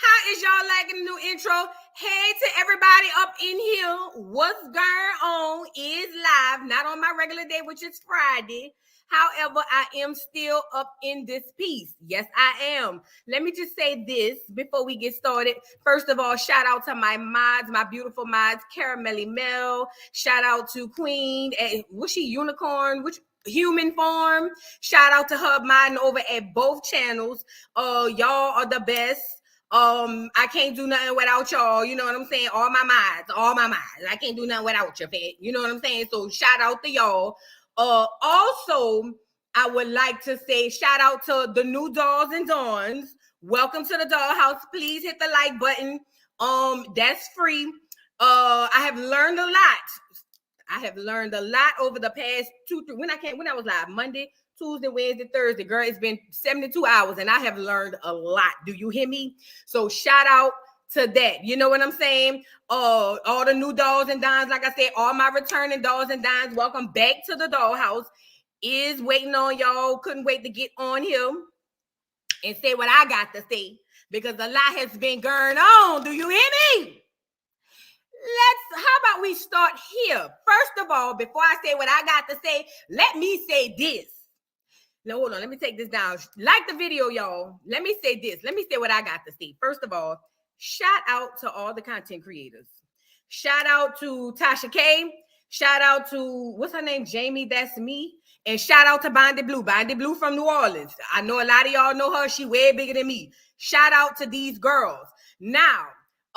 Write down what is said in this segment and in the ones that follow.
How is y'all liking the new intro? Hey to everybody up in here. What's going on is live, not on my regular day, which is Friday. However, I am still up in this piece. Yes, I am. Let me just say this before we get started. First of all, shout out to my mods, my beautiful mods, Caramelly Mel. Shout out to Queen. Was she Unicorn? Which Human Form? Shout out to her modding over at both channels. Y'all are the best. I can't do nothing without y'all. You know what I'm saying? All my mods. I can't do nothing without you, fat. You know what I'm saying? So shout out to y'all. Also, I would like to say shout out to the new dolls and dons. Welcome to the dollhouse. Please hit the like button. That's free. I have learned a lot over the past 2-3 when I was live Monday, Tuesday, Wednesday, Thursday. Girl, it's been 72 hours and I have learned a lot. Do you hear me? So shout out to that. You know what I'm saying? All the new dolls and dons, like I said, all my returning dolls and dons, welcome back to the dollhouse. Is waiting on y'all. Couldn't wait to get on here and say what I got to say because a lot has been going on. Do you hear me? How about we start here? First of all, before I say what I got to say, let me say this. No, hold on. Let me take this down. Like the video, y'all. Let me say this. Let me say what I got to say. First of all, shout out to all the content creators. Shout out to Tasha K. Shout out to, what's her name? Jamie, that's me. And shout out to Bondi Blue. Bondi Blue from New Orleans. I know a lot of y'all know her. She way bigger than me. Shout out to these girls. Now,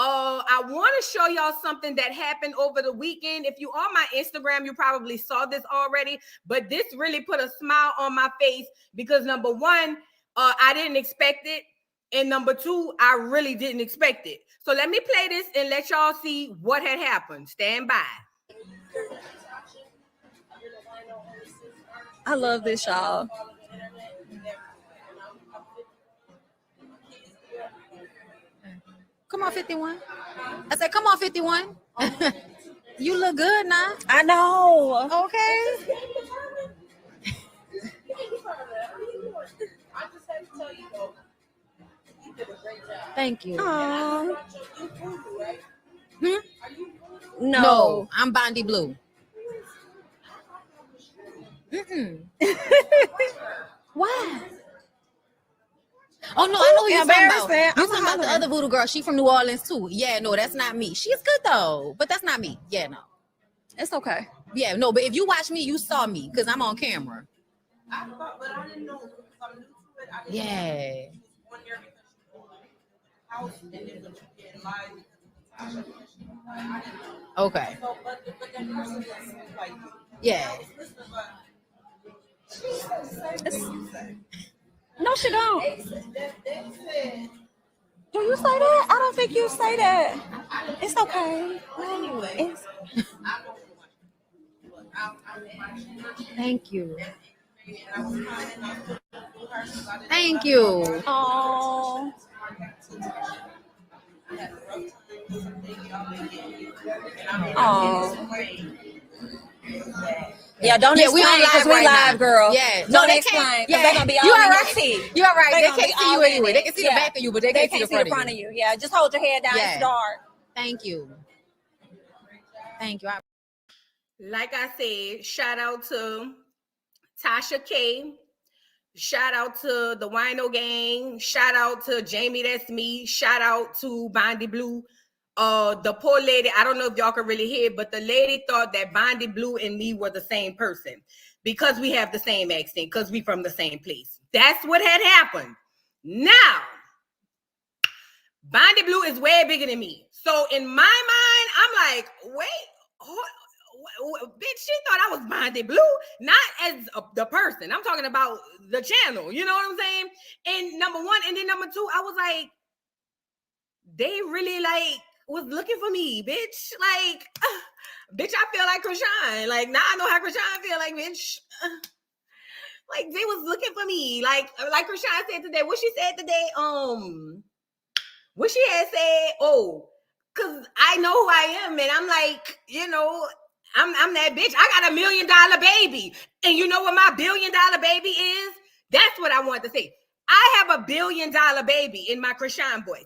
I want to show y'all something that happened over the weekend. If you on my Instagram, you probably saw this already, but this really put a smile on my face because number one, I didn't expect it. And number two, I really didn't expect it. So let me play this and let y'all see what had happened. Stand by. I love this, y'all. Come on, 51. I said, come on, 51. You look good now. I know. Okay. Thank you. No, I'm Bondi Blue. Why? Oh no, I know who you're talking about. You're talking about the other voodoo girl. She from New Orleans too. Yeah, no, that's not me. She's good though, but that's not me. Yeah, no. It's okay. Yeah, no, but if you watch me, you saw me because I'm on camera. I thought, but I didn't know because I'm new to it. I didn't Yeah. know one year house and then when you get live. Okay. So, but the person is like, Yeah. No, she don't. they said, Do you say that? I don't think you say that. It's okay. anyway. Thank you. Thank you. Oh. Oh. Yeah, don't Yeah, we on explain because live we right live, now. girl. Yeah, Don't they explain can't. because Yeah, they're gonna be all you in all your right. teeth. You all right. They Gonna can't be see all you in anyway. it. They can see the Yeah. back of you, but they can't see the front of you. Yeah, just hold your head down. Yeah. It's dark. Thank you. Thank you. Like I said, shout out to Tasha K. Shout out to the Wino Gang. Shout out to Jamie, that's me. Shout out to Bondi Blue. The poor lady, I don't know if y'all can really hear, but the lady thought that Bondi Blue and me were the same person because we have the same accent, because we from the same place. That's what had happened. Now, Bondi Blue is way bigger than me. So in my mind, I'm like, wait, bitch, she thought I was Bondi Blue, not as the person. I'm talking about the channel. You know what I'm saying? And number one, and then number two, I was like, they really like was looking for me, bitch. Like, bitch, I feel like Chrisean. Like, now I know how Chrisean feel like, bitch. Like, they was looking for me. Like Chrisean said today. What she said today, what she had said, because I know who I am, and I'm like, you know, I'm that bitch. I got $1 million baby. And you know what my $1 billion baby is? That's what I want to say. I have $1 billion baby in my Chrisean voice.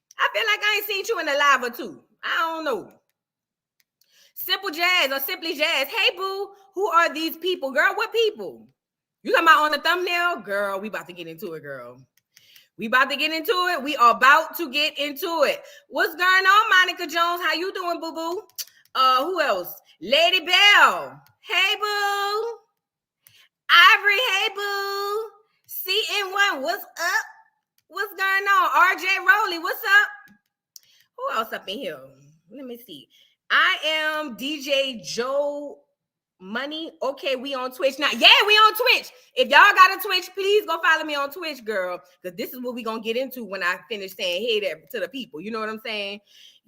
I feel like I ain't seen you in a live or two. I don't know. Simple Jazz or Simply Jazz. Hey, boo. Who are these people? Girl, what people? You talking about on the thumbnail? Girl, we about to get into it, girl. We about to get into it. We are about to get into it. What's going on, Monica Jones? How you doing, boo-boo? Who else? Lady Bell. Hey, boo. Ivory, hey, boo. CN1, what's up? What's going on? RJ Rowley, what's up? Who else up in here? Let me see. I am DJ Joe Money. Okay, we on Twitch now. Yeah, we on Twitch. If y'all got a Twitch, please go follow me on Twitch, girl. Because this is what we going to get into when I finish saying hey there to the people. You know what I'm saying?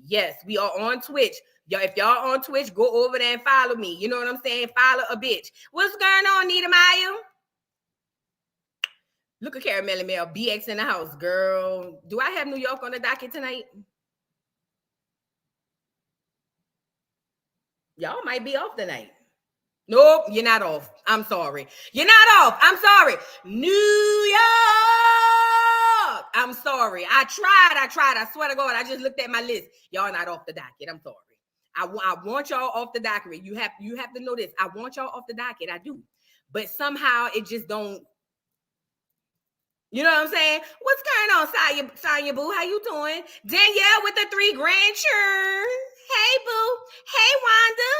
Yes, we are on Twitch. Y'all, if y'all on Twitch, go over there and follow me. You know what I'm saying? Follow a bitch. What's going on, Nita Maya? Look at Caramel Mel. BX in the house, girl. Do I have New York on the docket tonight? Y'all might be off tonight. Nope, you're not off. I'm sorry. You're not off. I'm sorry. New York. I'm sorry. I tried. I swear to God, I just looked at my list. Y'all not off the docket. I'm sorry. I want y'all off the docket. You have to know this. I want y'all off the docket. I do. But somehow it just don't. You know what I'm saying? What's going on, Sonya Boo? How you doing? Danielle with the 3 grand churn. Hey, boo. Hey, Wanda.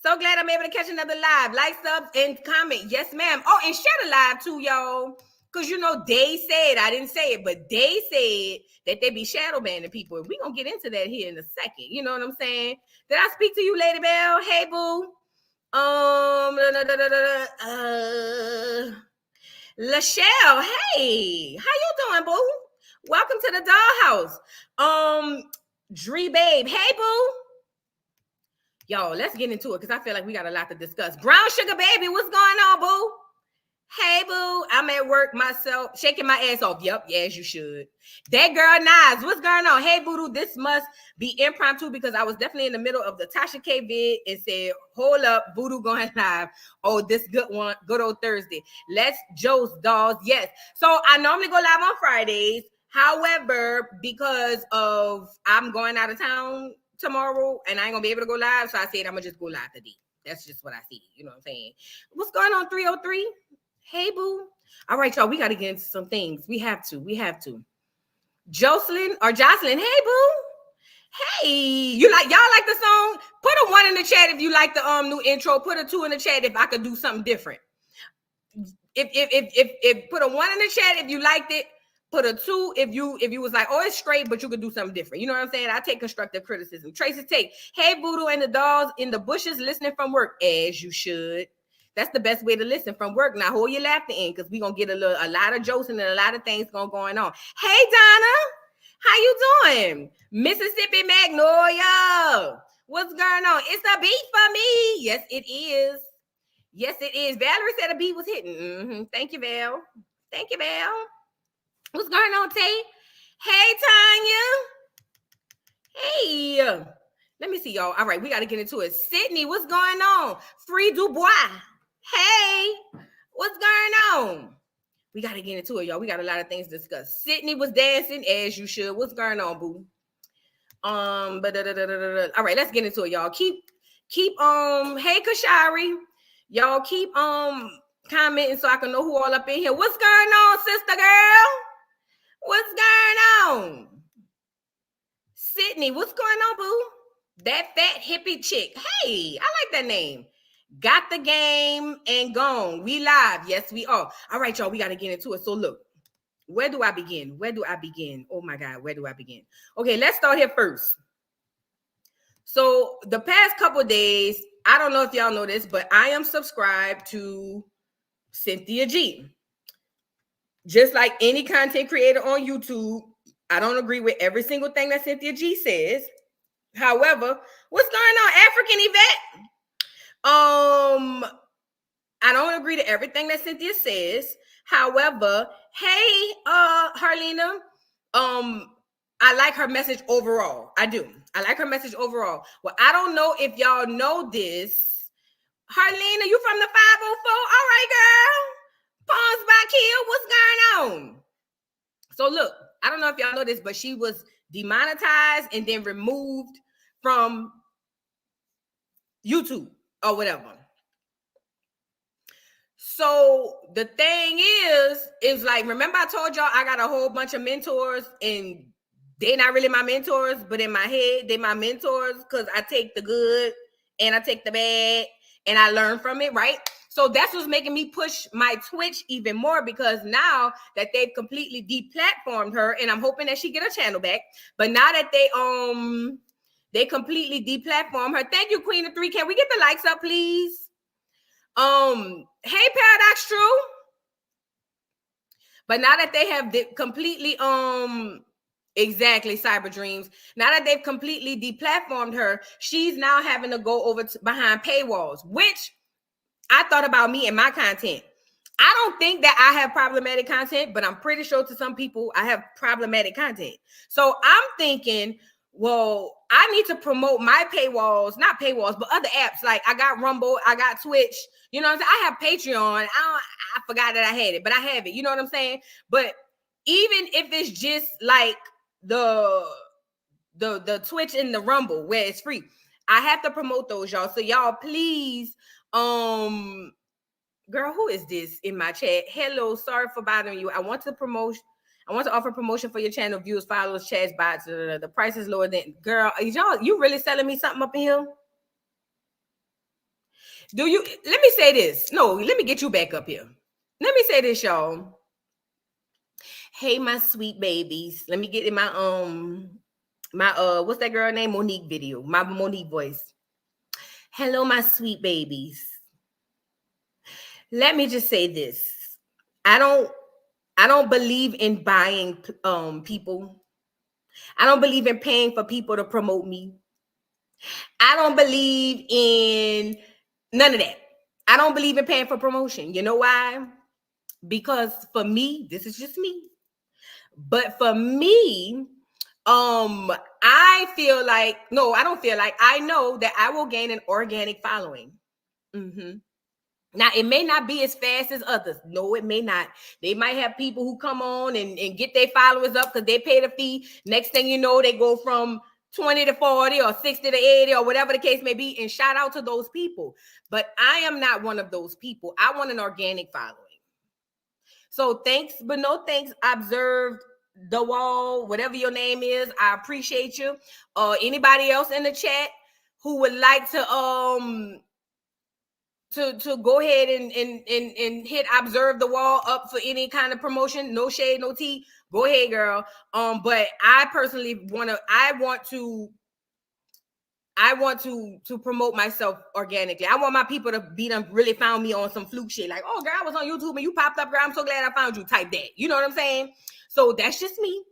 So glad I'm able to catch another live. Like, subs, and comment. Yes, ma'am. Oh, and share the live too, y'all. Because, you know, they said, I didn't say it, but they said that they be shadow banning people. We're going to get into that here in a second. You know what I'm saying? Did I speak to you, Lady Bell? Hey, boo. Lachelle, hey. How you doing, boo? Welcome to the dollhouse. Dree Babe, hey, boo. Y'all, let's get into it because I feel like we got a lot to discuss. Brown Sugar Baby, what's going on, boo? Hey, boo. I'm at work myself, shaking my ass off. Yep, as you should. That girl, Nas, what's going on? Hey, Voodoo, this must be impromptu because I was definitely in the middle of the Tasha K vid and said, hold up, Voodoo going live. Oh, this good one, good old Thursday. Let's Joce, dolls. Yes. So I normally go live on Fridays. However, because of I'm going out of town tomorrow and I ain't gonna be able to go live, so I said I'm gonna just go live today. That's just what I see. You know what I'm saying? What's going on, 303? Hey, boo. All right, y'all, we got to get into some things. We have to. Jocelyn, hey, boo. Hey, y'all like the song? Put a 1 in the chat if you like the new intro. Put a 2 in the chat if I could do something different. If put a 1 in the chat if you liked it. Put a 2 if you was like, oh, it's straight, but you could do something different. You know what I'm saying? I take constructive criticism. Tracy take, hey, Voodoo and the dolls in the bushes listening from work, as you should. That's the best way to listen from work. Now hold your laughter in because we're going to get a lot of jokes and a lot of things going on. Hey, Donna, how you doing? Mississippi Magnolia, what's going on? It's a beat for me. Yes, it is. Yes, it is. Valerie said a beat was hitting. Thank you, Val. Thank you, Val. What's going on, Tay? Hey, Tanya. Hey. Let me see, y'all. All right, we got to get into it. Sydney, what's going on? Free Dubois. Hey, what's going on? We got to get into it, y'all. We got a lot of things to discuss. Sydney was dancing, as you should. What's going on, boo? All right, let's get into it, y'all. Keep hey, Kashari. Y'all keep commenting so I can know who all up in here. What's going on, sister girl? What's going on? Sydney, what's going on, boo? That fat hippie chick. Hey, I like that name. Got the game and gone. We live. Yes, we are. All right, y'all, we got to get into it. So look, where do I begin? Oh my God, where do I begin? Okay, let's start here first. So the past couple of days, I don't know if y'all know this, but I am subscribed to Cynthia G. Just like any content creator on YouTube, I don't agree with every single thing that Cynthia G says. However, what's going on, African Yvette? I don't agree to everything that Cynthia says. However, hey, Harlena, I like her message overall. I do. I like her message overall. Well, I don't know if y'all know this. Harlena, you from the 504? All right, girl. Pawns by Kill, what's going on? So look, I don't know if y'all know this, but she was demonetized and then removed from YouTube or whatever. So the thing is like, remember I told y'all I got a whole bunch of mentors and they're not really my mentors, but in my head, they're my mentors because I take the good and I take the bad and I learn from it, right? So that's what's making me push my Twitch even more, because now that they've completely deplatformed her, and I'm hoping that she get her channel back, but now that they completely deplatform her. Thank you, Queen of 3. Can we get the likes up, please? Hey, Paradox True. But now that they have completely exactly, Cyber Dreams. Now that they've completely deplatformed her, she's now having to go over behind paywalls, which I thought about me and my content. I don't think that I have problematic content, but I'm pretty sure to some people I have problematic content. So I'm thinking, well, I need to promote my paywalls, not paywalls, but other apps. Like I got Rumble, I got Twitch. You know what I'm saying? I have Patreon. I forgot that I had it, but I have it. You know what I'm saying? But even if it's just like the Twitch and the Rumble where it's free, I have to promote those, y'all. So y'all please, girl, who is this in my chat? Hello, sorry for bothering you. I want to offer promotion for your channel, viewers, followers, chats, bots. The price is lower than, girl, y'all, you really selling me something up in here? Let me say this. No, let me get you back up here. Let me say this, y'all. Hey, my sweet babies. Let me get in my what's that girl name? Monique video. My Monique voice. Hello, my sweet babies. Let me just say this. I don't believe in buying people. I don't believe in paying for people to promote me. I don't believe in none of that. I don't believe in paying for promotion. You know why? Because for me, this is just me. But for me, I feel like, no, I don't feel like, I know that I will gain an organic following. Now, it may not be as fast as others. No, it may not. They might have people who come on and get their followers up because they paid a fee. Next thing you know, they go from 20 to 40 or 60 to 80 or whatever the case may be. And shout out to those people. But I am not one of those people. I want an organic following. So thanks, but no thanks. Observed the wall, whatever your name is. I appreciate you. Anybody else in the chat who would like to go ahead and hit observe the wall up for any kind of promotion, no shade, no tea, go ahead, girl. But I personally I want to promote myself organically. I want my people to be them really found me on some fluke shit. Like, oh girl, I was on YouTube and you popped up, girl. I'm so glad I found you. Type that. You know what I'm saying? So that's just me.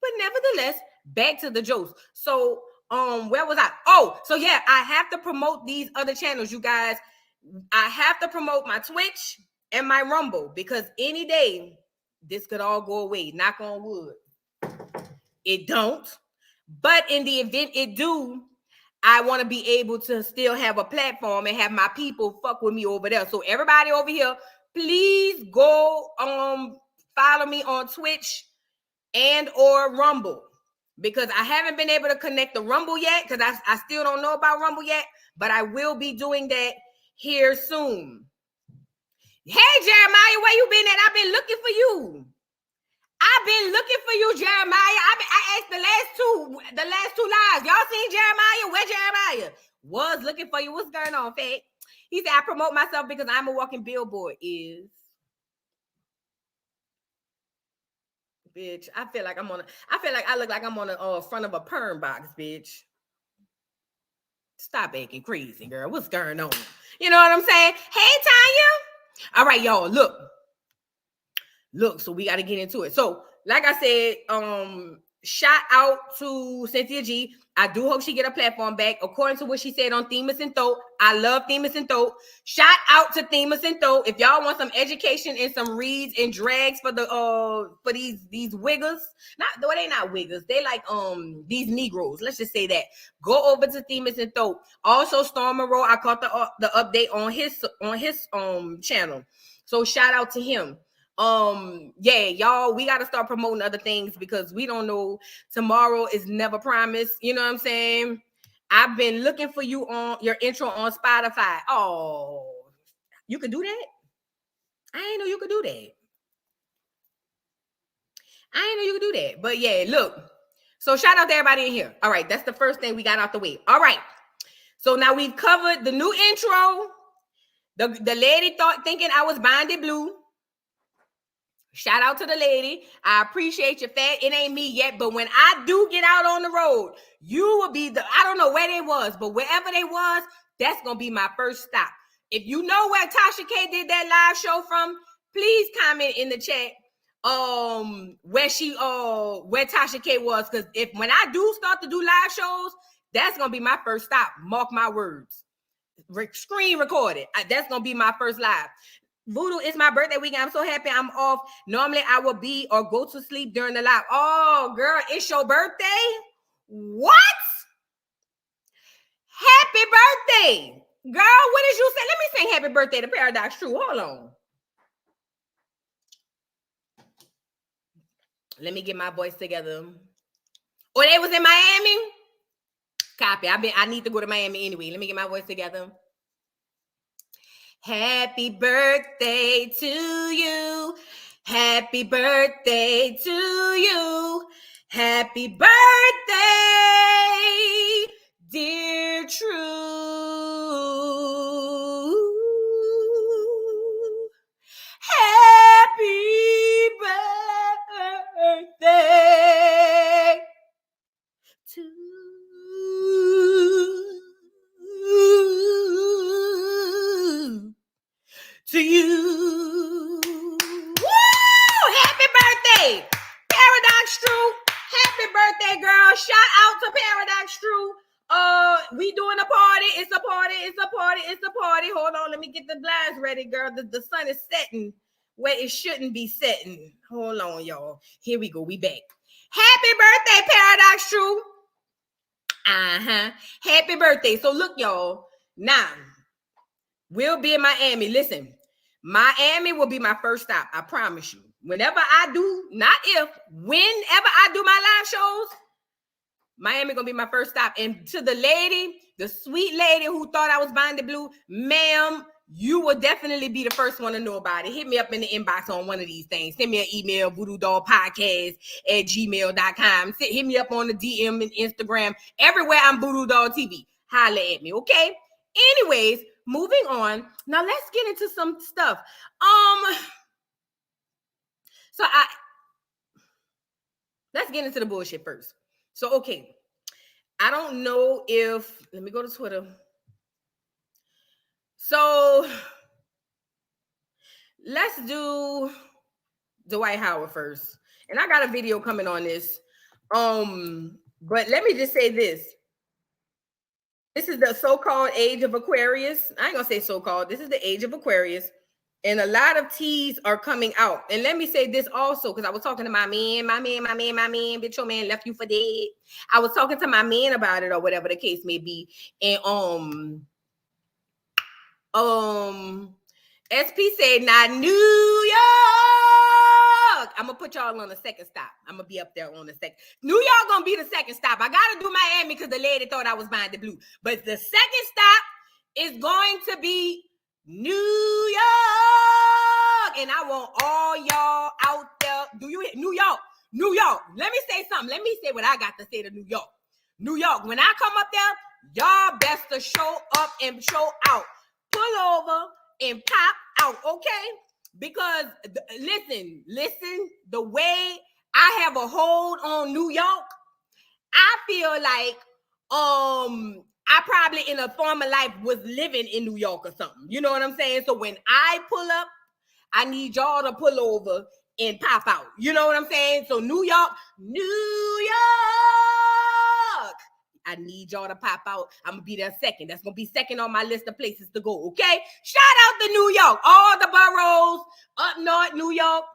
But nevertheless, back to the Joce. So where was I? Oh, so yeah, I have to promote these other channels, you guys. I have to promote my Twitch and my Rumble because any day this could all go away. Knock on wood. It don't. But in the event it do, I want to be able to still have a platform and have my people fuck with me over there. So everybody over here, please go follow me on Twitch and or Rumble, because I haven't been able to connect the Rumble yet because I still don't know about Rumble yet, but I will be doing that here soon. Hey Jeremiah, where you been at? I've been looking for you. I've been looking for you, Jeremiah. I asked the last two lives. Y'all seen Jeremiah? Where Jeremiah? Was looking for you. What's going on, Fat? He said, I promote myself because I'm a walking billboard. Is bitch. I feel like I look like I'm on the front of a perm box, bitch. Stop acting crazy, girl. What's going on? You know what I'm saying? Hey, Tanya. All right, y'all. Look, so we got to get into it. So, like I said, shout out to Cynthia G. I do hope she get a platform back. According to what she said on Themis and Throat, I love Themis and Throat. Shout out to Themis and Throat. If y'all want some education and some reads and drags for the for these wiggers, they not wiggers. They like these Negroes. Let's just say that. Go over to Themis and Throat. Also, Storm Monroe, I caught the update on his channel. So shout out to him. Yeah, y'all, we got to start promoting other things because we don't know. Tomorrow is never promised. You know what I'm saying? I've been looking for you on your intro on Spotify. Oh, you could do that? I ain't know you could do that. I ain't know you could do that. But yeah, look. So shout out to everybody in here. All right, that's the first thing we got out the way. All right. So now we've covered the new intro. The lady thinking I was binded blue. Shout out to the lady. I appreciate your fat. It ain't me yet, but when I do get out on the road, you will be I don't know where they was, but wherever they was, that's going to be my first stop. If you know where Tasha K did that live show from, please comment in the chat where Tasha K was, because when I do start to do live shows, that's going to be my first stop. Mark my words. Screen recorded. That's going to be my first live. Voodoo, it's my birthday weekend. I'm so happy I'm off. Normally I will be or go to sleep during the live. Oh, girl, it's your birthday? What? Happy birthday. Girl, what did you say? Let me sing happy birthday to Paradox True. Hold on. Let me get my voice together. Oh, they was in Miami? Copy. I need to go to Miami anyway. Let me get my voice together. Happy birthday to you. Happy birthday to you. Happy birthday, dear True. Happy birthday to you. To you. Woo! Happy birthday, Paradox True. Happy birthday, girl. Shout out to Paradox True. We doing a party. It's a party. It's a party. It's a party. Hold on. Let me get the blinds ready, girl. The sun is setting where it shouldn't be setting. Hold on, y'all. Here we go. We back. Happy birthday, Paradox True. Happy birthday. So look, y'all. Now, we'll be in Miami. Listen. Miami will be my first stop. I promise you. Whenever I do, not if, whenever I do my live shows, Miami gonna be my first stop. And to the lady, the sweet lady who thought I was binded blue, ma'am, you will definitely be the first one to know about it. Hit me up in the inbox on one of these things. Send me an email, voodoodollpodcast@gmail.com. Hit me up on the DM and Instagram. Everywhere I'm Voodoo Doll TV. Holla at me, okay? Anyways, moving on. Now let's get into some stuff. Let's get into the bullshit first. So, okay. I don't know if, let me go to Twitter. So, let's do Dwight Howard first. And I got a video coming on this. But let me just say this. This is the so-called age of Aquarius. I ain't gonna say so-called. This is the age of Aquarius. And a lot of teas are coming out. And let me say this also, because I was talking to my man, bitch, your man left you for dead. I was talking to my man about it or whatever the case may be. And SP said, "Not New York." I'm gonna put y'all on the second stop. I'm gonna be up there on the second. New York gonna be the second stop. I gotta do Miami because the lady thought I was binded blue. But the second stop is going to be New York. And I want all y'all out there. Do you hear? New York? New York. Let me say something. Let me say what I got to say to New York. New York, when I come up there, y'all best to show up and show out. Pull over and pop out, okay? Because listen, the way I have a hold on New York, I feel like I probably in a former life was living in New York or something. You know what I'm saying? So when I pull up, I need y'all to pull over and pop out. You know what I'm saying? So New York, I need y'all to pop out. I'm gonna be there second. That's gonna be second on my list of places to go, okay? Shout out to New York, all the boroughs, up north, New York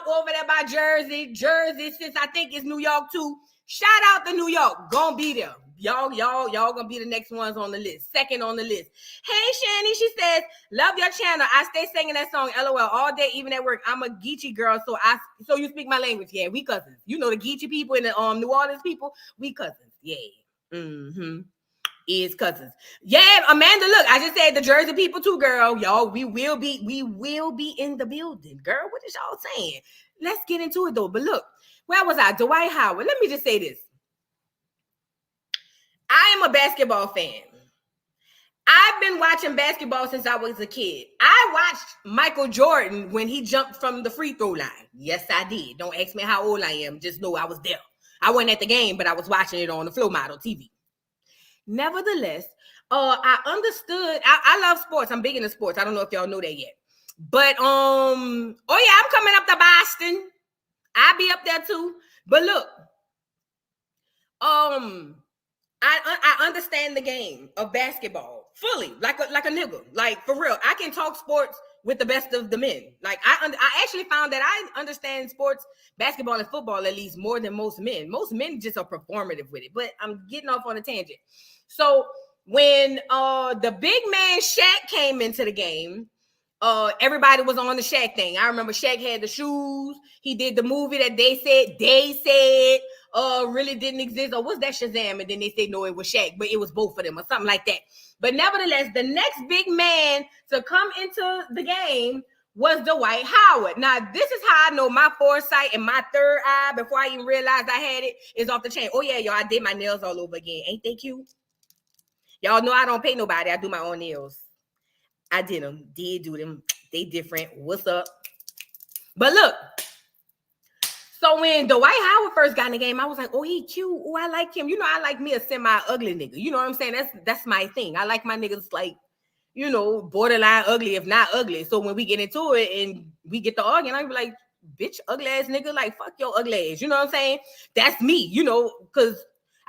over there by Jersey, since I think it's New York too. Shout out to New York, gonna be there. y'all gonna be the next ones on the list. Second on the list. Hey, Shani, she says, love your channel. I stay singing that song, LOL, all day, even at work. I'm a Geechee girl, so you speak my language. Yeah, we cousins. You know the Geechee people and the New Orleans people, we cousins. Yeah. Mm-hmm. Is cousins. Yeah, Amanda, look, I just said the Jersey people too, girl. Y'all, we will be in the building. Girl, what is y'all saying? Let's get into it though. But look, where was I? Dwight Howard. Let me just say this. I am a basketball fan. I've been watching basketball since I was a kid. I watched Michael Jordan when he jumped from the free throw line. Yes, I did. Don't ask me how old I am. Just know I was there. I wasn't at the game, but I was watching it on the Flow Model TV. Nevertheless, I understood. I love sports. I'm big into sports. I don't know if y'all know that yet. But oh yeah, I'm coming up to Boston. I'll be up there too. But look, I understand the game of basketball fully, like a nigga, like for real. I can talk sports with the best of the men. Like I actually found that I understand sports, basketball and football at least more than most men. Most men just are performative with it. But I'm getting off on a tangent. So when the big man Shaq came into the game, everybody was on the Shaq thing. I remember Shaq had the shoes. He did the movie that they said really didn't exist. Or was that Shazam? And then they said no, it was Shaq, but it was both of them or something like that. But nevertheless, the next big man to come into the game was Dwight Howard. Now, this is how I know my foresight and my third eye before I even realized I had it is off the chain. Oh yeah, y'all, I did my nails all over again. Ain't they cute? Y'all know I don't pay nobody. I do my own nails. I did do them. They different. What's up? But look, so when Dwight Howard first got in the game, I was like, oh, he cute. Oh, I like him. You know, I like me a semi-ugly nigga. You know what I'm saying? That's my thing. I like my niggas like, you know, borderline ugly, if not ugly. So when we get into it and we get to arguing, I be like, bitch, ugly ass nigga, like, fuck your ugly ass. You know what I'm saying? That's me, you know, because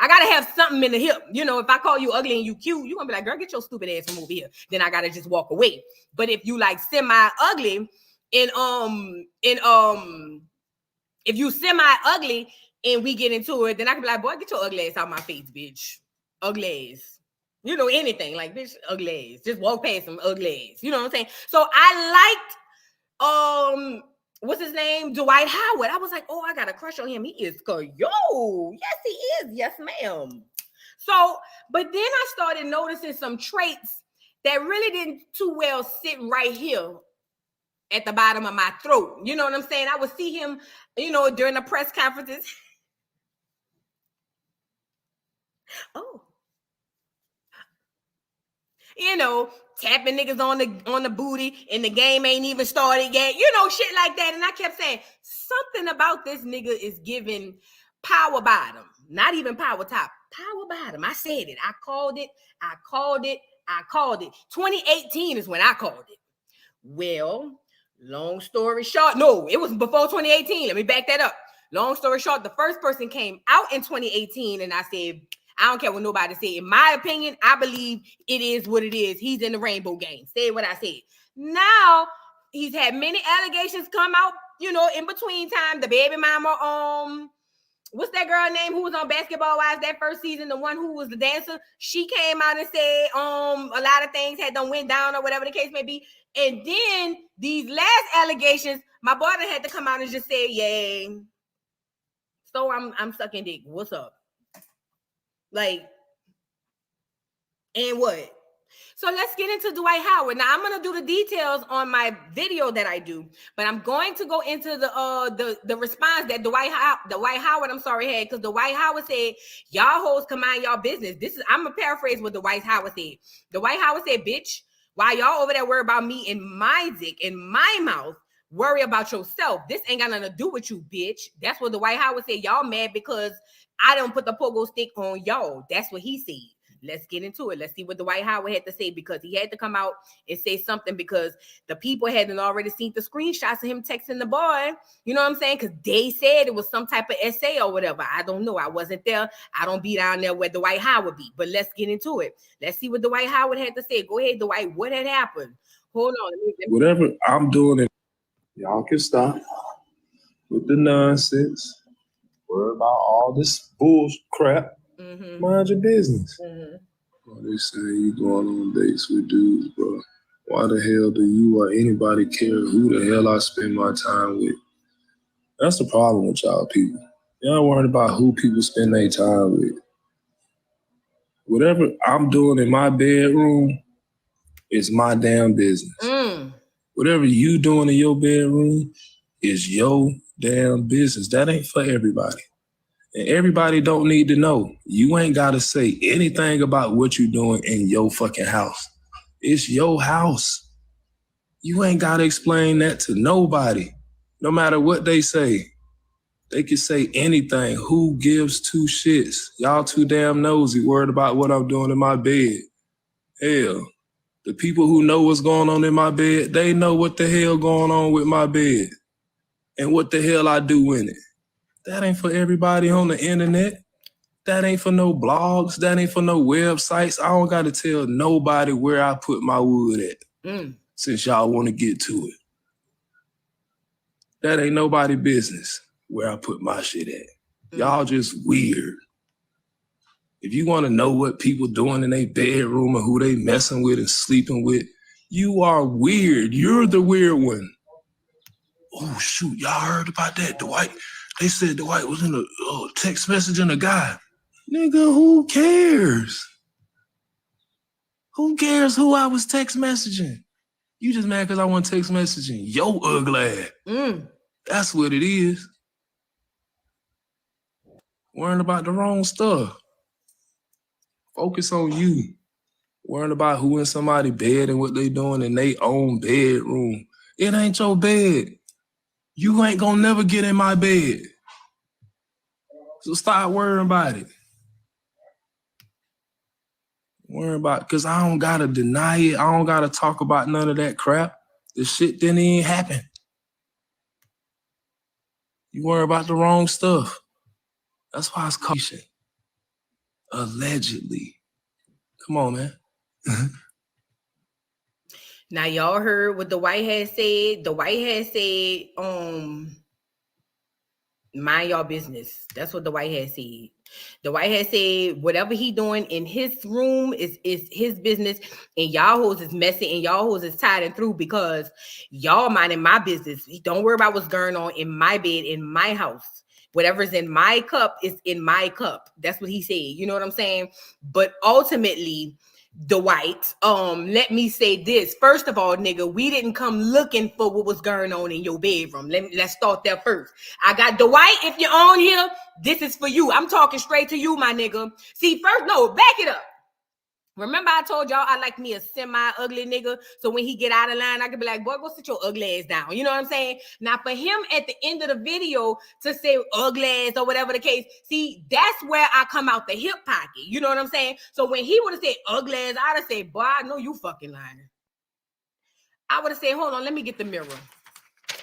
I gotta have something in the hip. You know, if I call you ugly and you cute, you're gonna be like, girl, get your stupid ass from over here. Then I gotta just walk away. But if you like semi-ugly if you semi-ugly and we get into it, then I can be like, boy, get your ugly ass out my face, bitch. Ugly ass. You know, anything. Like, bitch, ugly ass. Just walk past some ugly ass. You know what I'm saying? So I liked what's his name? Dwight Howard. I was like, oh, I got a crush on him. He is yo. Yes, he is. Yes, ma'am. So, but then I started noticing some traits that really didn't too well sit right here at the bottom of my throat. You know what I'm saying? I would see him, you know, during the press conferences. Oh. You know, tapping niggas on the booty and the game ain't even started yet. You know, shit like that. And I kept saying, something about this nigga is giving power bottom. Not even power top. Power bottom. I said it. I called it. 2018 is when I called it. Well, long story short, no, it was before 2018. Let me back that up. Long story short, the first person came out in 2018, and I said, I don't care what nobody say. In my opinion, I believe it is what it is. He's in the rainbow game. Say what I said. Now, he's had many allegations come out, you know, in between time. The baby mama, what's that girl name who was on Basketball Wives that first season? The one who was the dancer. She came out and said, a lot of things had done went down or whatever the case may be. And then these last allegations, my boy had to come out and just say, yay. So I'm sucking dick. What's up? Like, and what? So let's get into Dwight Howard. Now I'm gonna do the details on my video that I do, but I'm going to go into the response that Dwight Howard had, because Dwight Howard said, y'all hoes can mind y'all business. I'm gonna paraphrase what Dwight Howard said. Dwight Howard said, bitch, while y'all over there worry about me and my dick in my mouth, worry about yourself. This ain't got nothing to do with you, bitch. That's what Dwight Howard said. Y'all mad because I don't put the pogo stick on y'all. That's what he said. Let's get into it. Let's see what Dwight Howard had to say, because he had to come out and say something, because the people hadn't already seen the screenshots of him texting the boy. You know what I'm saying? Because they said it was some type of essay or whatever. I don't know. I wasn't there. I don't be down there where Dwight Howard be. But let's get into it. Let's see what Dwight Howard had to say. Go ahead, Dwight. What had happened? Hold on. Whatever I'm doing, y'all can stop with the nonsense. Worry about all this bull crap Mind your business. Well, they say you going on dates with dudes, bro. Why the hell do you or anybody care who the hell I spend my time with? That's the problem with y'all people. Y'all worried about who people spend their time with. Whatever I'm doing in my bedroom is my damn business. Whatever you doing in your bedroom is your damn business. That ain't for everybody. And everybody don't need to know. You ain't got to say anything about what you doing in your fucking house. It's your house. You ain't got to explain that to nobody. No matter what they say. They can say anything. Who gives two shits? Y'all too damn nosy, worried about what I'm doing in my bed. Hell, the people who know what's going on in my bed, they know what the hell going on with my bed and what the hell I do in it. That ain't for everybody on the internet. That ain't for no blogs. That ain't for no websites. I don't got to tell nobody where I put my wood at since y'all want to get to it. That ain't nobody business where I put my shit at. Y'all just weird. If you want to know what people doing in their bedroom and who they messing with and sleeping with, you are weird. You're the weird one. Oh, shoot. Y'all heard about that, Dwight? They said Dwight was in a text messaging a guy. Nigga, who cares? Who cares who I was text messaging? You just mad because I want text messaging yo ugly ass. That's what it is. Worrying about the wrong stuff. Focus on you. Worrying about who in somebody's bed and what they doing in their own bedroom. It ain't your bed. You ain't gonna never get in my bed. So stop worrying about it. Worrying about, because I don't gotta deny it. I don't gotta talk about none of that crap. The shit didn't even happen. You worry about the wrong stuff. That's why it's caution. Allegedly. Come on, man. Now, y'all heard what Dwight had said. Dwight had said, mind y'all business. That's what Dwight had said. Dwight had said, whatever he doing in his room is his business, and y'all hoes is messy, and y'all hoes is tied and through because y'all minding my business. Don't worry about what's going on in my bed, in my house. Whatever's in my cup is in my cup. That's what he said. You know what I'm saying? But ultimately, Dwight, let me say this. First of all, nigga, we didn't come looking for what was going on in your bedroom. Let's start there first. I got Dwight, if you're on here, this is for you. I'm talking straight to you, my nigga. See, first, no, back it up. Remember I told y'all I like me a semi-ugly nigga, so when he get out of line, I could be like, boy, go sit your ugly ass down. You know what I'm saying? Now, for him at the end of the video to say ugly ass or whatever the case, see, that's where I come out the hip pocket. You know what I'm saying? So when he would have said ugly ass, I'd have said, boy, I know you fucking lying. I would have said, hold on, let me get the mirror.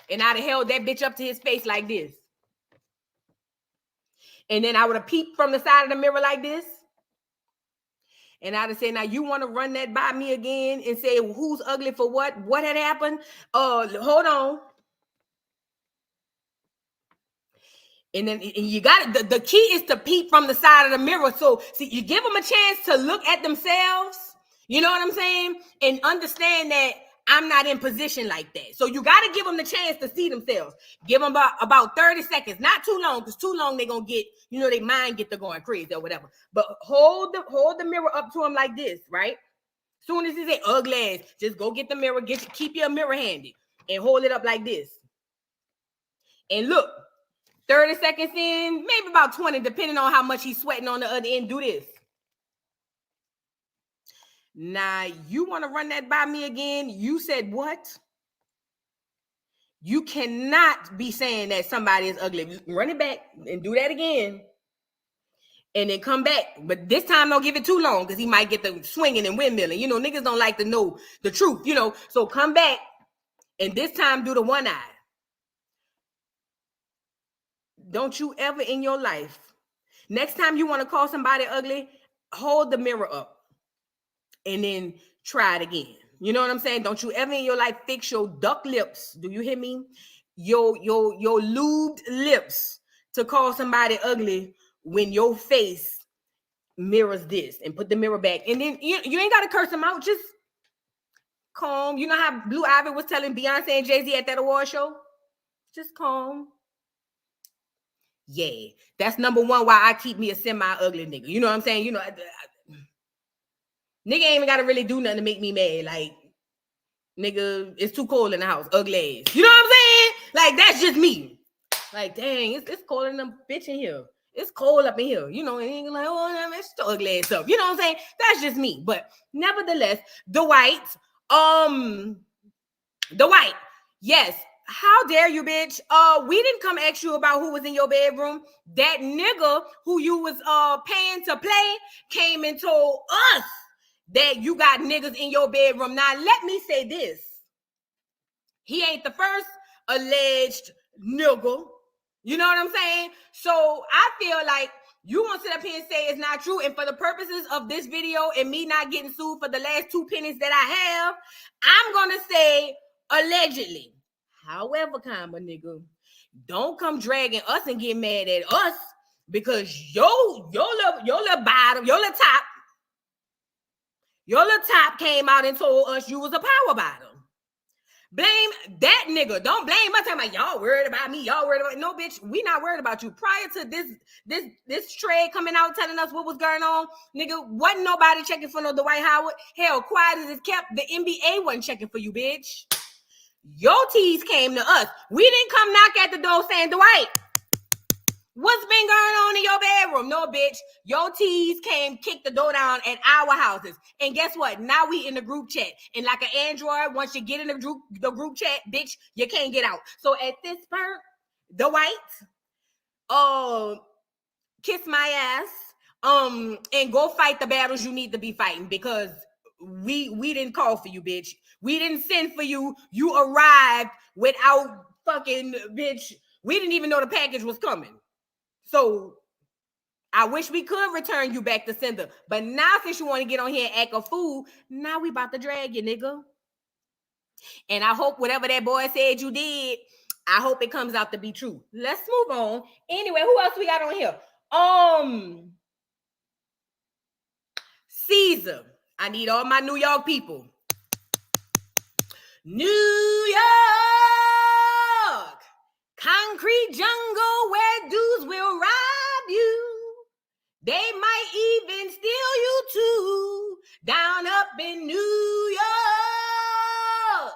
And I'd have held that bitch up to his face like this. And then I would have peeped from the side of the mirror like this. And I'd have said, now you want to run that by me again and say, who's ugly for what? What had happened? Hold on. And then you got it. The key is to peep from the side of the mirror. So see, you give them a chance to look at themselves. You know what I'm saying? And understand that I'm not in position like that. So you got to give them the chance to see themselves. Give them about 30 seconds. Not too long, because too long they're going to get, you know, their mind get to going crazy or whatever. But hold the mirror up to them like this, right? Soon as he say ugly ass, just go get the mirror, keep your mirror handy and hold it up like this. And look, 30 seconds in, maybe about 20, depending on how much he's sweating on the other end, do this. Now, you want to run that by me again? You said what? You cannot be saying that somebody is ugly. Run it back and do that again. And then come back. But this time, don't give it too long because he might get the swinging and windmilling. You know, niggas don't like to know the truth, you know. So come back and this time do the one eye. Don't you ever in your life, next time you want to call somebody ugly, hold the mirror up. And then try it again. You know what I'm saying? Don't you ever in your life fix your duck lips. Do you hear me? Your lubed lips to call somebody ugly when your face mirrors this and put the mirror back. And then you ain't got to curse him out. Just calm. You know how Blue Ivy was telling Beyonce and Jay-Z at that award show? Just calm. Yeah, that's number one why I keep me a semi-ugly nigga. You know what I'm saying? You know, nigga ain't even got to really do nothing to make me mad. Like, nigga, it's too cold in the house. Ugly ass. You know what I'm saying? Like, that's just me. Like, dang, it's cold in the bitch in here. It's cold up in here. You know, and ain't like, oh, it's still ugly ass up. You know what I'm saying? That's just me. But nevertheless, Dwight, yes. How dare you, bitch? We didn't come ask you about who was in your bedroom. That nigga who you was paying to play came and told us that you got niggas in your bedroom. Now, let me say this. He ain't the first alleged nigga. You know what I'm saying? So I feel like you want to sit up here and say it's not true. And for the purposes of this video and me not getting sued for the last 2 pennies that I have, I'm going to say allegedly. However, comma, nigga, don't come dragging us and get mad at us because your little bottom, your little top came out and told us you was a power bottom. Blame that nigga. Don't blame us. Talking about y'all worried about me. Y'all worried about no, bitch. We not worried about you. Prior to this trade coming out telling us what was going on, nigga, wasn't nobody checking for no Dwight Howard. Hell, quiet as it's kept. The NBA wasn't checking for you, bitch. Your teas came to us. We didn't come knock at the door saying, Dwight, what's been going on in your bedroom? No, bitch. Your teas came, kicked the door down at our houses. And guess what? Now we in the group chat. And like an Android, once you get in the group chat, bitch, you can't get out. So at this point, Dwight, kiss my ass, and go fight the battles you need to be fighting because we didn't call for you, bitch. We didn't send for you. You arrived without fucking, bitch. We didn't even know the package was coming. So I wish we could return you back to sender. But now since you want to get on here and act a fool, now we about to drag you, nigga. And I hope whatever that boy said you did, I hope it comes out to be true. Let's move on. Anyway, who else we got on here? Caesar. I need all my New York people. New York, concrete jungle where dudes will rob you. They might even steal you too. Down up in New York,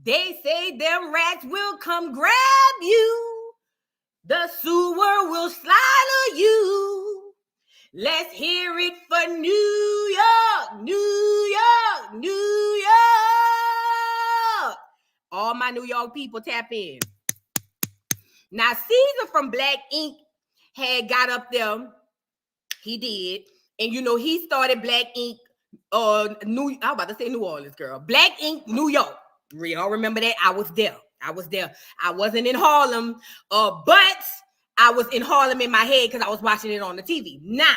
they say them rats will come grab you. The sewer will slaughter you. Let's hear it for New York, New York, New York. All my New York people tap in. Now, Caesar from Black Ink had got up there. He did. And, you know, he started Black Ink, I was about to say New Orleans, girl. Black Ink, New York. Y'all remember that? I was there. I wasn't in Harlem, but I was in Harlem in my head because I was watching it on the TV. Now,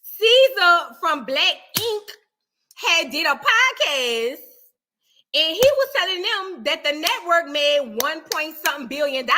Caesar from Black Ink had did a podcast, and he was telling them that the network made $1.something billion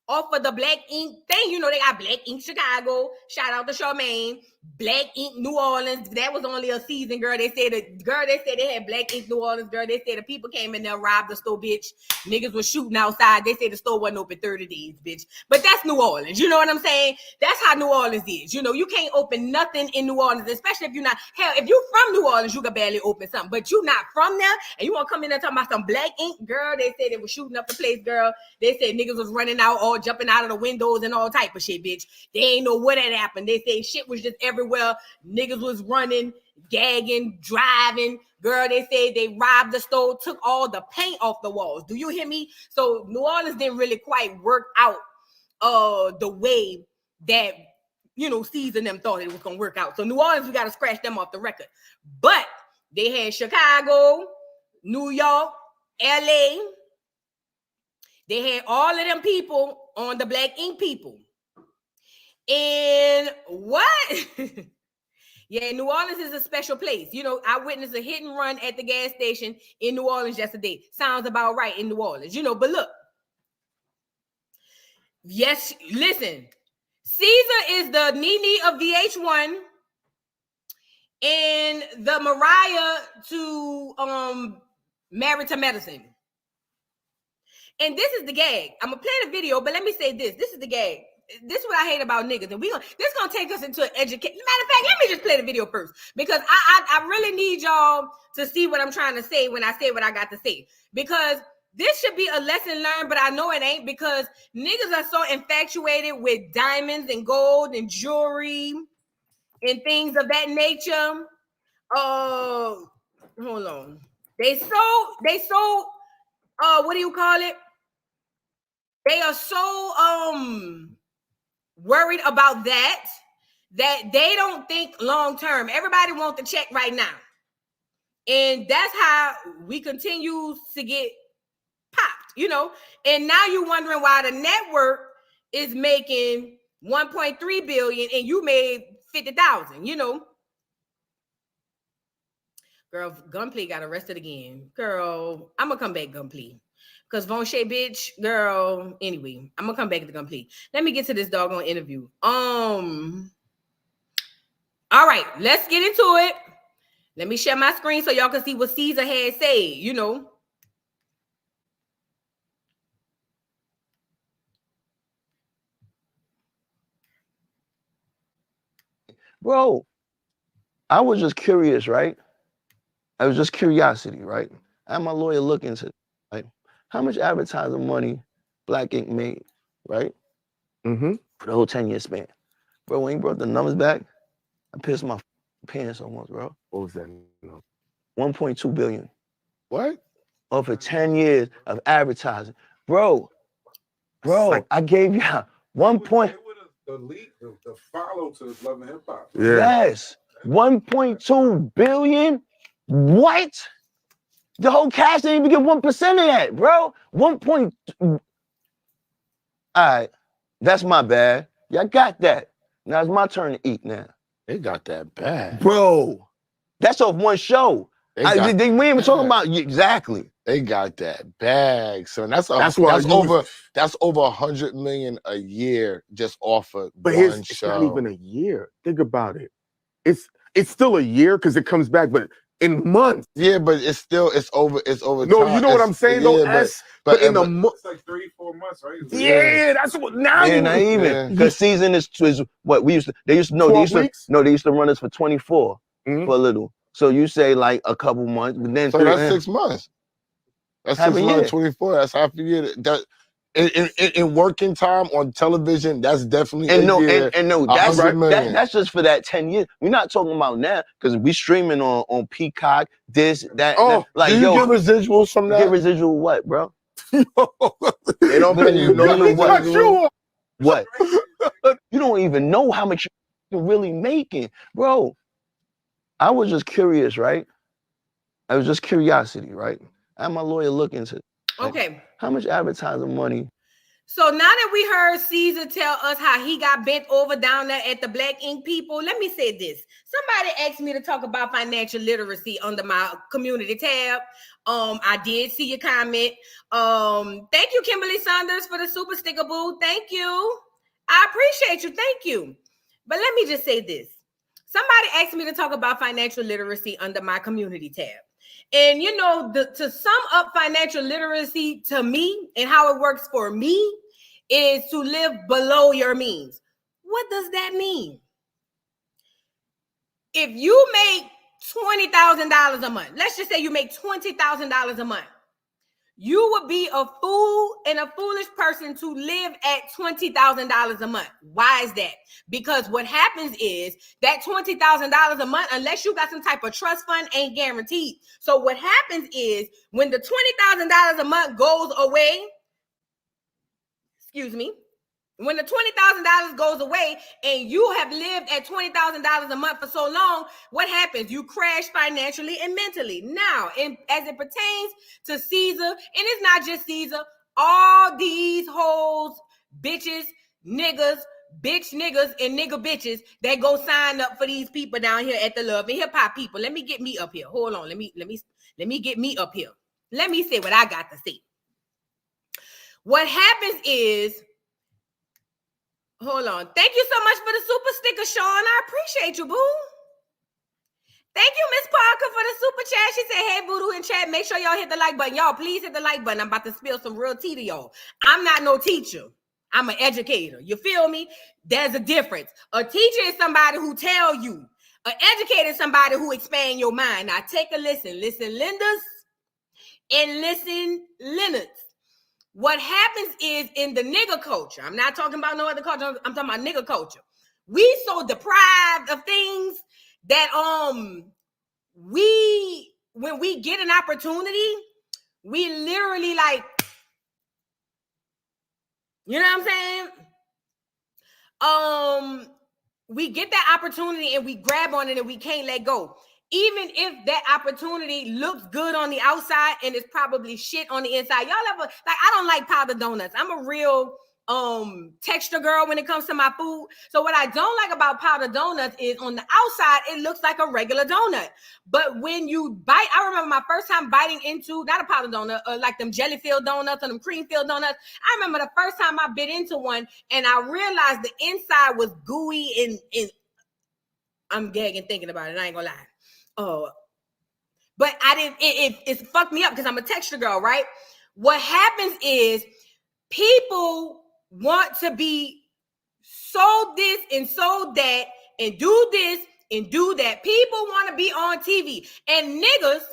off of the Black Ink thing. You know, they got Black Ink Chicago. Shout out to Charmaine. Black Ink New Orleans. That was only a season, girl. They said they had Black Ink New Orleans, girl. They said the people came in there, robbed the store, bitch. Niggas was shooting outside. They said the store wasn't open 30 days, bitch. But that's New Orleans. You know what I'm saying? That's how New Orleans is. You know, you can't open nothing in New Orleans, especially if you're not, hell, if you're from New Orleans, you can barely open something. But you're not from there, and you want to come in there talking about some Black Ink, girl. They said they were shooting up the place, girl. They said niggas was running out, all jumping out of the windows and all type of shit, bitch. They ain't know what had happened. They say shit was just everywhere. Niggas was running, gagging, driving. Girl, they said they robbed the store, took all the paint off the walls. Do you hear me? So New Orleans didn't really quite work out the way that, you know, Caesar and them thought it was going to work out. So New Orleans, we got to scratch them off the record. But they had Chicago, New York, LA. They had all of them people on the Black Ink people. And what? Yeah, New Orleans is a special place. You know, I witnessed a hit and run at the gas station in New Orleans yesterday. Sounds about right in New Orleans, you know, but look. Yes, listen. Caesar is the Nene of VH1 and the Mariah to Married to Medicine. And this is the gag. I'm gonna play the video, but let me say this. This is the gag. This is what I hate about niggas. And this gonna take us into education. Matter of fact, let me just play the video first. Because I really need y'all to see what I'm trying to say when I say what I got to say. Because this should be a lesson learned, but I know it ain't, because niggas are so infatuated with diamonds and gold and jewelry and things of that nature. Hold on. They so what do you call it? They are so worried about that they don't think long term. Everybody wants the check right now. And that's how we continue to get popped, you know. And now you're wondering why the network is making 1.3 billion and you made 50,000, you know. Girl, Gunplay got arrested again. Girl, I'm gonna come back, Gunplay. Because Von Shea, bitch, girl. Anyway, I'm gonna come back to Gunplay. Let me get to this doggone interview. All right, let's get into it. Let me share my screen so y'all can see what Caesar had said, you know. Bro, I was just curious, right? I was just curiosity, right? I had my lawyer look into it, right? How much advertising money Black Ink made, right? Mm-hmm. For the whole 10-year span. Bro, when he brought the numbers back, I pissed my pants almost, bro. What was that? 1.2 billion. What? Over 10 years of advertising. Bro, I gave y'all 1 point. The follow to Love and Hip Hop. Yeah. Yes. 1.2 billion? What? The whole cast didn't even get 1% of that, bro. 1. All right. That's my bad. Y'all got that. Now it's my turn to eat now. They got that bad. Bro, that's off one show. We ain't even talking about exactly. They got that bag, son. That's over 100 million a year just off of one show. It's not even a year. Think about it. It's still a year because it comes back, but in months. Yeah, but it's over. No, time. you know what I'm saying though. But in a month, it's like 3-4 months, right? Yeah, that's what now. Yeah, not even because season is what we used to. They used to They used to run us for 24 for a little. So you say like a couple months, but then that's 6 months. That's half 6 a year. months, 24. That's half a year. That in working time on television, that's definitely that's just for that 10 years. We're not talking about now because we streaming on Peacock, this, that. Oh, like, do you get residuals from that? Get residual what, bro? They don't pay you no residual. What? You don't even know how much you're really making, bro. I was just curious, right? I was just curiosity, right? I had my lawyer look into it. Okay. How much advertising money? So now that we heard Caesar tell us how he got bent over down there at the Black Ink people, let me say this. Somebody asked me to talk about financial literacy under my community tab. I did see your comment. Thank you, Kimberly Saunders, for the super sticker boo. Thank you. I appreciate you. Thank you. But let me just say this. Somebody asked me to talk about financial literacy under my community tab. And, you know, to sum up financial literacy to me and how it works for me is to live below your means. What does that mean? If you make $20,000 a month, let's just say you make $20,000 a month, you would be a fool and a foolish person to live at $20,000 a month. Why is that? Because what happens is that $20,000 a month, unless you got some type of trust fund, ain't guaranteed. So what happens is when the $20,000 a month goes away, when the $20,000 goes away and you have lived at $20,000 a month for so long, what happens? You crash financially and mentally. Now, as it pertains to Caesar, and it's not just Caesar, all these hoes, bitches, niggas, bitch niggas, and nigga bitches that go sign up for these people down here at the Love and Hip Hop people. Let me get me up here. Hold on. Let me get me up here. Let me say what I got to say. What happens is Hold on. Thank you so much for the super sticker, Sean. I appreciate you, boo. Thank you, Miss Parker, for the super chat. She said, hey, Voodoo in chat, make sure y'all hit the like button. Y'all, please hit the like button. I'm about to spill some real tea to y'all. I'm not no teacher. I'm an educator. You feel me? There's a difference. A teacher is somebody who tell you. An educator is somebody who expand your mind. Now, take a listen. Listen, Lindas, and listen, Leonards. What happens is in the nigger culture, I'm not talking about no other culture, I'm talking about nigger culture. We so deprived of things that when we get an opportunity, we literally like, you know what I'm saying? We get that opportunity and we grab on it and we can't let go. Even if that opportunity looks good on the outside and it's probably shit on the inside. Y'all ever, like, I don't like powdered donuts. I'm a real texture girl when it comes to my food. So what I don't like about powdered donuts is on the outside, it looks like a regular donut. But when you bite, I remember my first time biting into, not a powdered donut, like them jelly-filled donuts or them cream-filled donuts. I remember the first time I bit into one and I realized the inside was gooey and I'm gagging thinking about it. I ain't gonna lie. But I didn't, it fucked me up because I'm a texture girl, right? What happens is people want to be sold this and sold that and do this and do that. People want to be on TV, and niggas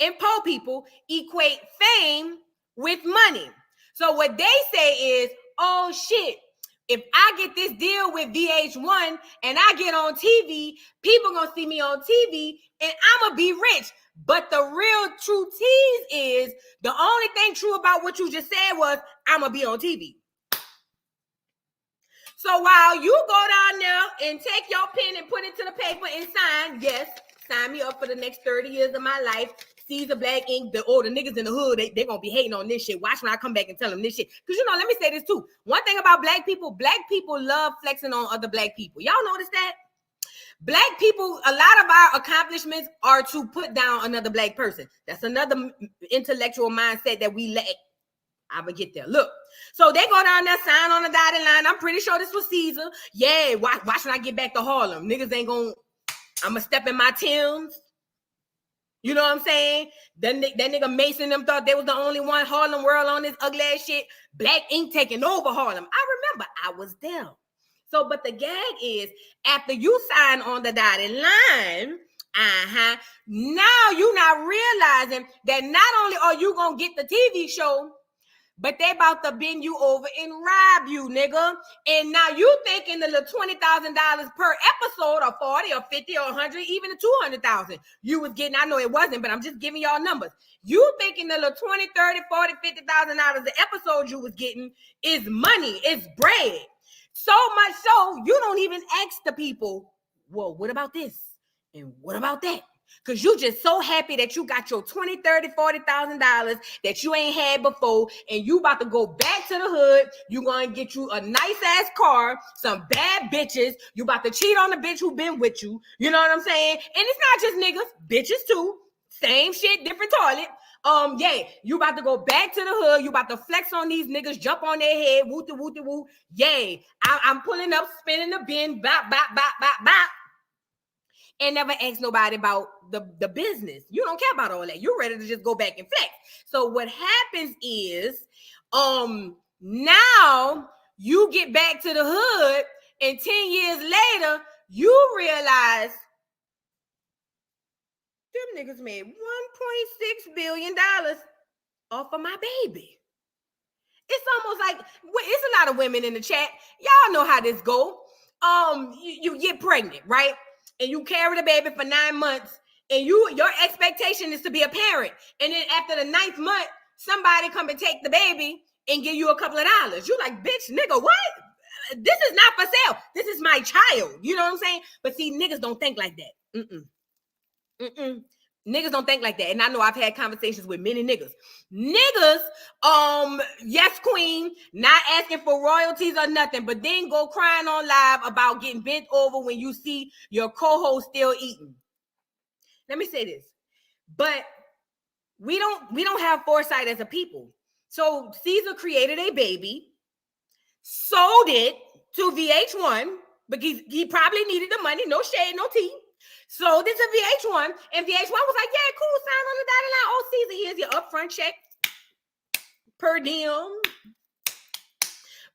and po people equate fame with money. So what they say is, oh shit, if I get this deal with VH1 and I get on TV, people gonna see me on TV and I'ma be rich. But the real true tease is, the only thing true about what you just said was, I'ma be on TV. So while you go down there and take your pen and put it to the paper and sign, yes, sign me up for the next 30 years of my life. Caesar Black Ink, the niggas in the hood, they gonna be hating on this shit. Watch when I come back and tell them this shit. Because, you know, let me say this too. One thing about black people love flexing on other black people. Y'all notice that? Black people, a lot of our accomplishments are to put down another black person. That's another intellectual mindset that we lack. I'm gonna get there. Look. So they go down there, sign on the dotted line. I'm pretty sure this was Caesar. Yeah, watch when I get back to Harlem. Niggas ain't gonna, I'm gonna step in my Timbs. You know what I'm saying? That nigga Mason them thought they was the only one Harlem world on this ugly ass shit. Black ink taking over Harlem. I remember I was there. So, but the gag is, after you sign on the dotted line, now you not realizing that not only are you gonna get the TV show, but they about to bend you over and rob you, nigga. And now you thinking the little $20,000 per episode, or 40 or 50 or 100, even the 200,000 you was getting. I know it wasn't, but I'm just giving y'all numbers. You thinking the little 20, 30, 40, $50,000 the episode you was getting is money, it's bread. So much so, you don't even ask the people, well, what about this? And what about that? Because you just so happy that you got your $20,000, $30,000, $40,000 that you ain't had before, and you about to go back to the hood. You gonna get you a nice ass car, some bad bitches. You about to cheat on the bitch who been with you. You know what I'm saying? And it's not just niggas, bitches too. Same shit, different toilet. Yeah, you about to go back to the hood. You about to flex on these niggas, jump on their head, woo-de-woo-de-woo. Yeah, I'm pulling up, spinning the bin, bop, bop, bop, bop, bop. And never ask nobody about the business. You don't care about all that. You're ready to just go back and flex. So what happens is, now you get back to the hood, and 10 years later, you realize them niggas made $1.6 billion off of my baby. It's almost like, it's a lot of women in the chat. Y'all know how this go. You get pregnant, right? And you carry the baby for 9 months, and your expectation is to be a parent. And then after the 9th month, somebody come and take the baby and give you a couple of dollars. You like, bitch, nigga, what? This is not for sale. This is my child. You know what I'm saying? But see, niggas don't think like that. Niggas don't think like that. And I know I've had conversations with many niggas. Niggas, yes, queen, not asking for royalties or nothing, but then go crying on live about getting bent over when you see your co-host still eating. Let me say this. But we don't have foresight as a people. So Caesar created a baby. sold it to VH1 because he probably needed the money. No shade, no tea. Sold it to VH1, and VH1 was like, yeah, cool, sign on the dotted line. Oh, Caesar, here's your upfront check per diem.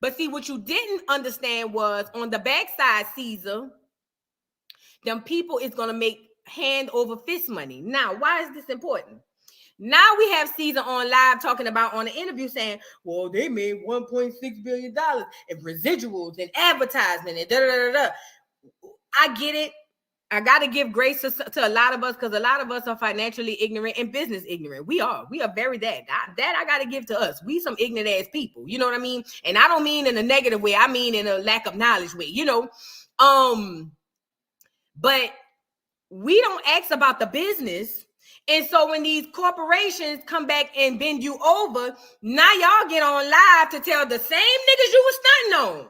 But see, what you didn't understand was on the backside, Caesar, them people is going to make hand over fist money. Now, why is this important? Now we have Caesar on live talking about on the interview saying, well, they made $1.6 billion in residuals and advertisement and da-da-da-da. I get it. I got to give grace to a lot of us because a lot of us are financially ignorant and business ignorant. We are very that I got to give to us. We some ignorant ass people. You know what I mean? And I don't mean in a negative way. I mean in a lack of knowledge way, you know? But we don't ask about the business. And so when these corporations come back and bend you over, now y'all get on live to tell the same niggas you was stunting on.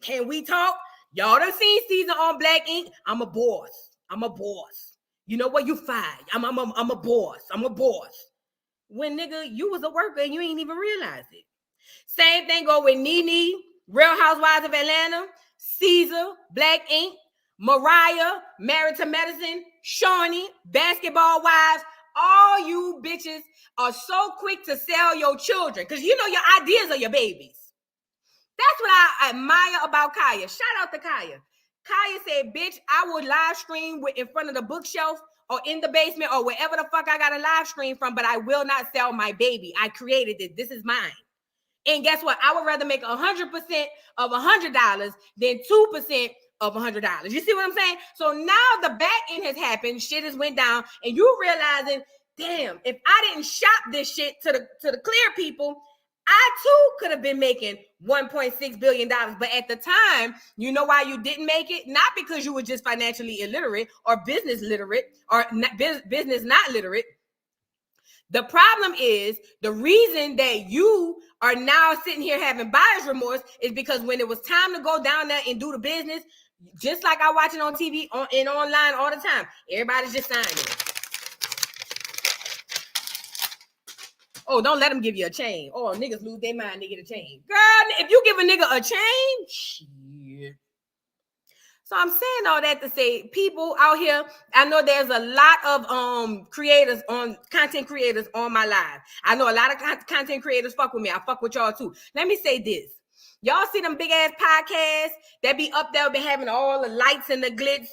Can we talk? Y'all done seen Caesar on Black Ink. I'm a boss. You know what? You fired. I'm a boss. I'm a boss. When nigga, you was a worker and you ain't even realize it. Same thing go with Nene, Real Housewives of Atlanta, Caesar, Black Ink, Mariah, Married to Medicine, Shawnee, Basketball Wives. All you bitches are so quick to sell your children because you know your ideas are your babies. That's what I admire about Kaya. Shout out to Kaya. Kaya said, bitch, I will live stream in front of the bookshelf or in the basement or wherever the fuck I got a live stream from, but I will not sell my baby. I created it. This is mine. And guess what? I would rather make 100% of $100 than 2% of $100. You see what I'm saying? So now the back end has happened. Shit has went down and you realizing, damn, if I didn't shop this shit to the clear people, I too could have been making $1.6 billion. But at the time, you know why you didn't make it? Not because you were just financially illiterate or business literate or business not literate. The problem is the reason that you are now sitting here having buyer's remorse is because when it was time to go down there and do the business, just like I watch it on TV and online all the time, everybody's just signing. Oh, don't let them give you a chain. Oh, niggas lose their mind, they get a chain. Girl, if you give a nigga a chain, shit. So I'm saying all that to say, people out here, I know there's a lot of content creators on my live. I know a lot of content creators fuck with me. I fuck with y'all too. Let me say this. Y'all see them big ass podcasts that be up there, be having all the lights and the glitz,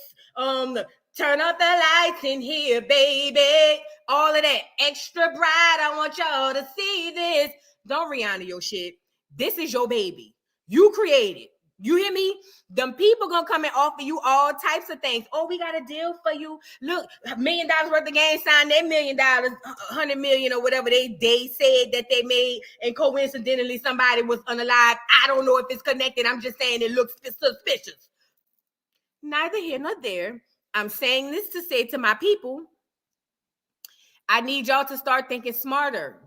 turn up the lights in here, baby. All of that extra bright. I want y'all to see this. Don't Rihanna your shit. This is your baby. You created. You hear me? Them people gonna come and offer you all types of things. Oh, we got a deal for you. Look, $1 million worth of game, sign that $1 million, 100 million or whatever they said that they made, and coincidentally somebody was unalive. I don't know if it's connected. I'm just saying it looks suspicious. Neither here nor there. I'm saying this to say to my people, I need y'all to start thinking smarter.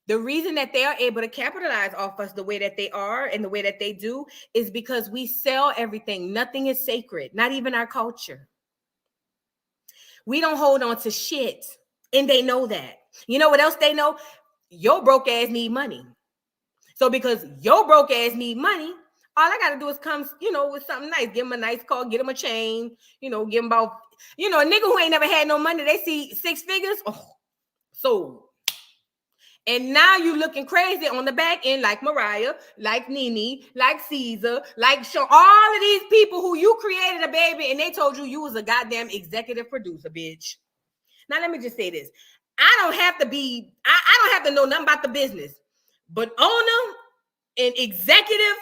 The reason that they are able to capitalize off us the way that they are and the way that they do is because we sell everything. Nothing is sacred, not even our culture. We don't hold on to shit, and they know that. You know what else they know? Your broke ass need money. So because your broke ass need money, all I got to do is come, with something nice. Give them a nice car, get them a chain, give them about, a nigga who ain't never had no money, they see 6 figures. Oh, sold. And now you looking crazy on the back end like Mariah, like Nene, like Caesar, like Sean, all of these people who you created a baby and they told you was a goddamn executive producer, bitch. Now, let me just say this. I don't have to know nothing about the business, but owner and executive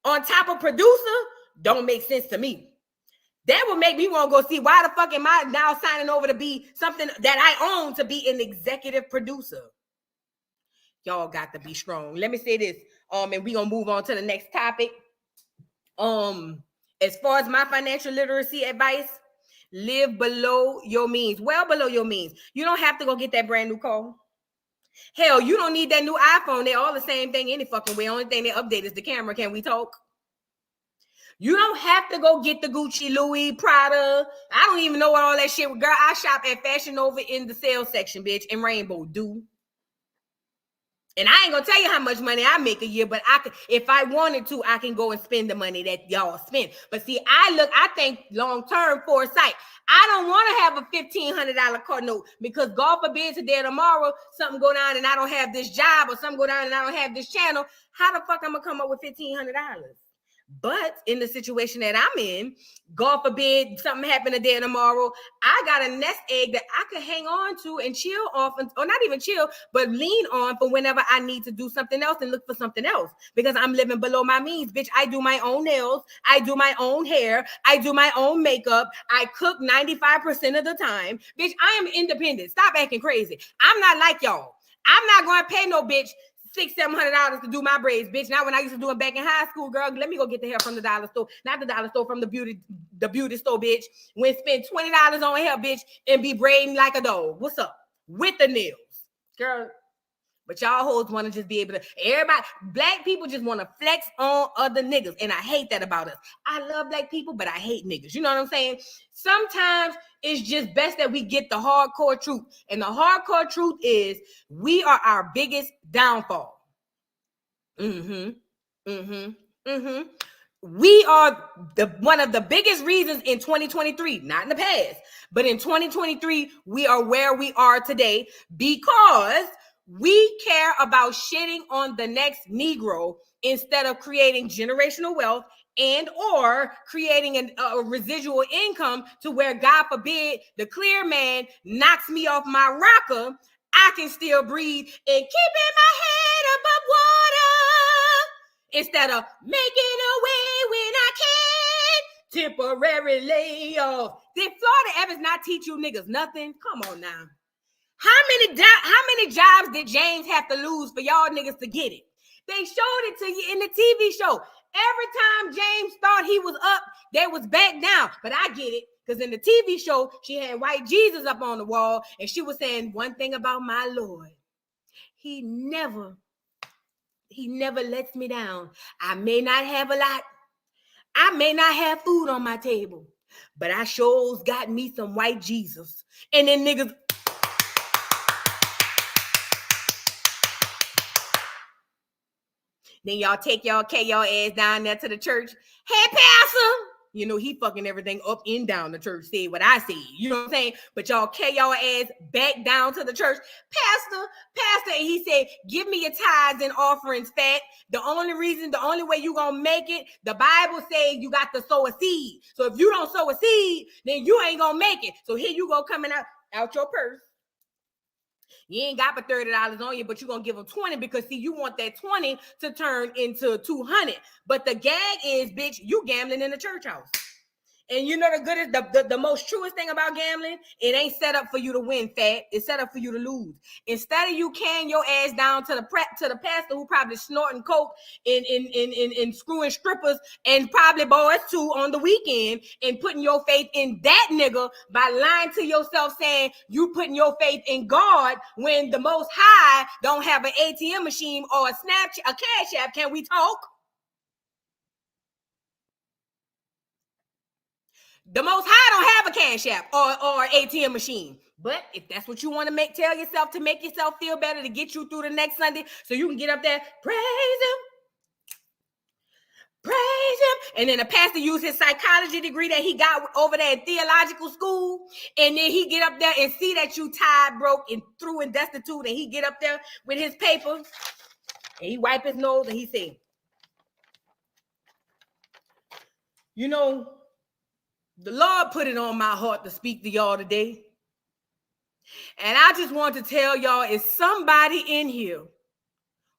on top of producer don't make sense to me. That would make me want to go see why the fuck am I now signing over to be something that I own to be an executive producer. Y'all got to be strong. Let me say this. And we're gonna move on to the next topic. As far as my financial literacy advice, live below your means. Well below your means. You don't have to go get that brand new car. Hell, you don't need that new iPhone. They're all the same thing any fucking way. Only thing they update is the camera. Can we talk? You don't have to go get the Gucci, Louis, Prada. I don't even know what all that shit. Girl, I shop at Fashion Nova in the sales section, bitch, in Rainbow. Do. And I ain't gonna tell you how much money I make a year, but I could, if I wanted to, I can go and spend the money that y'all spend. But see, I think long-term foresight. I don't want to have a $1,500 car note because God forbid today or tomorrow something go down and I don't have this job, or something go down and I don't have this channel. How the fuck I'm gonna come up with $1,500? But in the situation that I'm in, God forbid something happen today or tomorrow, I got a nest egg that I could hang on to and chill off, or not even chill, but lean on for whenever I need to do something else and look for something else, because I'm living below my means. Bitch, I do my own nails. I do my own hair. I do my own makeup. I cook 95% of the time. Bitch, I am independent. Stop acting crazy. I'm not like y'all. I'm not going to pay no bitch $600-700 to do my braids, bitch. Now when I used to do it back in high school, girl, let me go get the hair from the dollar store. Not the dollar store, from the beauty store, bitch. When spend $20 on hair, bitch, and be braiding like a dog. What's up? With the nails. Girl. But y'all hoes want to just be able to, everybody, black people just want to flex on other niggas. And I hate that about us. I love black people, but I hate niggas. You know what I'm saying? Sometimes it's just best that we get the hardcore truth. And the hardcore truth is we are our biggest downfall. We are one of the biggest reasons in 2023, not in the past, but in 2023, we are where we are today because we care about shitting on the next Negro instead of creating generational wealth and or creating a residual income to where, God forbid, the clear man knocks me off my rocker, I can still breathe and keeping my head above water instead of making a way when I can temporary layoff. Did Florida Evans not teach you niggas nothing? Come on now. How many jobs did James have to lose for y'all niggas to get it? They showed it to you in the TV show. Every time James thought he was up, they was back down. But I get it, because in the TV show, she had white Jesus up on the wall, and she was saying one thing about my Lord. He never lets me down. I may not have a lot. I may not have food on my table, but I sure got me some white Jesus. And then niggas... Then y'all take y'all ass down there to the church. Hey, pastor. You know, he fucking everything up and down the church. Say what I say. You know what I'm saying? But y'all carry y'all ass back down to the church. Pastor. And he said, give me your tithes and offerings, fat. The only way you gonna make it, the Bible says you got to sow a seed. So if you don't sow a seed, then you ain't gonna make it. So here you go coming out your purse. You ain't got but $30 on you, but you're going to give them 20 because, see, you want that 20 to turn into 200. But the gag is, bitch, you gambling in the church house. And you know the most truest thing about gambling, it ain't set up for you to win, fat. It's set up for you to lose. Instead of you carrying your ass down to the pastor who probably snorting coke and screwing strippers and probably boys too on the weekend, and putting your faith in that nigga by lying to yourself saying you putting your faith in God when the Most High don't have an ATM machine or a Cash App. Can we talk? The Most High don't have a Cash App or ATM machine. But if that's what you want to tell yourself to make yourself feel better, to get you through the next Sunday so you can get up there, praise him. And then the pastor used his psychology degree that he got over there in theological school. And then he get up there and see that you tired, broke, and through and destitute. And he get up there with his paper and he wipe his nose and he say, you know, the Lord put it on my heart to speak to y'all today. And I just want to tell y'all, is somebody in here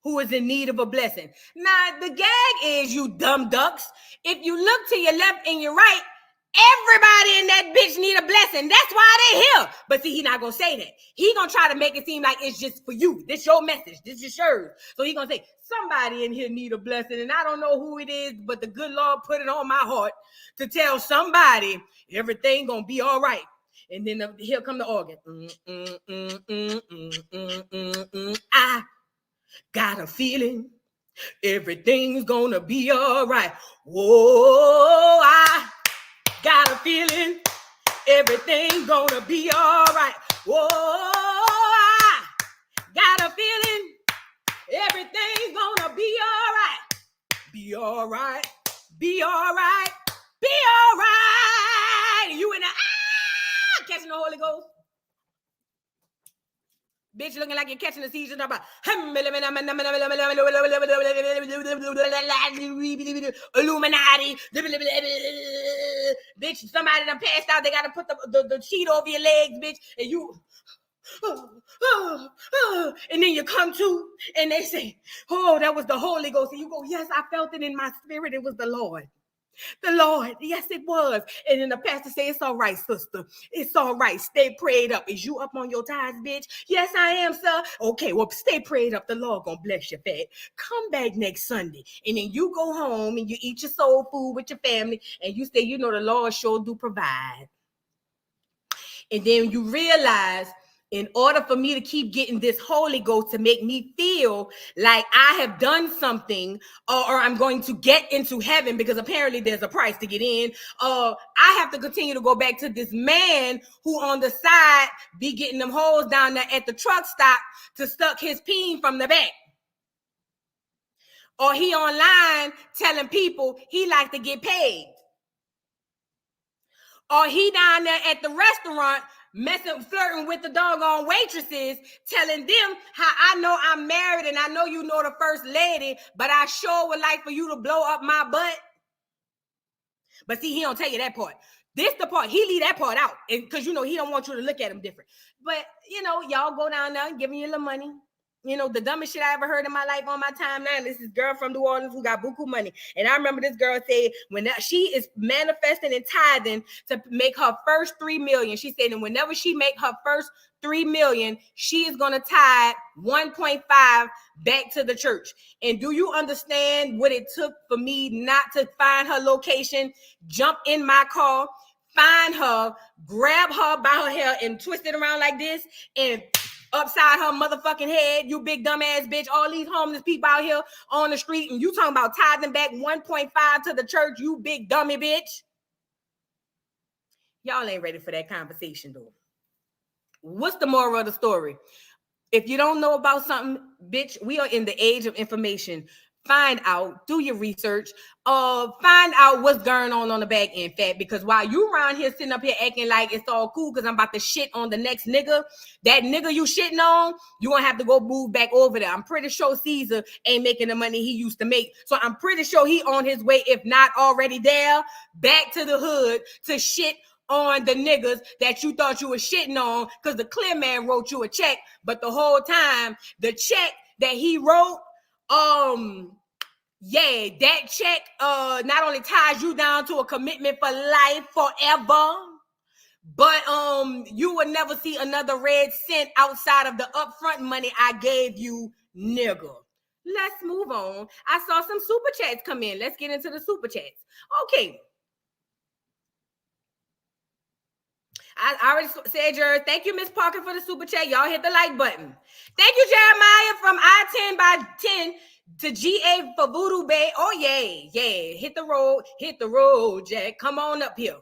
who is in need of a blessing. Now, the gag is, you dumb ducks, if you look to your left and your right, everybody in that bitch need a blessing. That's why they here. But see, he not going to say that. He going to try to make it seem like it's just for you. This your message. This is yours. So he going to say, somebody in here need a blessing. And I don't know who it is, but the good Lord put it on my heart to tell somebody everything going to be all right. And then here come the organ. I got a feeling everything's going to be all right. Whoa, I got a feeling everything's gonna be all right. Whoa, I got a feeling be all right, be all right, be all right. You in the catching the Holy Ghost. Bitch looking like you're catching a seizure. Illuminati. Bitch, somebody done passed out. They got to put the sheet over your legs, bitch. And you... and then you come to and they say, oh, that was the Holy Ghost. And you go, yes, I felt it in my spirit. It was the Lord. The Lord, yes, it was. And then the pastor said, it's all right, sister. It's all right. Stay prayed up. Is you up on your tithes, bitch? Yes, I am, sir. Okay, well, stay prayed up. The Lord gonna bless your fat. Come back next Sunday. And then you go home and you eat your soul food with your family. And you say, you know, the Lord sure do provide. And then you realize, in order for me to keep getting this Holy Ghost to make me feel like I have done something or I'm going to get into heaven, because apparently there's a price to get in, I have to continue to go back to this man who on the side be getting them hoes down there at the truck stop to suck his peen from the back. Or he online telling people he like to get paid. Or he down there at the restaurant flirting with the doggone waitresses, telling them how I know I'm married and I know you know the first lady, but I sure would like for you to blow up my butt. But see, he don't tell you that part. This the part, he leave that part out, because you know he don't want you to look at him different. But you know, y'all go down there and giving you the money. You know, the dumbest shit I ever heard in my life on my timeline is this girl from New Orleans who got buku money. And I remember this girl said she is manifesting and tithing to make her first $3 million. She said, and whenever she make her first $3 million, she is going to tithe 1.5 back to the church. And do you understand what it took for me not to find her location, jump in my car, find her, grab her by her hair and twist it around like this and upside her motherfucking head, you big dumbass bitch. All these homeless people out here on the street, and you talking about tithing back 1.5 to the church, you big dummy bitch. Y'all ain't ready for that conversation, though. What's the moral of the story? If you don't know about something, bitch, we are in the age of information. Find out, do your research, find out what's going on the back end, fat, because while you around here sitting up here acting like it's all cool because I'm about to shit on the next nigga, that nigga you shitting on, you're going to have to go move back over there. I'm pretty sure Caesar ain't making the money he used to make, so I'm pretty sure he on his way, if not already there, back to the hood to shit on the niggas that you thought you were shitting on because the clear man wrote you a check, but the whole time, the check that he wrote, yeah, that check not only ties you down to a commitment for life forever, but you will never see another red cent outside of the upfront money I gave you, nigga. Let's move on. I saw some super chats come in. Let's get into the super chats. Okay. I already said yours. Thank you, Miss Parker, for the super chat. Y'all hit the like button. Thank you, Jeremiah, from I-10 by 10 to GA for Voodoo Bay. Oh, yeah. Hit the road, Jack. Come on up here.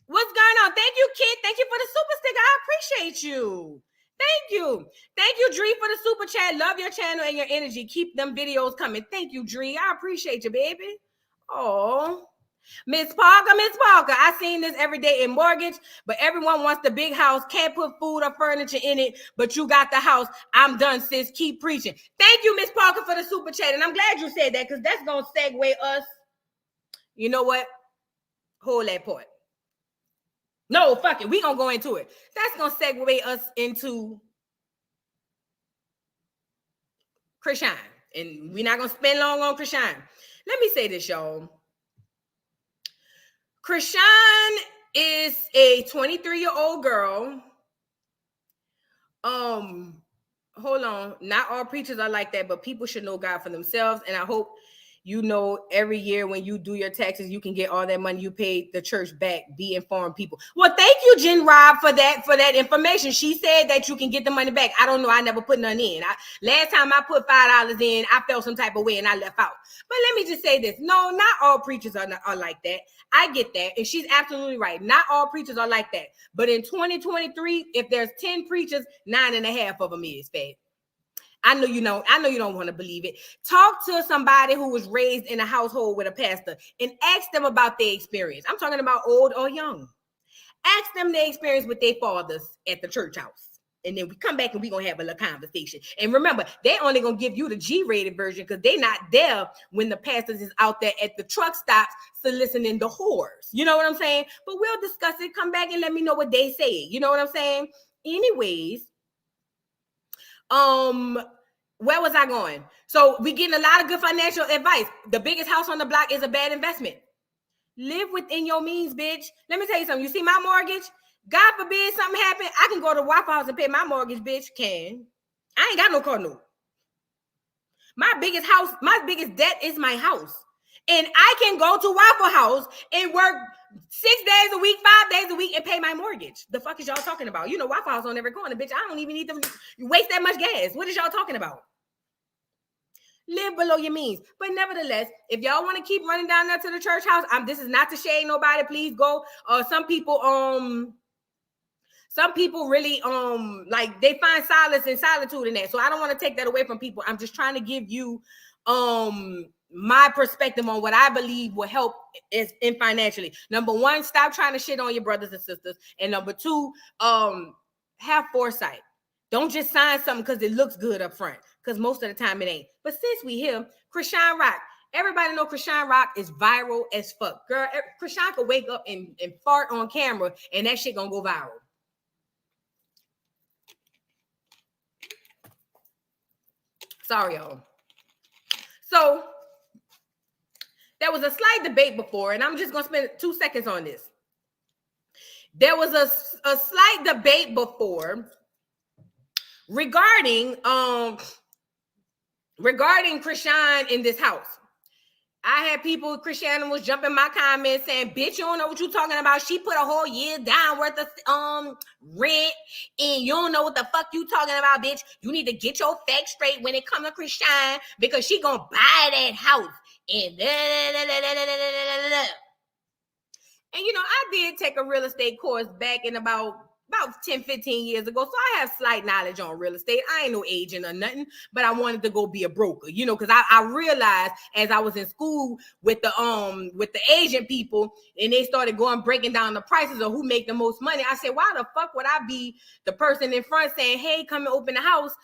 What's going on? Thank you, kid. Thank you for the super sticker. I appreciate you. Thank you. Thank you, Dree, for the super chat. Love your channel and your energy. Keep them videos coming. Thank you, Dree. I appreciate you, baby. Oh, Miss Parker, I seen this every day in mortgage, but everyone wants the big house, can't put food or furniture in it, but you got the house. I'm done, sis. Keep preaching. Thank you, Miss Parker, for the super chat, and I'm glad you said that because that's going to segue us. You know what? Hold that point. No, fuck it. We're going to go into it. That's going to segue us into Chrisean, and we're not going to spend long on Chrisean. Let me say this, y'all. Chrisean is a 23-year-old girl. Hold on. Not all preachers are like that, but people should know God for themselves. And I hope you know every year when you do your taxes, you can get all that money you paid the church back. Be informed, people. Well, thank you, Jen Rob, for that information. She said that you can get the money back. I don't know. I never put none in. Last time I put $5 in, I felt some type of way and I left out. But let me just say this. No, not all preachers are like that. I get that. And she's absolutely right. Not all preachers are like that. But in 2023, if there's 10 preachers, 9.5 of them is fat. I know you don't want to believe it. Talk to somebody who was raised in a household with a pastor and ask them about their experience. I'm talking about old or young. Ask them their experience with their fathers at the church house. And then we come back and we're going to have a little conversation. And remember, they only going to give you the G-rated version because they're not there when the pastors is out there at the truck stops soliciting the whores. You know what I'm saying? But we'll discuss it. Come back and let me know what they say. You know what I'm saying? Anyways, where was I going? So we getting a lot of good financial advice. The biggest house on the block is a bad investment. Live within your means, bitch. Let me tell you something. You see my mortgage? God forbid something happen, I can go to Waffle House and pay my mortgage, bitch. Can. I ain't got no car note. My biggest debt is my house. And I can go to Waffle House and work 6 days a week, 5 days a week and pay my mortgage. The fuck is y'all talking about? You know, Waffle House on every corner, bitch. I don't even need to waste that much gas. What is y'all talking about? Live below your means. But nevertheless, if y'all want to keep running down there to the church house, this is not to shade nobody. Please go. Some people really like they find solace and solitude in that. So I don't want to take that away from people. I'm just trying to give you my perspective on what I believe will help is in financially. Number one, stop trying to shit on your brothers and sisters. And number two, have foresight. Don't just sign something because it looks good up front, because most of the time it ain't. But since we here, Chrisean Rock. Everybody know Chrisean Rock is viral as fuck. Girl, Chrisean could wake up and fart on camera and that shit gonna go viral. Sorry, y'all. So there was a slight debate before, and I'm just going to spend 2 seconds on this. There was a slight debate before regarding Chrisean in this house. I had people, Chrisean was jumping my comments saying, bitch, you don't know what you're talking about. She put a whole year down worth of rent, and you don't know what the fuck you talking about, bitch. You need to get your facts straight when it comes to Chrisean, because she gonna buy that house. And you know, I did take a real estate course back in about 10, 15 years ago. So I have slight knowledge on real estate. I ain't no agent or nothing, but I wanted to go be a broker, you know, because I realized as I was in school with the agent people, and they started breaking down the prices of who make the most money. I said, why the fuck would I be the person in front saying, hey, come to open house,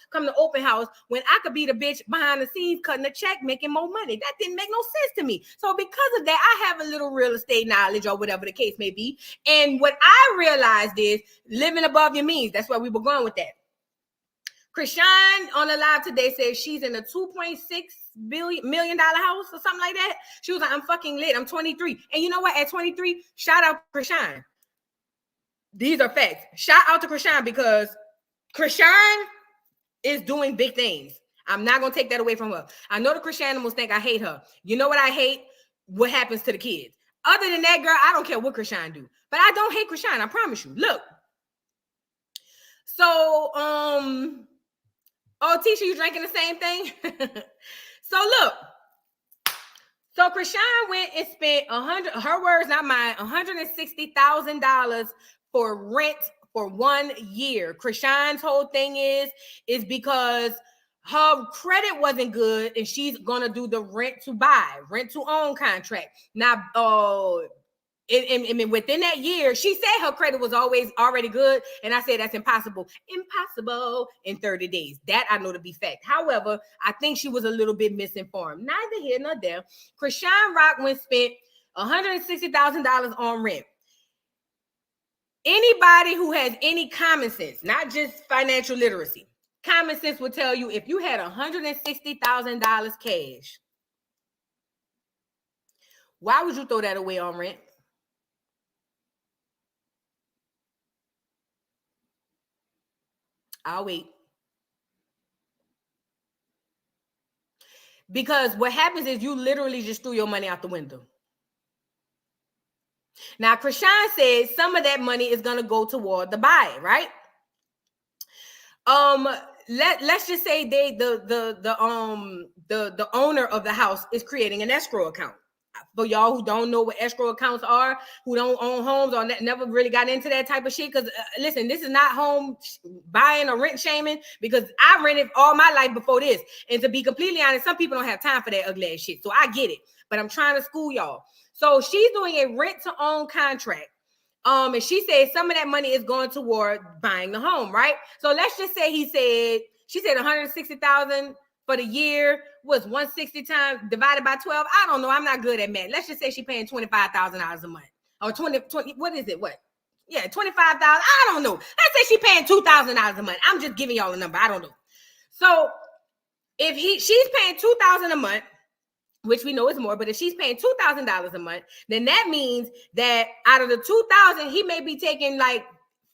when I could be the bitch behind the scenes cutting a check, making more money? That didn't make no sense to me. So because of that, I have a little real estate knowledge, or whatever the case may be. And what I realized is, living above your means. That's where we were going with that. Chrisean on the live today says she's in a $2.6 million house or something like that. She was like, I'm fucking lit. I'm 23. And you know what? At 23, shout out to Chrisean. These are facts. Shout out to Chrisean, because Chrisean is doing big things. I'm not going to take that away from her. I know the Chrisean will think I hate her. You know what I hate? What happens to the kids. Other than that, girl, I don't care what Chrisean do. But I don't hate Chrisean. I promise you. Look. So, Tisha, you drinking the same thing? So look, so Chrisean went and spent her words, not mine, $160,000 for rent for 1 year. Chrisean's whole thing is because her credit wasn't good, and she's gonna do the rent to own contract. Now, and within that year, she said her credit was already good. And I said, that's impossible. Impossible in 30 days. That I know to be fact. However, I think she was a little bit misinformed. Neither here nor there. Chrisean Rock went spent $160,000 on rent. Anybody who has any common sense, not just financial literacy, common sense will tell you, if you had $160,000 cash, why would you throw that away on rent? I'll wait. Because what happens is you literally just threw your money out the window. Now, Chrisean says some of that money is going to go toward the buy, right? Let's just say the owner of the house is creating an escrow account. For y'all who don't know what escrow accounts are, who don't own homes or never really got into that type of shit, because listen, this is not home buying or rent shaming, because I rented all my life before this. And to be completely honest, some people don't have time for that ugly ass shit. So I get it, but I'm trying to school y'all. So she's doing a rent to own contract. And she said some of that money is going toward buying the home, right? So let's just say she said 160,000 for the year was 160 times divided by 12. I don't know. I'm not good at math. Let's just say she's paying $25,000 a month or 20. What is it? What? Yeah, 25,000. I don't know. Let's say she's paying $2,000 a month. I'm just giving y'all a number. I don't know. So if she's paying $2,000 a month, which we know is more, but if she's paying $2,000 a month, then that means that out of the $2,000, he may be taking like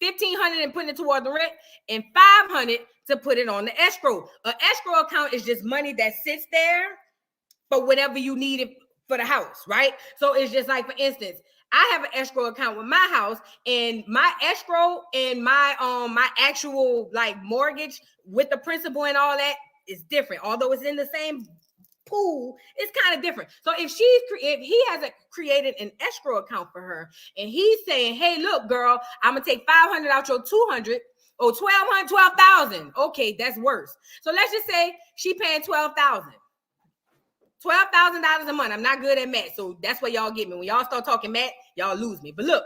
$1,500 and putting it toward the rent and $500 to put it on the escrow. An escrow account is just money that sits there for whatever you need it for the house, right? So it's just like, for instance, I have an escrow account with my house, and my escrow and my actual like mortgage with the principal and all that is different. Although it's in the same pool, it's kind of different. So if he hasn't created an escrow account for her, and he's saying, hey, look, girl, I'm gonna take $500 out your $200 or $12,000. Okay, that's worse. So let's just say she paying $12,000 a month. I'm not good at math, so that's what y'all get me. When y'all start talking math, y'all lose me. But look,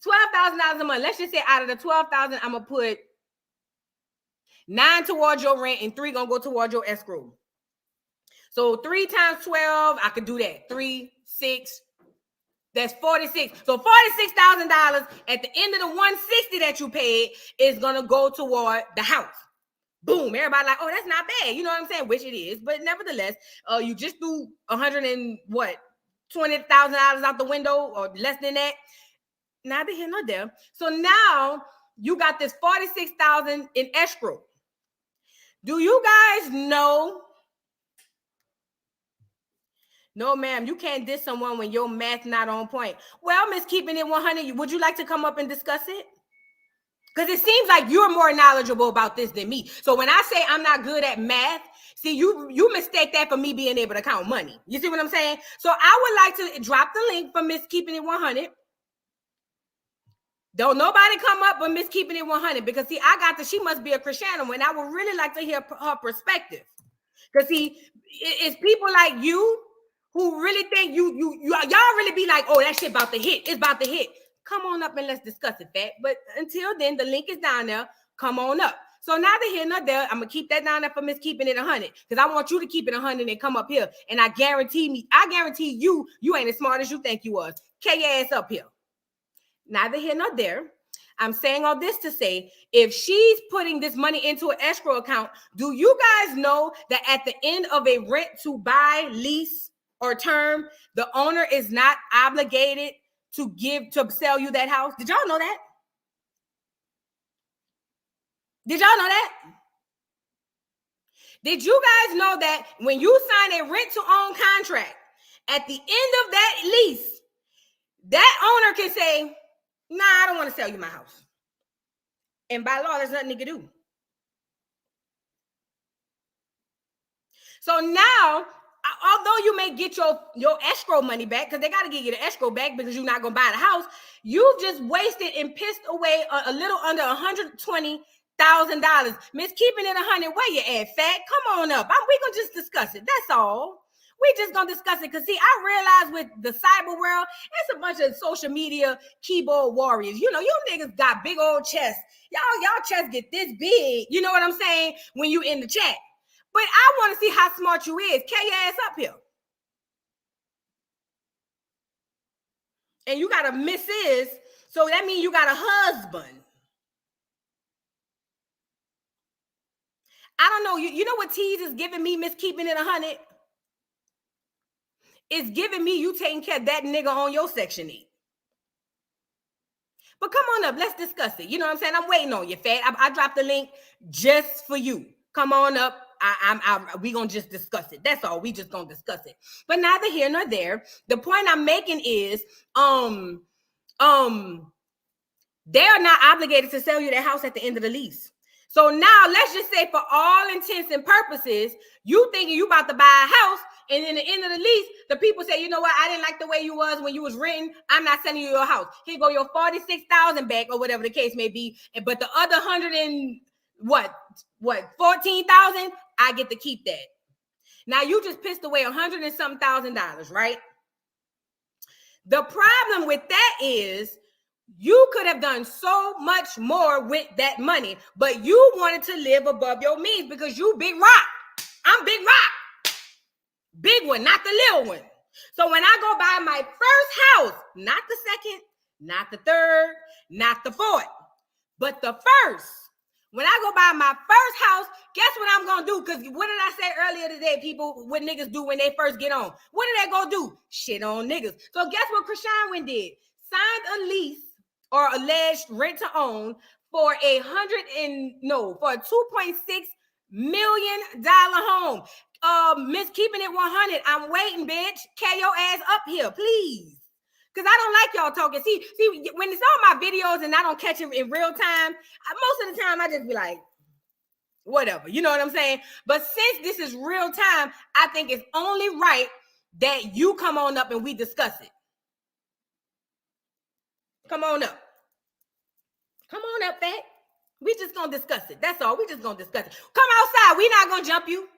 $12,000 a month. Let's just say out of the $12,000, I'm gonna put $9 towards your rent and $3 gonna go towards your escrow. So 3 times 12, I could do that. 3, 6, that's 46. So $46,000 at the end of the 160 that you paid is gonna go toward the house. Boom. Everybody like, oh, that's not bad. You know what I'm saying? Which it is, but nevertheless, you just threw $20,000 out the window or less than that. Neither here nor there. So now you got this $46,000 in escrow. Do you guys know? No, ma'am, you can't diss someone when your math not on point. Well, Miss Keeping It 100, would you like to come up and discuss it? Because it seems like you're more knowledgeable about this than me. So when I say I'm not good at math, see, you mistake that for me being able to count money. You see what I'm saying? So I would like to drop the link for Miss Keeping It 100. Don't nobody come up with Miss Keeping It 100, because see, she must be a Chrisean, and I would really like to hear her perspective. Because see, it's people like you who really think y'all really be like, oh, that shit about to hit. It's about to hit. Come on up and let's discuss it, Fat. But until then, the link is down there. Come on up. So neither here nor there, I'm going to keep that down there for Miss Keeping It 100, because I want you to keep it 100 and come up here. And I guarantee you ain't as smart as you think you was. K your ass up here. Neither here nor there. I'm saying all this to say, if she's putting this money into an escrow account, do you guys know that at the end of a rent to buy, lease, or term, the owner is not obligated to sell you that house? Did y'all know that? Did y'all know that? Did you guys know that when you sign a rent to own contract, at the end of that lease, that owner can say, nah, I don't want to sell you my house. And by law, there's nothing they can do. So now, although you may get your escrow money back, because they got to give you the escrow back because you're not going to buy the house, you just wasted and pissed away a little under $120,000. Miss Keeping It 100, where you at, Fat? Come on up. We going to just discuss it. That's all. We just gonna discuss it, because see, I realize with the cyber world, it's a bunch of social media keyboard warriors. You know, you niggas got big old chests. Y'all chests get this big. You know what I'm saying? When you in the chat. But I want to see how smart you is. Carry your ass up here. And you got a missus, so that means you got a husband. I don't know. You know what tease is giving me, Miss Keeping It 100? It's giving me you taking care of that nigga on your Section 8. But come on up, let's discuss it. You know what I'm saying? I'm waiting on you, Fat. I dropped the link just for you. Come on up. We gonna just discuss it. That's all. We just gonna discuss it. But neither here nor there. The point I'm making is, they're not obligated to sell you their house at the end of the lease. So now let's just say, for all intents and purposes, you thinking you about to buy a house, And in the end of the lease, the people say, you know what? I didn't like the way you was when you was written. I'm not sending you your house. Here go your 46,000 back or whatever the case may be. But the other 14,000, I get to keep that. Now you just pissed away $100 and something thousand, right? The problem with that is you could have done so much more with that money, but you wanted to live above your means because you big rock. I'm big rock. Big one, not the little one. So when I go buy my first house, not the second, not the third, not the fourth, but the first, when I go buy my first house, guess what I'm going to do? Because what did I say earlier today, people, what niggas do when they first get on? What did they go do? Shit on niggas. So guess what Chrisean did? Signed a lease or alleged rent to own for a $2.6 million home. Miss Keeping It 100, I'm waiting, bitch. Carry your ass up here, please. Because I don't like y'all talking. See, when it's on my videos and I don't catch it in real time, most of the time I just be like, whatever. You know what I'm saying? But since this is real time, I think it's only right that you come on up and we discuss it. Come on up. Come on up, fat. We just gonna discuss it. That's all. We just gonna discuss it. Come outside. We not gonna jump you.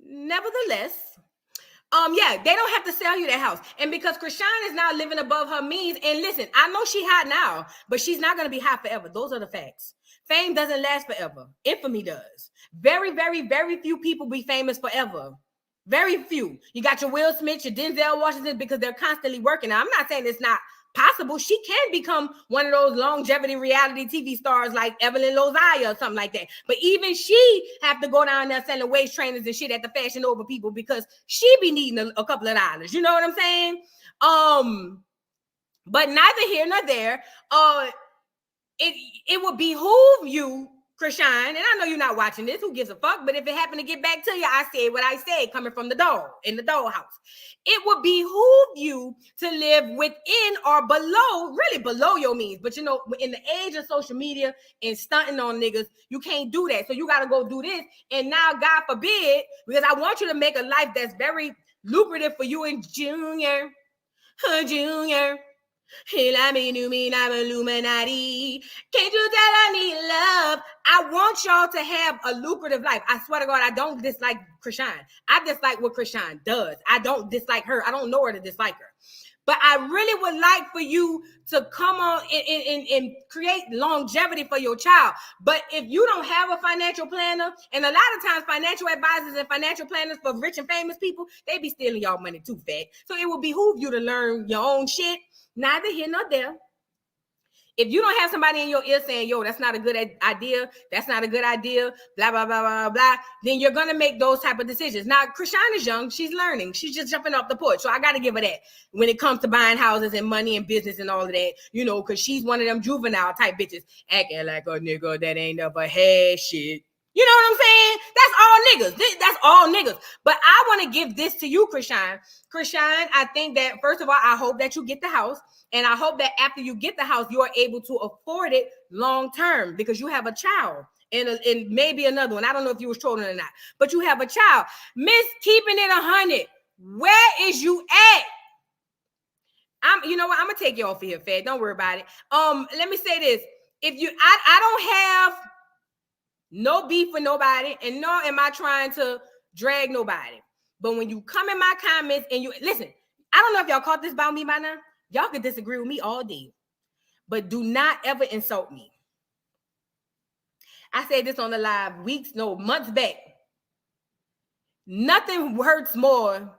Nevertheless, they don't have to sell you that house. And because Chrisean is now living above her means, and listen, I know she hot now, but she's not gonna be hot forever. Those are the facts. Fame doesn't last forever. Infamy does. Very, very, very few people be famous forever. Very few. You got your Will Smith, your Denzel Washington, because they're constantly working. Now, I'm not saying it's not possible. She can become one of those longevity reality TV stars like Evelyn Lozaya or something like that. But even she have to go down there selling waist trainers and shit at the Fashion Nova people because she be needing a couple of dollars. You know what I'm saying? But neither here nor there. It would behoove you, Chrisean, and I know you're not watching this, who gives a fuck, but if it happened to get back to you, I said what I said coming from the doll, in the dollhouse. It would behoove you to live within or below, really below your means. But you know, in the age of social media and stunting on niggas, you can't do that. So you got to go do this. And now, God forbid, because I want you to make a life that's very lucrative for you and Junior. Junior. He like me, knew me, I'm Illuminati. Can't you tell I need love? I want y'all to have a lucrative life. I swear to God, I don't dislike Chrisean. I dislike what Chrisean does. I don't dislike her. I don't know her to dislike her. But I really would like for you to come on and create longevity for your child. But if you don't have a financial planner, and a lot of times financial advisors and financial planners for rich and famous people, they be stealing y'all money too, fat. So it will behoove you to learn your own shit. Neither here nor there. If you don't have somebody in your ear saying, yo, that's not a good idea, that's not a good idea, blah, blah, blah, blah, blah, then you're going to make those type of decisions. Now, Chrisean is young. She's learning. She's just jumping off the porch. So I got to give her that when it comes to buying houses and money and business and all of that, you know, because she's one of them juvenile type bitches acting like a nigga that ain't never had shit. You know what I'm saying? That's all niggas. That's all niggas. But I want to give this to you, Chrisean. Chrisean, I think that, first of all, I hope that you get the house. And I hope that after you get the house, you are able to afford it long term because you have a child and maybe another one. I don't know if you was trolling or not, but you have a child. Miss Keeping It 100, where is you at? You know what? I'm going to take you off of here, Fed. Don't worry about it. Let me say this. I don't have no beef with nobody, and nor am I trying to drag nobody. But when you come in my comments and you listen, I don't know if y'all caught this about me by now. Y'all can disagree with me all day, but do not ever insult me. I said this on the live months back. Nothing hurts more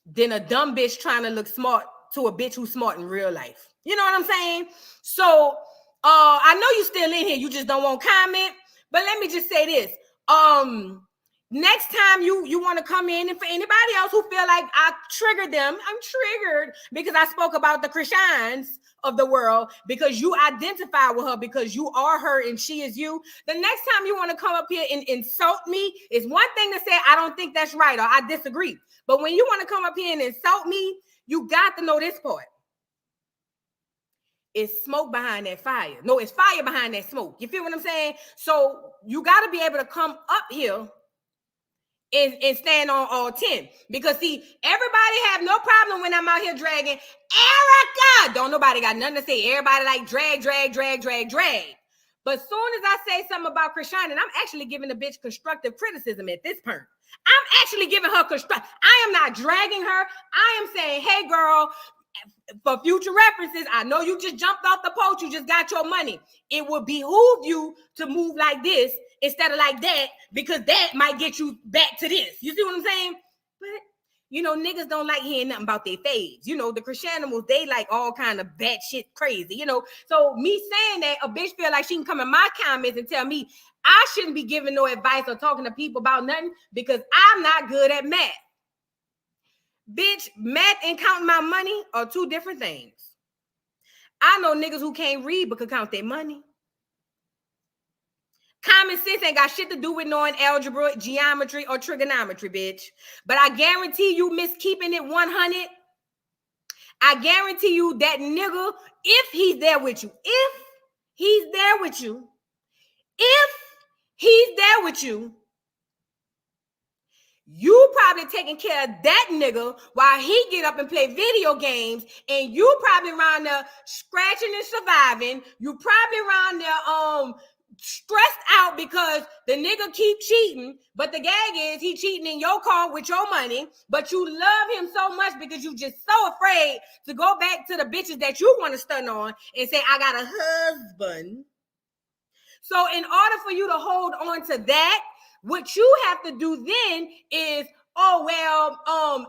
than a dumb bitch trying to look smart to a bitch who's smart in real life. You know what I'm saying? So I know you still in here. You just don't want to comment. But let me just say this. Next time you want to come in, and for anybody else who feel like I triggered them, I'm triggered because I spoke about the Chriseans of the world, because you identify with her, because you are her and she is you. The next time you want to come up here and insult me, it's one thing to say, I don't think that's right or I disagree. But when you want to come up here and insult me, you got to know this part. it's smoke behind that fire. No, it's fire behind that smoke. You feel what I'm saying? So you got to be able to come up here and stand on all 10. Because see, everybody have no problem when I'm out here dragging Erica. Don't nobody got nothing to say. Everybody like drag. But soon as I say something about Chrisean, and I'm actually giving the bitch constructive criticism at this point. I'm actually giving her I am not dragging her. I am saying, hey girl, for future references, I know you just jumped off the post. You just got your money. It would behoove you to move like this instead of like that, because that might get you back to this. You see what I'm saying? But, you know, niggas don't like hearing nothing about their faves. You know, the Chriseanimals, they like all kind of bad shit crazy, you know? So me saying that, a bitch feel like she can come in my comments and tell me I shouldn't be giving no advice or talking to people about nothing because I'm not good at math. Bitch, math and counting my money are two different things. I know niggas who can't read but can count their money. Common sense ain't got shit to do with knowing algebra, geometry, or trigonometry, bitch. But I guarantee you, miss keeping it 100, I guarantee you that nigga, if he's there with you, you probably taking care of that nigga while he get up and play video games, and you probably around there scratching and surviving. You probably around there stressed out because the nigga keep cheating, but the gag is he cheating in your car with your money, but you love him so much because you just so afraid to go back to the bitches that you want to stun on and say, I got a husband. So in order for you to hold on to that, what you have to do then is, oh, well,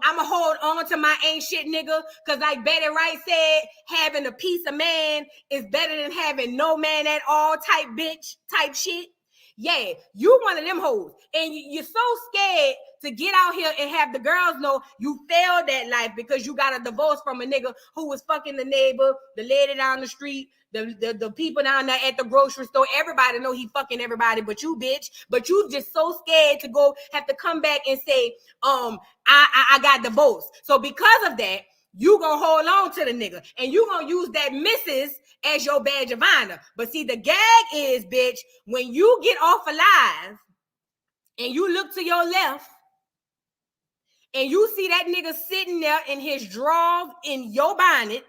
I'ma hold on to my ain't shit nigga, because like Betty Wright said, having a piece of man is better than having no man at all type bitch type shit. Yeah, you one of them hoes, and you're so scared to get out here and have the girls know you failed that life because you got a divorce from a nigga who was fucking the neighbor, the lady down the street, the people down there at the grocery store. Everybody know he fucking everybody but you, bitch. But you just so scared to go have to come back and say, I got divorced. So because of that, you gonna hold on to the nigga, and you gonna use that missus as your badge of honor. But see, the gag is, bitch, when you get off alive and you look to your left and you see that nigga sitting there in his drawers in your bonnet,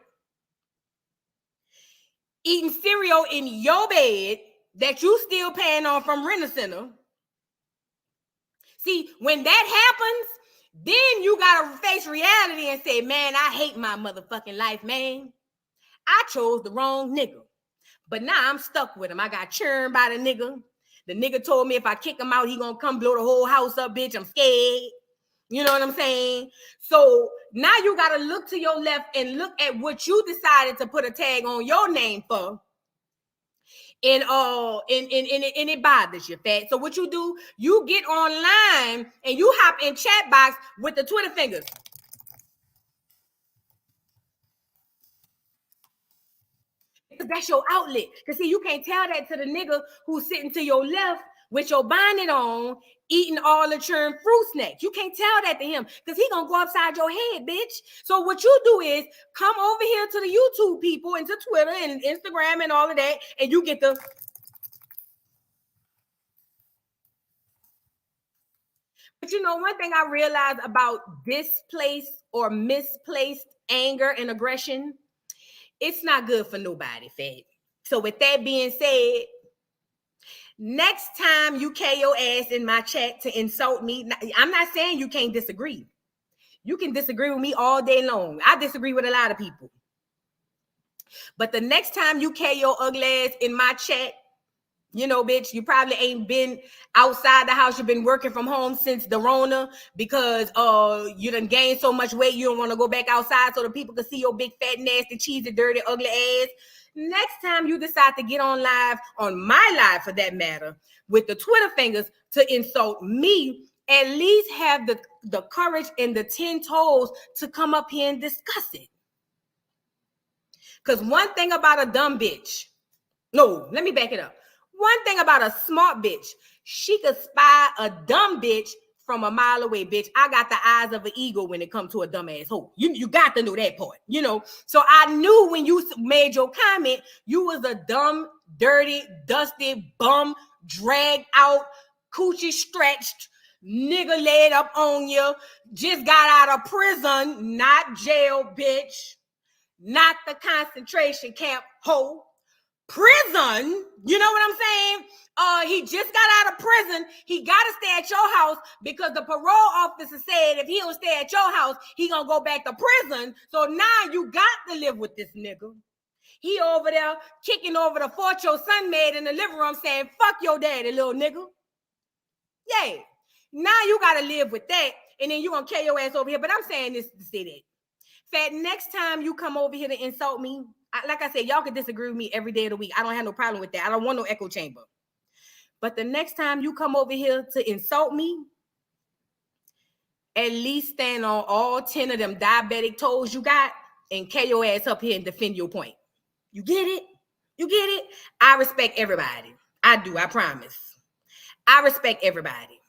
eating cereal in your bed that you still paying on from Rent-A-Center. See, when that happens, then you gotta face reality and say, man, I hate my motherfucking life, man. I chose the wrong nigga. But now I'm stuck with him. I got churned by the nigga. The nigga told me if I kick him out, he gonna come blow the whole house up, bitch. I'm scared. You know what I'm saying? So now you gotta look to your left and look at what you decided to put a tag on your name for. And it bothers you, fat. So what you do, you get online and you hop in chat box with the Twitter fingers. Because that's your outlet. Because see, you can't tell that to the nigga who's sitting to your left with your bonnet on, eating all the churned fruit snacks. You can't tell that to him because he gonna go upside your head, bitch. So what you do is come over here to the YouTube people and to Twitter and Instagram and all of that, and you get the... But you know, one thing I realized about displaced or misplaced anger and aggression, it's not good for nobody, fat. So with that being said, next time you carry your ass in my chat to insult me, I'm not saying you can't disagree. You can disagree with me all day long. I disagree with a lot of people. But the next time you carry your ugly ass in my chat, you know, bitch, you probably ain't been outside the house. You've been working from home since the Rona because you done gained so much weight you don't want to go back outside so the people can see your big, fat, nasty, cheesy, dirty, ugly ass. Next time you decide to get on live, on my live for that matter, with the Twitter fingers to insult me, at least have the courage and the 10 toes to come up here and discuss it. Because one thing about a dumb bitch, no, let me back it up. One thing about a smart bitch, she could spy a dumb bitch from a mile away, bitch. I got the eyes of an eagle when it comes to a dumbass hoe. You got to know that part, you know. So I knew when you made your comment, you was a dumb, dirty, dusty, bum, dragged out, coochie stretched, nigga laid up on you, just got out of prison, not jail, bitch. Not the concentration camp hoe. Prison, you know what I'm saying? He just got out of prison. He got to stay at your house because the parole officer said if he don't stay at your house, he gonna go back to prison. So now you got to live with this nigga. He over there kicking over the fort your son made in the living room saying, fuck your daddy, little nigga. Yeah. Now you got to live with that. And then you gonna carry your ass over here. But I'm saying this to say that. Fat, next time you come over here to insult me, like I said, y'all can disagree with me every day of the week. I don't have no problem with that. I don't want no echo chamber. But the next time you come over here to insult me, at least stand on all 10 of them diabetic toes you got and carry your ass up here and defend your point. You get it? You get it? I respect everybody. I do, I promise. I respect everybody.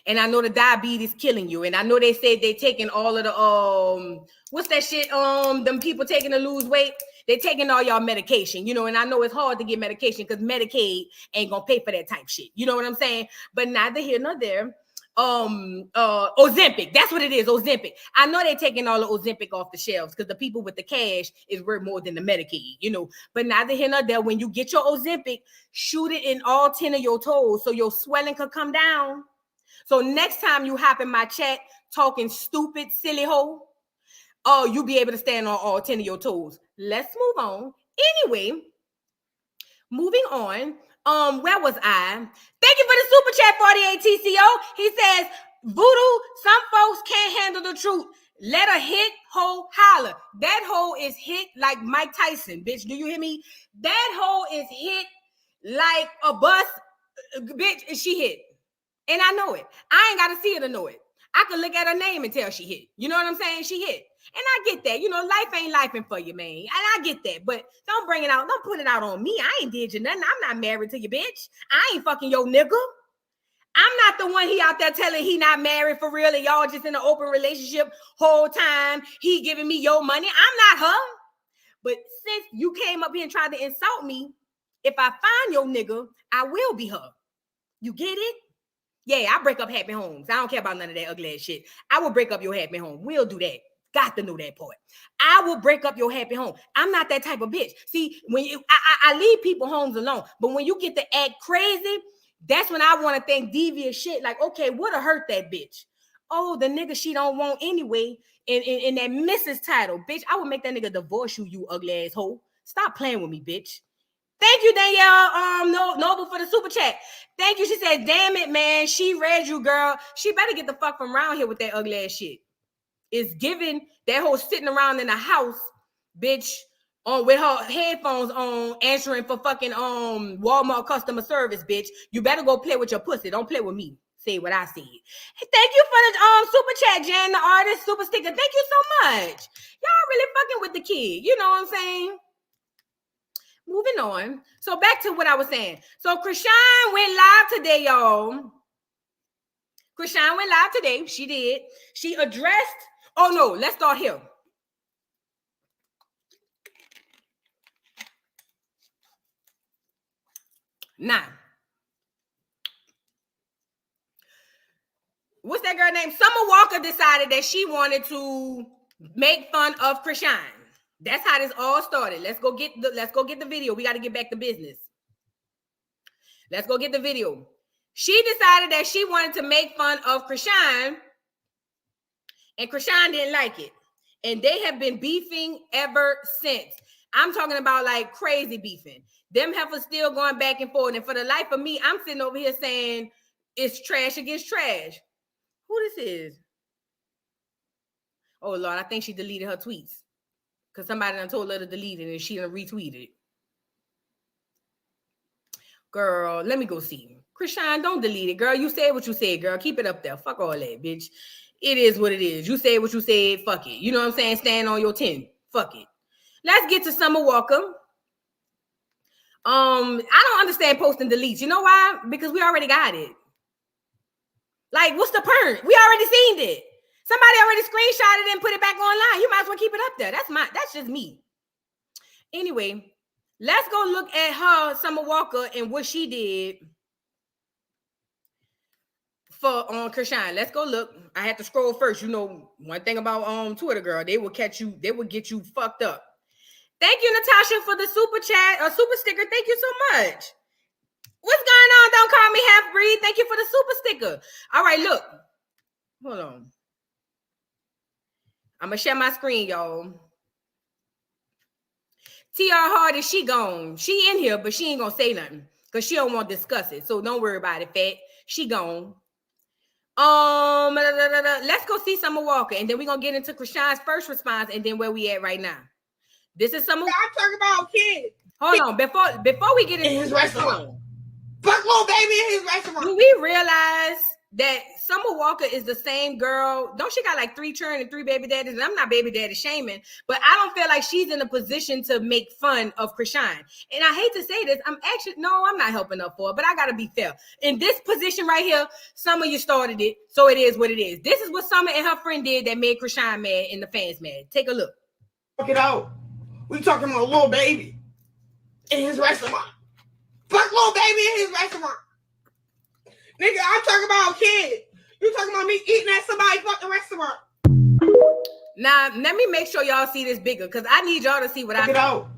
And I know the diabetes killing you. And I know they said they taking all of the what's that shit? Them people taking to lose weight. They taking all y'all medication, you know. And I know it's hard to get medication because Medicaid ain't gonna pay for that type shit. You know what I'm saying? But neither here nor there. Ozempic, that's what it is. Ozempic. I know they taking all the Ozempic off the shelves because the people with the cash is worth more than the Medicaid, you know. But neither here nor there. When you get your Ozempic, shoot it in all 10 of your toes so your swelling could come down. So next time you hop in my chat talking stupid, silly hoe, you'll be able to stand on all 10 of your toes. Let's move on. Anyway, moving on. Where was I? Thank you for the super chat, 48 TCO. He says, Voodoo, some folks can't handle the truth. Let a hit hoe holler. That hoe is hit like Mike Tyson, bitch. Do you hear me? That hoe is hit like a bus, bitch, and she hit. And I know it. I ain't got to see her to know it. I can look at her name and tell she hit. You know what I'm saying? She hit. And I get that. You know, life ain't lifing for you, man. And I get that. But don't bring it out. Don't put it out on me. I ain't did you nothing. I'm not married to you, bitch. I ain't fucking your nigga. I'm not the one he out there telling he not married for real and y'all just in an open relationship whole time. He giving me your money. I'm not her. But since you came up here and tried to insult me, if I find your nigga, I will be her. You get it? Yeah, I break up happy homes. I don't care about none of that ugly ass shit. I will break up your happy home. We'll do that. Got to know that part. I will break up your happy home. I'm not that type of bitch. See, when I leave people homes alone, but when you get to act crazy, that's when I want to think devious shit. Like, okay, what'll hurt that bitch? Oh, the nigga she don't want anyway. In that Mrs. title, bitch, I would make that nigga divorce you, you ugly ass hoe. Stop playing with me, bitch. Thank you, Danielle Noble, for the super chat. Thank you. She said, damn it, man. She read you, girl. She better get the fuck from around here with that ugly ass shit. It's giving that whole sitting around in the house, bitch, with her headphones on, answering for fucking Walmart customer service, bitch. You better go play with your pussy. Don't play with me. Say what I said. Hey, thank you for the super chat, Jan, the artist, super sticker. Thank you so much. Y'all really fucking with the kid. You know what I'm saying? Moving on. So back to what I was saying. So Chrisean went live today, y'all. Chrisean went live today. She did. She addressed. Oh no, let's start here. Now, what's that girl named? Summer Walker decided that she wanted to make fun of Chrisean. That's how this all started. Let's go get the video. We got to get back to business. Let's go get the video. She decided that she wanted to make fun of Chrisean, and Chrisean didn't like it. And they have been beefing ever since. I'm talking about like crazy beefing. Them heifers still going back and forth. And for the life of me, I'm sitting over here saying it's trash against trash. Who this is? Oh, Lord, I think she deleted her tweets. Because somebody done told her to delete it and she done retweeted it. Girl, let me go see. Chrisean, don't delete it, girl. You said what you said, girl. Keep it up there. Fuck all that, bitch. It is what it is. You said what you said. Fuck it. You know what I'm saying? Stand on your 10. Fuck it. Let's get to Summer Walker. I don't understand post and deletes. You know why? Because we already got it. Like, what's the point? We already seen it. Somebody already screenshotted it and put it back online. You might as well keep it up there. That's just me. Anyway, let's go look at her, Summer Walker, and what she did for Chrisean. Let's go look. I had to scroll first. You know, one thing about Twitter, girl, they will get you fucked up. Thank you, Natasha, for the super chat or super sticker. Thank you so much. What's going on? Don't call me half breed. Thank you for the super sticker. All right, look. Hold on. I'm gonna share my screen, y'all. TR Hardy, she gone. She in here, but she ain't gonna say nothing because she don't want to discuss it. So don't worry about it, fat. She gone. Let's go see Summer Walker, and then we're gonna get into Chrisean's first response, and then where we at right now. This is Summer. I'm talking about kids. Hold on, before we get into his restaurant. Fuck little baby in his restaurant. Do we realize that Summer Walker is the same girl? Don't she got like 3 children and 3 baby daddies? And I'm not baby daddy shaming, but I don't feel like she's in a position to make fun of Chrisean. And I hate to say this, I'm not helping her for it, but I gotta be fair. In this position right here, Summer, you started it, so it is what it is. This is what Summer and her friend did that made Chrisean mad and the fans mad. Take a look. Fuck it out. We talking about little baby in his restaurant. Fuck little baby in his restaurant. Nigga, I'm talking about kids. You talking about me eating at somebody's fucking restaurant. Now, let me make sure y'all see this bigger, because I need y'all to see what I mean. Out.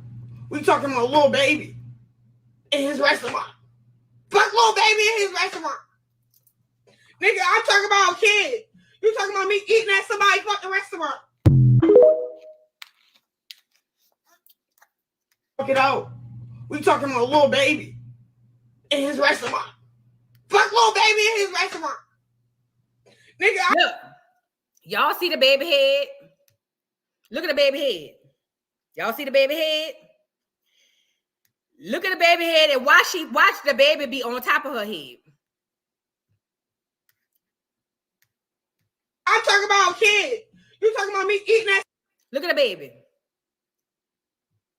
We talking about little baby in his restaurant. Fuck little baby in his restaurant. Nigga, I'm talking about kids. You talking about me eating at somebody's fucking restaurant. Fuck it out. We talking about little baby in his restaurant. Fuck little baby in his restaurant. Nigga, look. Y'all see the baby head? Look at the baby head. Y'all see the baby head? Look at the baby head and watch the baby be on top of her head. I'm talking about kids. You talking about me eating at Look at the baby.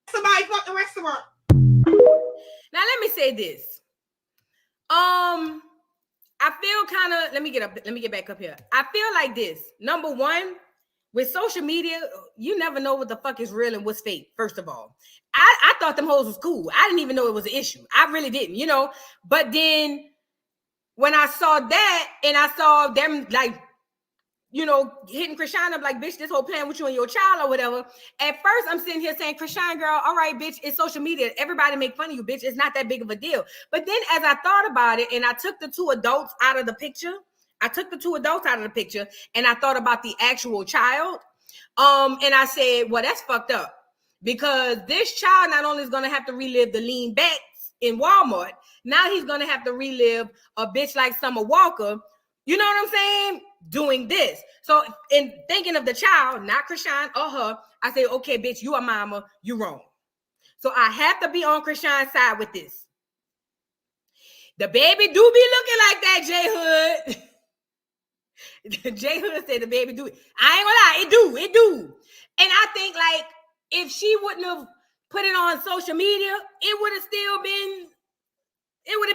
Somebody fucking restaurant. Now let me say this. I feel kind of, let me get back up here. I feel like this. Number one, with social media, you never know what the fuck is real and what's fake, first of all. I thought them hoes was cool. I didn't even know it was an issue. I really didn't, you know. But then when I saw that and I saw them like, you know, hitting Chrisean up like, bitch, this whole plan with you and your child or whatever. At first, I'm sitting here saying, Chrisean, girl, all right, bitch, it's social media. Everybody make fun of you, bitch. It's not that big of a deal. But then as I thought about it and I took the 2 adults out of the picture, and I thought about the actual child, and I said, well, that's fucked up. Because this child not only is going to have to relive the lean backs in Walmart, now he's going to have to relive a bitch like Summer Walker, you know what I'm saying? Doing this. So in thinking of the child, not Chrisean or her, I say, okay, bitch, you a mama, you wrong. So I have to be on Chrisean's side with this. The baby do be looking like that, J Hood. J Hood said the baby do it. I ain't gonna lie, it do. And I think like if she wouldn't have put it on social media, it would have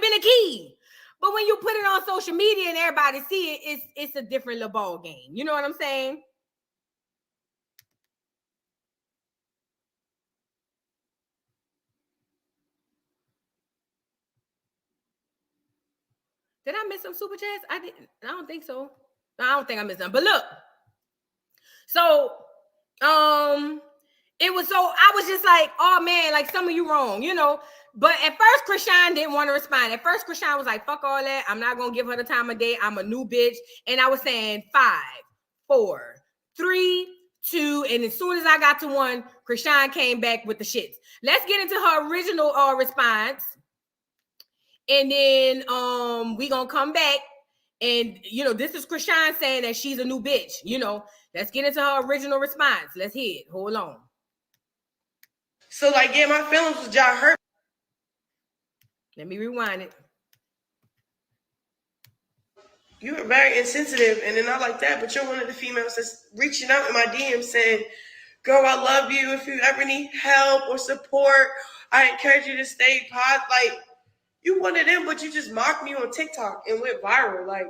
been a key. But when you put it on social media and everybody see it, it's a different little ball game. You know what I'm saying? Did I miss some super chats? I didn't. I don't think so. No, I don't think I missed them. But look. So, it was so, I was just like, oh man, like some of you wrong, you know. But at first, Chrisean didn't want to respond. At first, Chrisean was like, fuck all that. I'm not going to give her the time of day. I'm a new bitch. And I was saying 5, 4, 3, 2. And as soon as I got to 1, Chrisean came back with the shits. Let's get into her original response. And then we going to come back. And, you know, this is Chrisean saying that she's a new bitch. You know, let's get into her original response. Let's hear it. Hold on. So, like, yeah, my feelings was y'all hurt. Let me rewind it. You were very insensitive and then not like that, but you're one of the females that's reaching out in my DM saying, girl, I love you. If you ever need help or support, I encourage you to stay positive. Like, you one of them, but you just mocked me on TikTok and went viral. Like,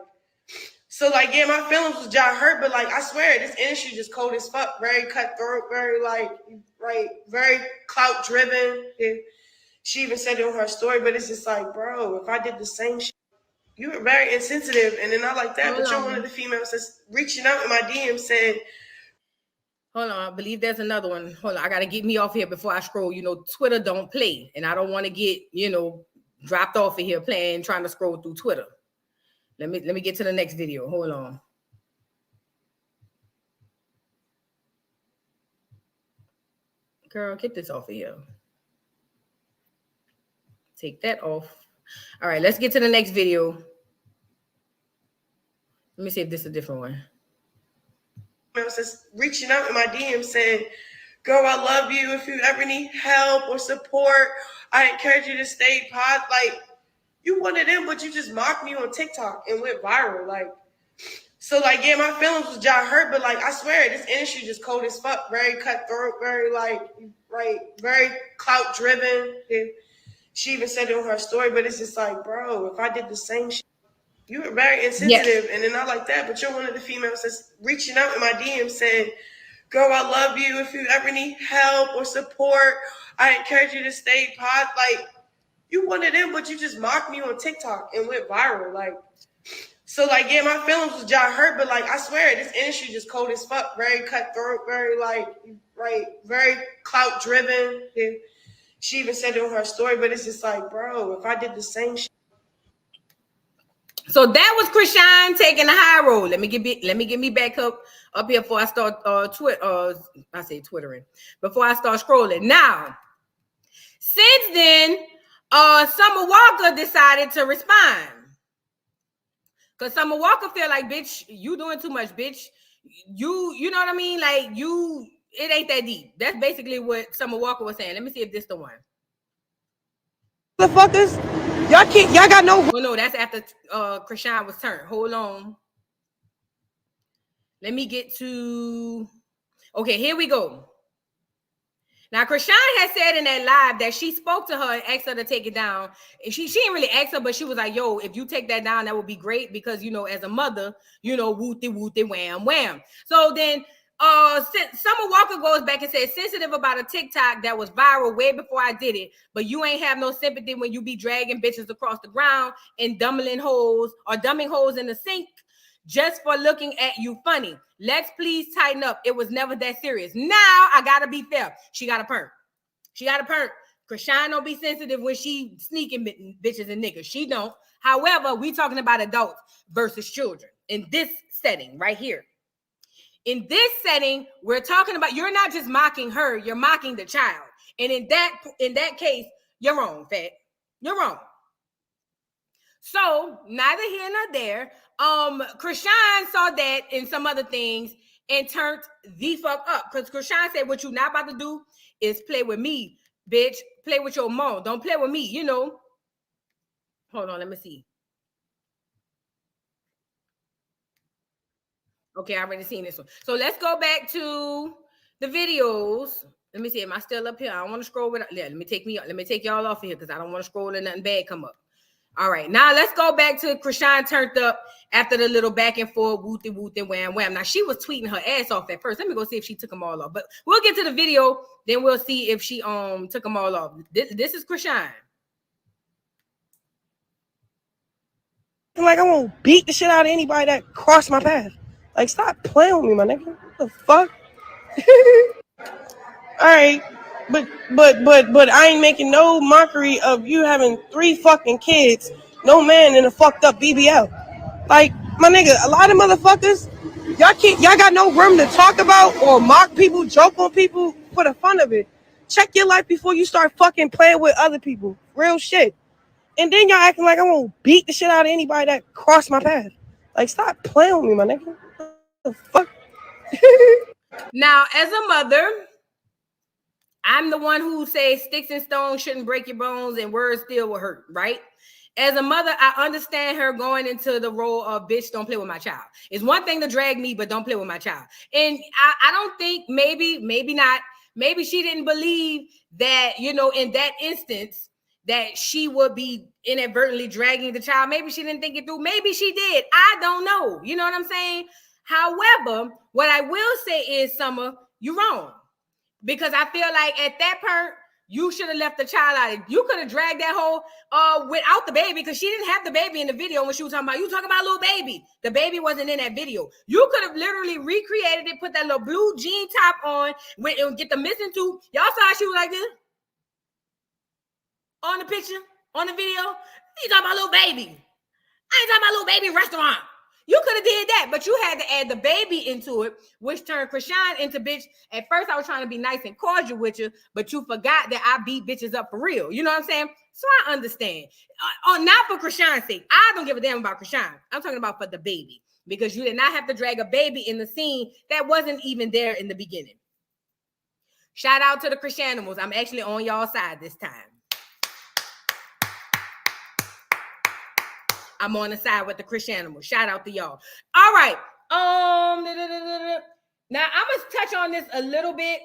So like, yeah, my feelings was just hurt, but like, I swear, this industry just cold as fuck, very cutthroat, very very clout driven. She even said it on her story, but it's just like, bro, if I did the same shit, you were very insensitive, and then not like that, but you're one of the females that's reaching out in my DM saying, hold on, I believe there's another one. Hold on, I gotta get me off here before I scroll. You know, Twitter don't play, and I don't want to get, you know, dropped off of here trying to scroll through Twitter. Let me get to the next video. Hold on. Girl, get this off of here. Take that off. All right, let's get to the next video. Let me see if this is a different one. Just reaching out in my DM saying, girl, I love you. If you ever need help or support, I encourage you to stay positive. Like, you one of them, but you just mocked me on TikTok and went viral. Like, so like, yeah, my feelings was just hurt, but like, I swear, this industry just cold as fuck, very cutthroat, very very clout driven. She even said it on her story, but it's just like, bro, if I did the same shit, you were very insensitive, and then not like that, but you're one of the females that's reaching out in my DM saying, girl, I love you. If you ever need help or support, I encourage you to stay positive. Like, you one of them, but you just mocked me on TikTok and went viral. Like, so like, yeah, my feelings was just hurt, but like, I swear, this industry just cold as fuck, very cutthroat, very very clout driven. She even said it on her story, but it's just like, bro, if I did the same shit. So that was Chrisean taking the high road. Let me get me back up here before I start twittering. Before I start scrolling. Now, since then, Summer Walker decided to respond. Because Summer Walker feel like, bitch, you doing too much, bitch. You know what I mean? Like, it ain't that deep. That's basically what Summer Walker was saying. Let me see if this the one. Motherfuckers, y'all got no. Oh no, that's after Chrisean was turned. Hold on. Let me get to. Okay, here we go. Now, Chrisean had said in that live that she spoke to her and asked her to take it down. And she didn't really ask her, but she was like, yo, if you take that down, that would be great. Because, you know, as a mother, you know, wooty, wooty, wham, wham. So then Summer Walker goes back and says, sensitive about a TikTok that was viral way before I did it, but you ain't have no sympathy when you be dragging bitches across the ground and dumbing holes in the sink just for looking at you funny. Let's please tighten up. It was never that serious. Now I gotta be fair. She got a perm. Chrisean don't be sensitive when she sneaking bitches and niggas. She don't. However, we talking about adults versus children in this setting right here. In this setting, we're talking about, you're not just mocking her, you're mocking the child. And in that case, you're wrong, Fat. You're wrong. So, neither here nor there. Chrisean saw that and some other things and turned the fuck up. Because Chrisean said, what you not about to do is play with me, bitch. Play with your mom. Don't play with me, you know. Hold on, let me see. Okay, I already seen this one. So let's go back to the videos. Let me see. Am I still up here? I don't want to scroll with. Yeah, let me take y'all off of here because I don't want to scroll and nothing bad come up. All right, now let's go back to Chrisean turned up after the little back and forth, wooty, wooty, wham, wham. Now she was tweeting her ass off at first. Let me go see if she took them all off. But we'll get to the video, then we'll see if she took them all off. This is Chrisean. Like, I won't beat the shit out of anybody that crossed my path. Like, stop playing with me, my nigga. What the fuck? All right, but I ain't making no mockery of you having 3 fucking kids, no man in a fucked up BBL. Like, my nigga, a lot of motherfuckers, y'all got no room to talk about or mock people, joke on people for the fun of it. Check your life before you start fucking playing with other people. Real shit. And then y'all acting like I won't beat the shit out of anybody that crossed my path. Like, stop playing with me, my nigga. What the fuck? Now, as a mother, I'm the one who says sticks and stones shouldn't break your bones and words still will hurt, right? As a mother, I understand her going into the role of bitch, don't play with my child. It's one thing to drag me, but don't play with my child. And I don't think maybe not. Maybe she didn't believe that, you know, in that instance, that she would be inadvertently dragging the child. Maybe she didn't think it through. Maybe she did. I don't know. You know what I'm saying? However, what I will say is, Summer, you're wrong. Because I feel like at that point, you should have left the child out. You could have dragged that whole without the baby, because she didn't have the baby in the video when she was talking about, you talking about little baby. The baby wasn't in that video. You could have literally recreated it, put that little blue jean top on, and get the missing tooth. Y'all saw how she was like this? On the picture, on the video. You talking about little baby. I ain't talking about little baby restaurant. You could have did that, but you had to add the baby into it, which turned Chrisean into bitch. At first, I was trying to be nice and cordial with you, but you forgot that I beat bitches up for real. You know what I'm saying? So I understand. Not for Chrisean's sake. I don't give a damn about Chrisean. I'm talking about for the baby, because you did not have to drag a baby in the scene that wasn't even there in the beginning. Shout out to the Chriseanimals. I'm actually on y'all side this time. I'm on the side with the Chriseanimals. Shout out to y'all. All right. Now I'm gonna touch on this a little bit.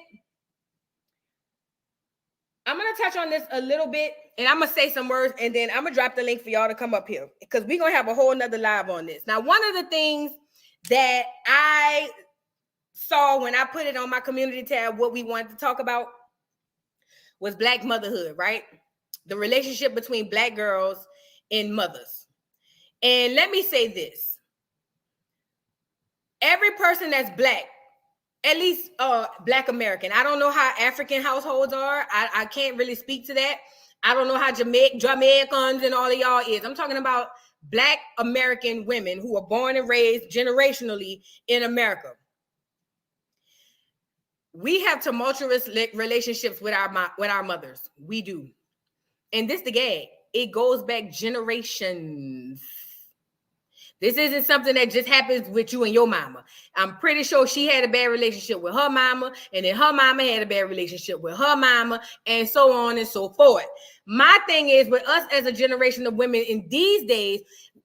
and I'm gonna say some words, and then I'm gonna drop the link for y'all to come up here, because we're gonna have a whole nother live on this. Now, one of the things that I saw when I put it on my community tab, what we wanted to talk about, was Black motherhood, right? The relationship between Black girls and mothers. And let me say this. Every person that's Black, at least Black American, I don't know how African households are. I can't really speak to that. I don't know how Jamaicans and all of y'all is. I'm talking about Black American women who are born and raised generationally in America. We have tumultuous relationships with our mothers. We do. And this the gag. It goes back generations. This isn't something that just happens with you and your mama. I'm pretty sure she had a bad relationship with her mama, and then her mama had a bad relationship with her mama, and so on and so forth. My thing is, with us as a generation of women in these days,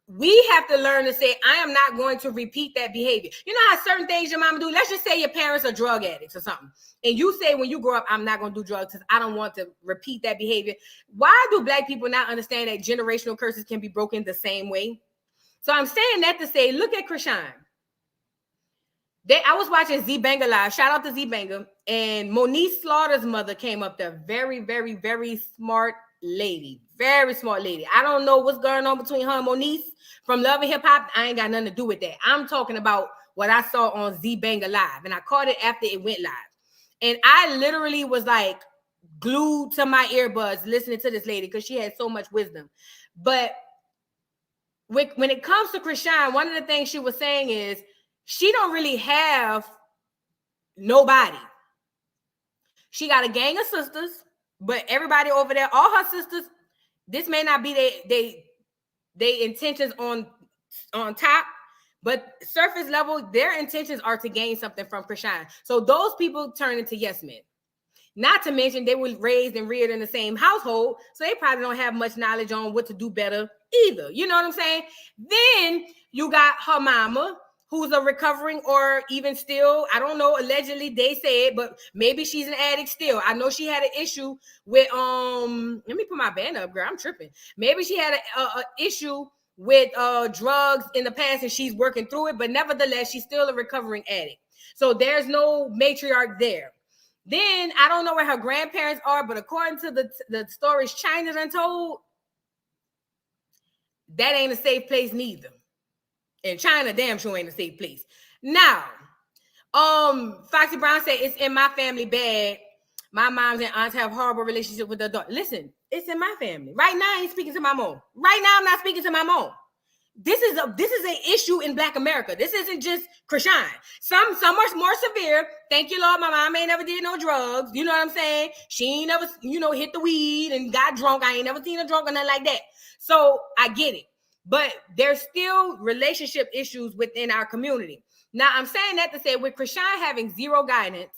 we have to learn to say, I am not going to repeat that behavior. You know how certain things your mama do? Let's just say your parents are drug addicts or something. And you say when you grow up, I'm not going to do drugs because I don't want to repeat that behavior. Why do Black people not understand that generational curses can be broken the same way? So I'm saying that to say, look at Chrisean. I was watching Z Banger Live. Shout out to Z Banger. And Monique Slaughter's mother came up there. Very, very, very smart lady. Very smart lady. I don't know what's going on between her and Monique from Love and Hip Hop. I ain't got nothing to do with that. I'm talking about what I saw on Z Banger Live. And I caught it after it went live. And I literally was like glued to my earbuds listening to this lady because she had so much wisdom. But when it comes to Chrisean, one of the things she was saying is she don't really have nobody. She got a gang of sisters, but everybody over there, all her sisters, this may not be they intentions on top, but surface level, their intentions are to gain something from Chrisean. So those people turn into yes men. Not to mention they were raised and reared in the same household, so they probably don't have much knowledge on what to do better either. You know what I'm saying? Then you got her mama, who's a recovering, or even still, I don't know, allegedly they say it, but maybe she's an addict still. I know she had an issue with, let me put my band up, girl, I'm tripping. Maybe she had an issue with drugs in the past and she's working through it, but nevertheless, she's still a recovering addict. So there's no matriarch there. Then I don't know where her grandparents are, but according to the stories China done told, that ain't a safe place neither. And China damn sure ain't a safe place. Now, Foxy Brown said it's in my family bad. My moms and aunts have horrible relationship with their daughter. Listen, it's in my family. Right now, I ain't speaking to my mom. Right now, I'm not speaking to my mom. This is an issue in Black America. This isn't just Chrisean. Some are more severe. Thank you, Lord. My mom ain't never did no drugs. You know what I'm saying? She ain't never, hit the weed and got drunk. I ain't never seen her drunk or nothing like that. So I get it. But there's still relationship issues within our community. Now, I'm saying that to say with Chrisean having zero guidance,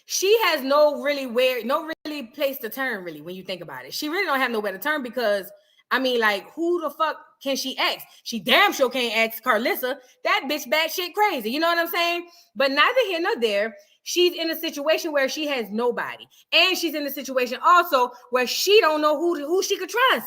she has no really place to turn, really, when you think about it. She really don't have nowhere to turn because I mean, like, who the fuck can she ask? She damn sure can't ask Carlissa. That bitch batshit crazy. You know what I'm saying? But neither here nor there. She's in a situation where she has nobody. And she's in a situation also where she don't know who she could trust.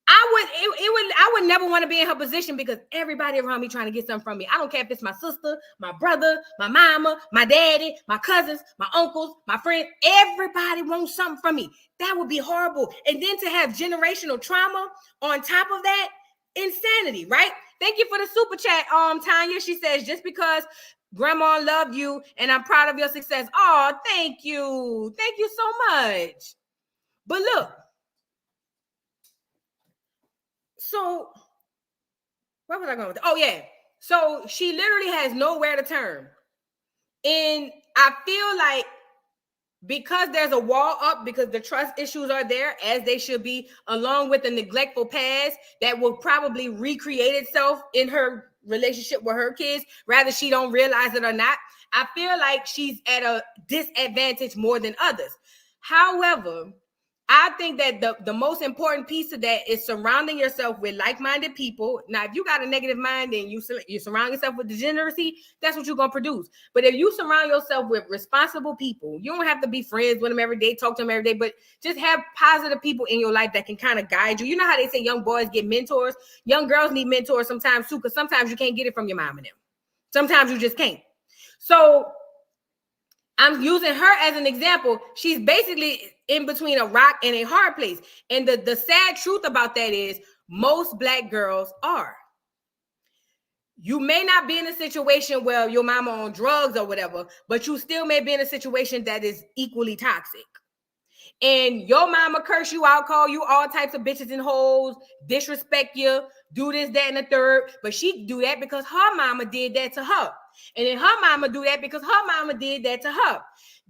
I would never want to be in her position because everybody around me trying to get something from me. I don't care if it's my sister, my brother, my mama, my daddy, my cousins, my uncles, my friends. Everybody wants something from me. That would be horrible. And then to have generational trauma on top of that, insanity, right? Thank you for the super chat, Tanya. She says, just because Grandma loved you and I'm proud of your success. Oh, thank you. Thank you so much. But look. So, where was I going with that? Oh, yeah. So, she literally has nowhere to turn. And I feel like because there's a wall up, because the trust issues are there, as they should be, along with the neglectful past that will probably recreate itself in her relationship with her kids, rather she don't realize it or not. I feel like she's at a disadvantage more than others. However, I think that the most important piece of that is surrounding yourself with like-minded people. Now, if you got a negative mind and you surround yourself with degeneracy, that's what you're going to produce. But if you surround yourself with responsible people, you don't have to be friends with them every day, talk to them every day, but just have positive people in your life that can kind of guide you. You know how they say young boys get mentors? Young girls need mentors sometimes too, because sometimes you can't get it from your mom and them. Sometimes you just can't. So I'm using her as an example. She's basically in between a rock and a hard place. And the sad truth about that is most Black girls are. You may not be in a situation where your mama on drugs or whatever, but you still may be in a situation that is equally toxic. And your mama curse you out, call you all types of bitches and hoes, disrespect you, do this, that, and the third. But she do that because her mama did that to her. And then her mama do that because her mama did that to her.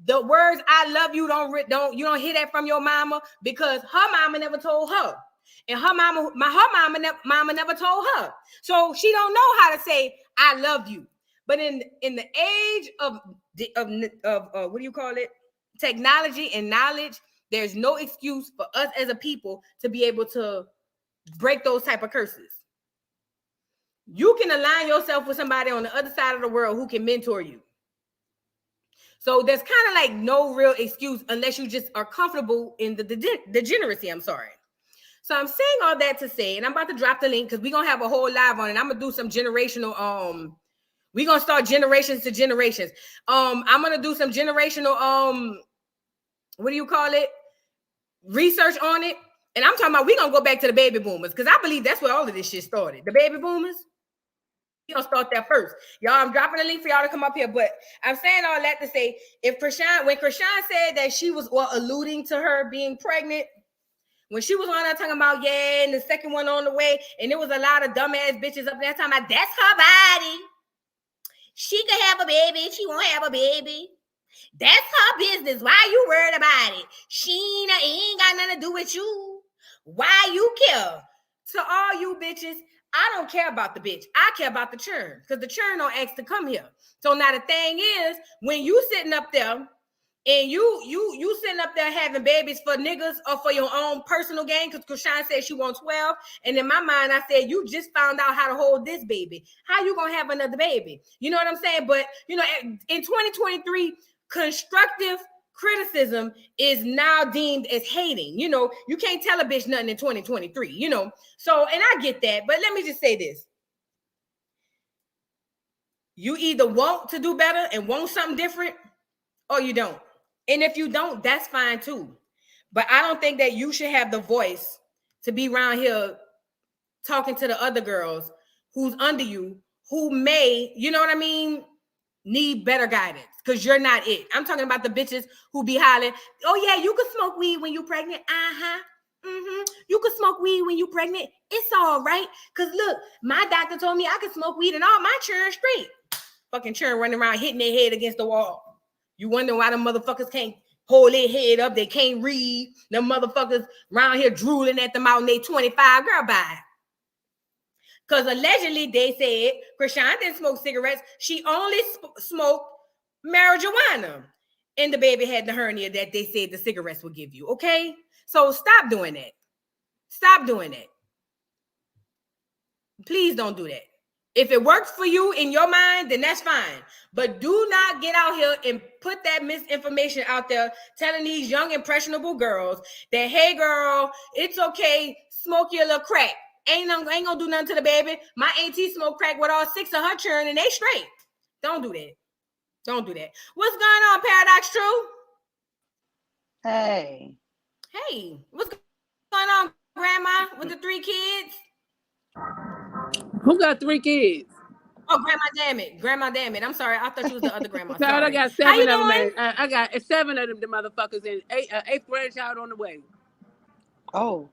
The words "I love you" you don't hear that from your mama because her mama never told her, and her mama never told her. So she don't know how to say "I love you." But in the age of what do you call it? Technology and knowledge, there's no excuse for us as a people to be able to break those type of curses. You can align yourself with somebody on the other side of the world who can mentor you. So there's kind of like no real excuse unless you just are comfortable in the degeneracy. I'm sorry. So I'm saying all that to say, and I'm about to drop the link because we're going to have a whole live on it. I'm going to do some generational, we're going to start generations to generations. I'm going to do some generational, what do you call it? Research on it. And I'm talking about we're going to go back to the baby boomers because I believe that's where all of this shit started. The baby boomers. We're going to start that first. Y'all, I'm dropping a link for y'all to come up here. But I'm saying all that to say, when Chrisean said that she was alluding to her being pregnant, when she was on there talking about, yeah, and the second one on the way, and there was a lot of dumbass bitches up there talking about, that's her body. She could have a baby. She won't have a baby. That's her business. Why you worried about it? She ain't got nothing to do with you. Why you care? To all you bitches, I don't care about the bitch. I care about the churn because the churn don't ask to come here. So now the thing is, when you sitting up there and you sitting up there having babies for niggas or for your own personal gain, because Chrisean said she wants 12, and in my mind I said you just found out how to hold this baby. How you gonna have another baby? You know what I'm saying? But you know, in 2023, constructive criticism is now deemed as hating. You know, you can't tell a bitch nothing in 2023, you know. So, and I get that, but let me just say this. You either want to do better and want something different, or you don't. And if you don't, that's fine too. But I don't think that you should have the voice to be around here talking to the other girls who's under you, who may, you know what I mean, need better guidance. Because you're not it. I'm talking about the bitches who be hollering, oh yeah, you can smoke weed when you're pregnant. You can smoke weed when you're pregnant. It's all right. Because look, my doctor told me I could smoke weed and all my children straight. Fucking children running around hitting their head against the wall. You wonder why them motherfuckers can't hold their head up. They can't read. Them motherfuckers around here drooling at them out and they 25. Girl, bye. Because allegedly they said Chrisean didn't smoke cigarettes. She only smoked marijuana, and the baby had the hernia that they said the cigarettes would give you. Okay, so stop doing that. Stop doing that. Please don't do that. If it works for you in your mind, then that's fine. But do not get out here and put that misinformation out there telling these young, impressionable girls that, hey, girl, it's okay, smoke your little crack. Ain't gonna do nothing to the baby. My auntie smoked crack with all 6 of her children and they straight. Don't do that. Don't do that. What's going on, Paradox True? Hey. Hey, what's going on, Grandma, with the 3 kids? Who got 3 kids? Oh, Grandma, damn it. I'm sorry. I thought you was the other grandma. Child, I Sorry. got 7 of them. I got 7 of them, the motherfuckers, and 8th grandchild on the way. Oh.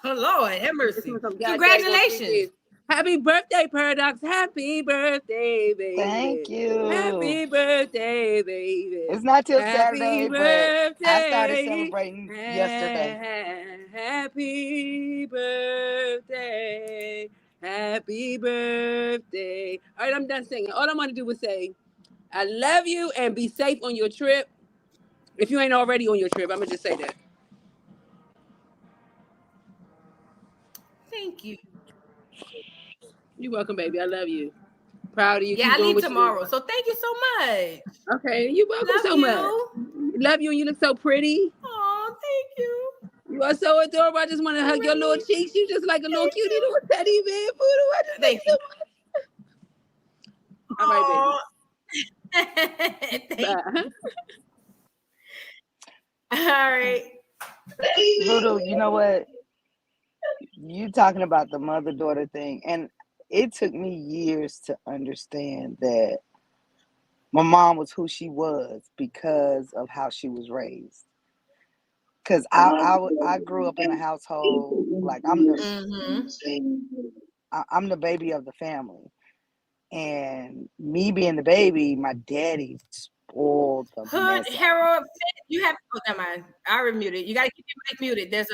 Lord, have mercy. Congratulations. Happy birthday, Paradox. Happy birthday, baby. Thank you. Happy birthday, baby. It's not till Happy Saturday, birthday. but I started celebrating yesterday. Happy birthday. Happy birthday. All right, I'm done singing. All I'm going to do is say, I love you and be safe on your trip. If you ain't already on your trip, I'm going to just say that. Thank you. You're welcome, baby. I love you. Proud of you. Yeah, I leave tomorrow. So thank you so much. Okay, you're welcome much. Love you and you look so pretty. Oh, thank you. You are so adorable. I just want to hug your little cheeks. You just like a little cutie little teddy bear. Thank you. All right, baby. All right. Voodoo, you know what? You talking about the mother-daughter thing, and it took me years to understand that my mom was who she was because of how she was raised. Because I grew up in a household, like I'm the baby of the family. And me being the baby, my daddy spoiled the Hood mess. Harold, you have never mind. I remuted. You gotta keep your mic muted. There's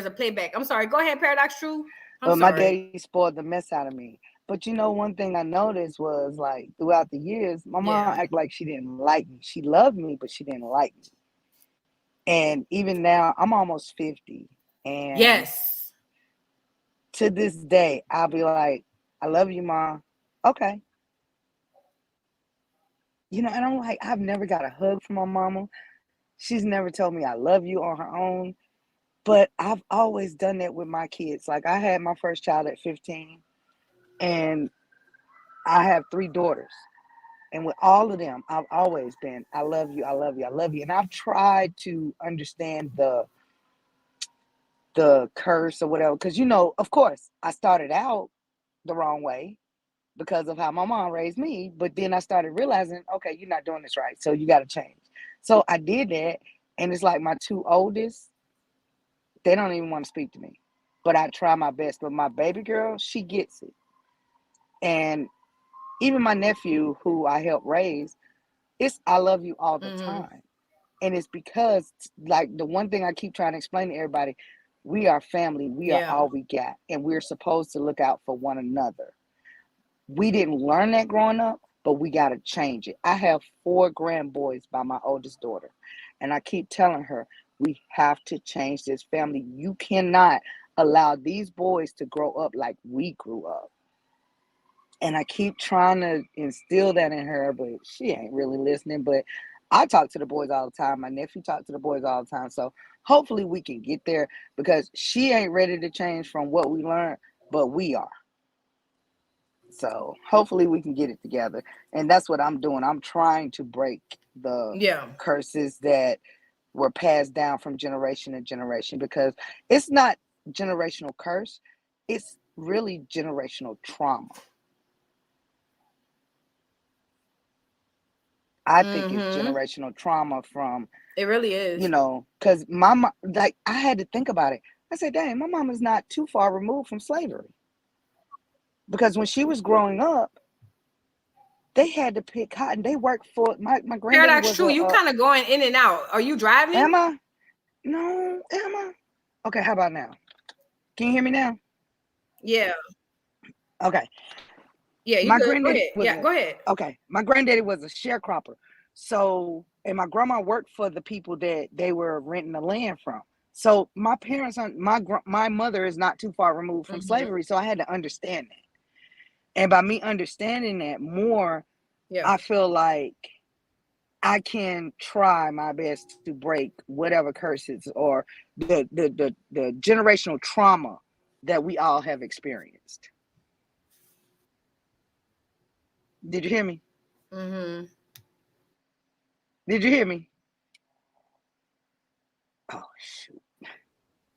a playback. I'm sorry. Go ahead, Paradox True. But my daddy spoiled the mess out of me. But you know, one thing I noticed was like throughout the years, my mom acted like she didn't like me. She loved me, but she didn't like me. And even now, I'm almost 50. And yes, to this day, I'll be like, I love you, Mom. Okay. You know, and I'm like, I've never got a hug from my mama. She's never told me I love you on her own. But I've always done that with my kids. Like I had my first child at 15. And I have 3 daughters. And with all of them, I've always been, I love you, I love you, I love you. And I've tried to understand the curse or whatever. Because, you know, of course, I started out the wrong way because of how my mom raised me. But then I started realizing, okay, you're not doing this right. So you got to change. So I did that. And it's like my 2 oldest, they don't even want to speak to me. But I try my best. But my baby girl, she gets it. And even my nephew, who I help raise, it's I love you all the time. And it's because, like, the one thing I keep trying to explain to everybody, we are family. We are all we got. And we're supposed to look out for one another. We didn't learn that growing up, but we got to change it. I have 4 grandboys by my oldest daughter. And I keep telling her, we have to change this family. You cannot allow these boys to grow up like we grew up. And I keep trying to instill that in her, but she ain't really listening. But I talk to the boys all the time. My nephew talks to the boys all the time. So hopefully we can get there because she ain't ready to change from what we learned, but we are. So hopefully we can get it together. And that's what I'm doing. I'm trying to break the curses that were passed down from generation to generation because it's not generational curse. It's really generational trauma. I think it's generational trauma from... It really is. You know, because mama, like, I had to think about it. I said, dang, my mama's not too far removed from slavery. Because when she was growing up, they had to pick cotton. They worked for... My granddad Paradox True, you kind of going in and out. Are you driving? Am I? No, am I? Okay, how about now? Can you hear me now? Yeah. Okay. Yeah, my granddaddy. Go ahead. Okay, my granddaddy was a sharecropper. So, and my grandma worked for the people that they were renting the land from. So my parents, my mother is not too far removed from slavery, so I had to understand that. And by me understanding that more, I feel like I can try my best to break whatever curses or the generational trauma that we all have experienced. Did you hear me? Mm-hmm. Did you hear me? Oh shoot!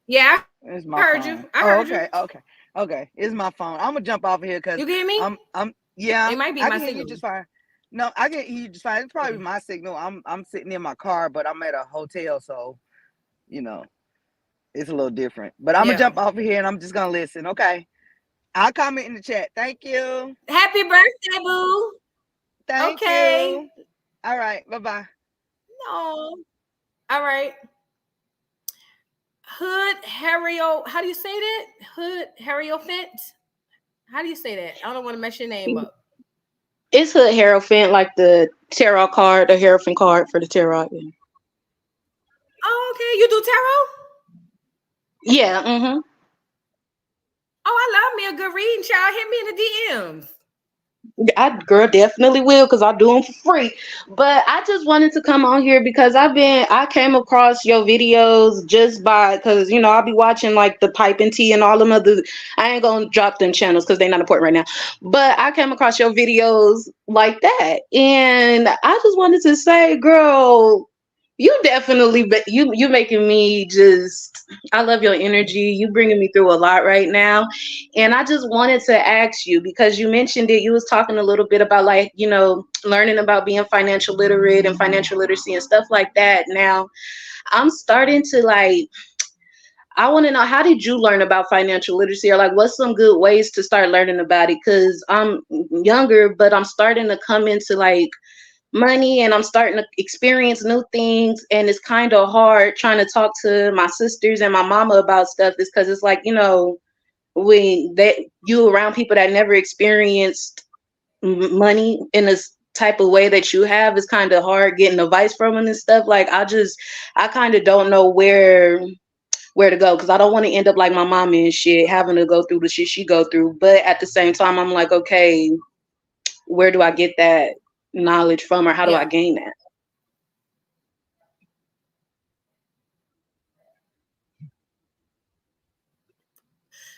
Yeah, it's my heard phone. you. I heard you. Okay. It's my phone. I'm gonna jump off of here because you can hear me. Yeah. It might be I my can hear you just fine. No, I can hear you just fine. It's probably my signal. I'm sitting in my car, but I'm at a hotel, so it's a little different. But I'm gonna jump off of here and I'm just gonna listen. Okay. I'll comment in the chat. Thank you. Happy birthday, boo. Thank you. All right. Bye-bye. No. All right. Hood Harrio. How do you say that? Hood Harriofant? How do you say that? I don't want to mess your name up. It's Hood Hierophant, like the tarot card, the Hierophant card for the tarot. Yeah. Oh, okay. You do tarot? Yeah. Mm-hmm. Oh, I love me a good reading, child. Hit me in the DMs. Girl, definitely will, because I do them for free. But I just wanted to come on here because I came across your videos just because I'll be watching like the Pipe and Tea and all them other. I ain't gonna drop them channels because they're not important right now. But I came across your videos like that, and I just wanted to say, girl, you definitely, you making me just. I love your energy. You bringing me through a lot right now. And I just wanted to ask you, because you mentioned it, you was talking a little bit about like, learning about being financial literate and financial literacy and stuff like that. Now I'm starting to I want to know, how did you learn about financial literacy, or like what's some good ways to start learning about it? Because I'm younger, but I'm starting to come into like money and I'm starting to experience new things, and it's kind of hard trying to talk to my sisters and my mama about stuff. Is because it's like, when you around people that never experienced money in this type of way that you have, it's kind of hard getting advice from them and stuff. Like I kind of don't know where to go, because I don't want to end up like my mama and shit, having to go through the shit she go through. But at the same time, I'm like, okay, where do I get that knowledge from, or how do I gain that?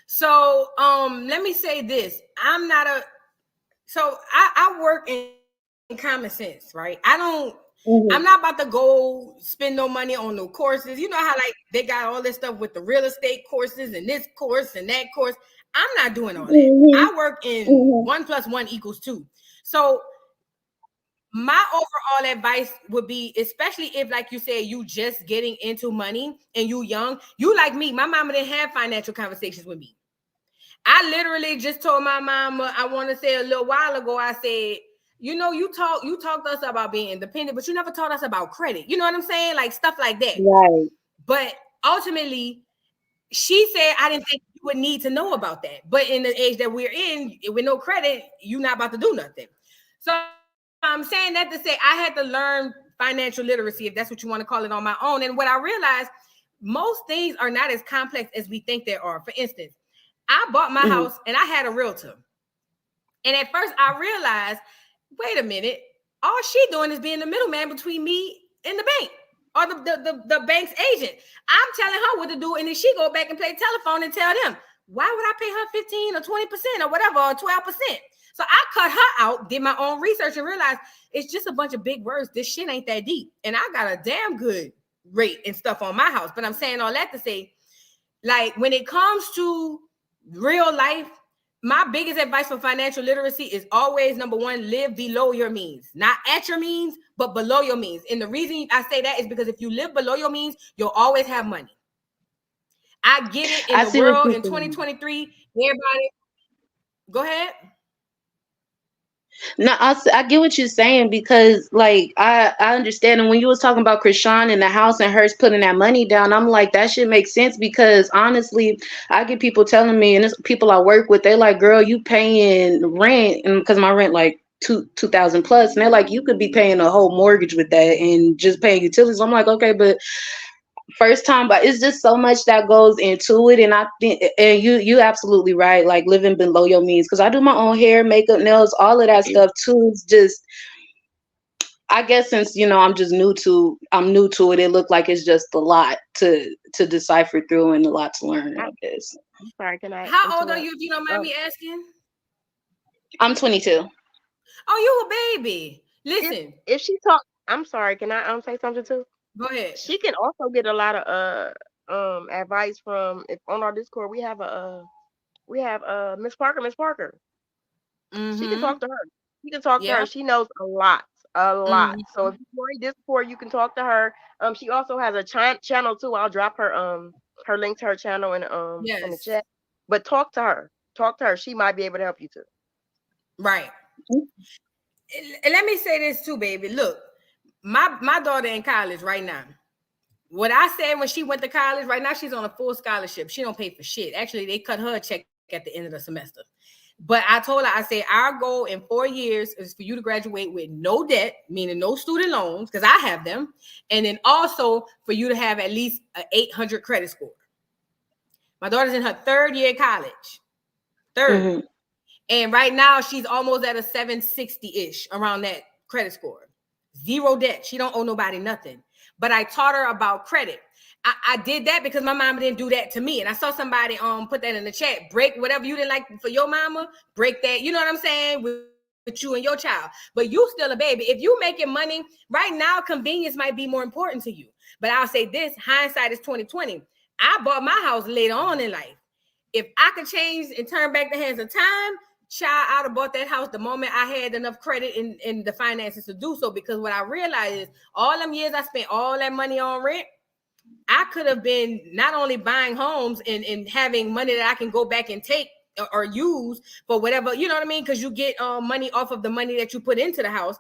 So let me say this. I'm not I work in common sense, right? I'm not about to go spend no money on no courses. You know how like they got all this stuff with the real estate courses and this course and that course. I'm not doing all that. I work in 1 + 1 = 2. So my overall advice would be, especially if, like you said, you just getting into money and you young, you like me. My mama didn't have financial conversations with me. I literally just told my mama, I want to say a little while ago, I said, you talked to us about being independent, but you never taught us about credit. You know what I'm saying? Like stuff like that. Right. But ultimately, she said, I didn't think you would need to know about that. But in the age that we're in, with no credit, you're not about to do nothing. So I'm saying that to say I had to learn financial literacy, if that's what you want to call it, on my own. And what I realized, most things are not as complex as we think they are. For instance, I bought my house and I had a realtor. And at first I realized, wait a minute, all she doing is being the middleman between me and the bank, or the bank's agent. I'm telling her what to do, and then she go back and play telephone and tell them, why would I pay her 15 or 20% or whatever, or 12%? So I cut her out, did my own research, and realized it's just a bunch of big words. This shit ain't that deep. And I got a damn good rate and stuff on my house. But I'm saying all that to say, like, when it comes to real life, my biggest advice for financial literacy is always, number one, live below your means. Not at your means, but below your means. And the reason I say that is because if you live below your means, you'll always have money. I get it in the world in 2023. Everybody, go ahead. No, I get what you're saying, because like I understand. And when you was talking about Chrisean in the house and hers putting that money down, I'm like, that should make sense, because honestly, I get people telling me, and it's people I work with, they like, girl, you paying rent, and because my rent like $2,000 plus, and they're like, you could be paying a whole mortgage with that and just paying utilities. I'm like, okay, but first time, but it's just so much that goes into it. And I think, and you absolutely right, like living below your means, because I do my own hair, makeup, nails, all of that stuff too. It's just, I guess since I'm new to it, it looked like it's just a lot to decipher through and a lot to learn, I guess. I'm sorry, can I? How old are you, if you don't mind me asking? I'm 22. Oh, you a baby. Listen. If she talk, I'm sorry, can I say something too? Go ahead. She can also get a lot of advice from, if on our Discord we have Miss Parker. She can talk to her. She can talk to her. She knows a lot. So if you join Discord, you can talk to her. She also has a channel too. I'll drop her link to her channel in the chat. But talk to her. She might be able to help you too. Right. And let me say this too, baby. Look, my daughter in college right now. What I said when she went to college, right now she's on a full scholarship. She don't pay for shit. Actually, they cut her a check at the end of the semester. But I told her, I said, our goal in 4 years is for you to graduate with no debt, meaning no student loans, because I have them. And then also for you to have at least an 800 credit score. My daughter's in her 3rd year of college. 3rd. Mm-hmm. And right now she's almost at a 760-ish around that credit score. 0 debt. She don't owe nobody nothing. But I taught her about credit. I did that because my mama didn't do that to me. And I saw somebody put that in the chat. Break whatever you didn't like for your mama. Break that. You know what I'm saying? With you and your child. But you still a baby. If you making money right now, convenience might be more important to you. But I'll say this, hindsight is 20/20. I bought my house later on in life. If I could change and turn back the hands of time, child, I'd have bought that house the moment I had enough credit in the finances to do so. Because what I realized is all them years I spent all that money on rent, I could have been not only buying homes and having money that I can go back and take or use for whatever, you know what I mean? Because you get money off of the money that you put into the house.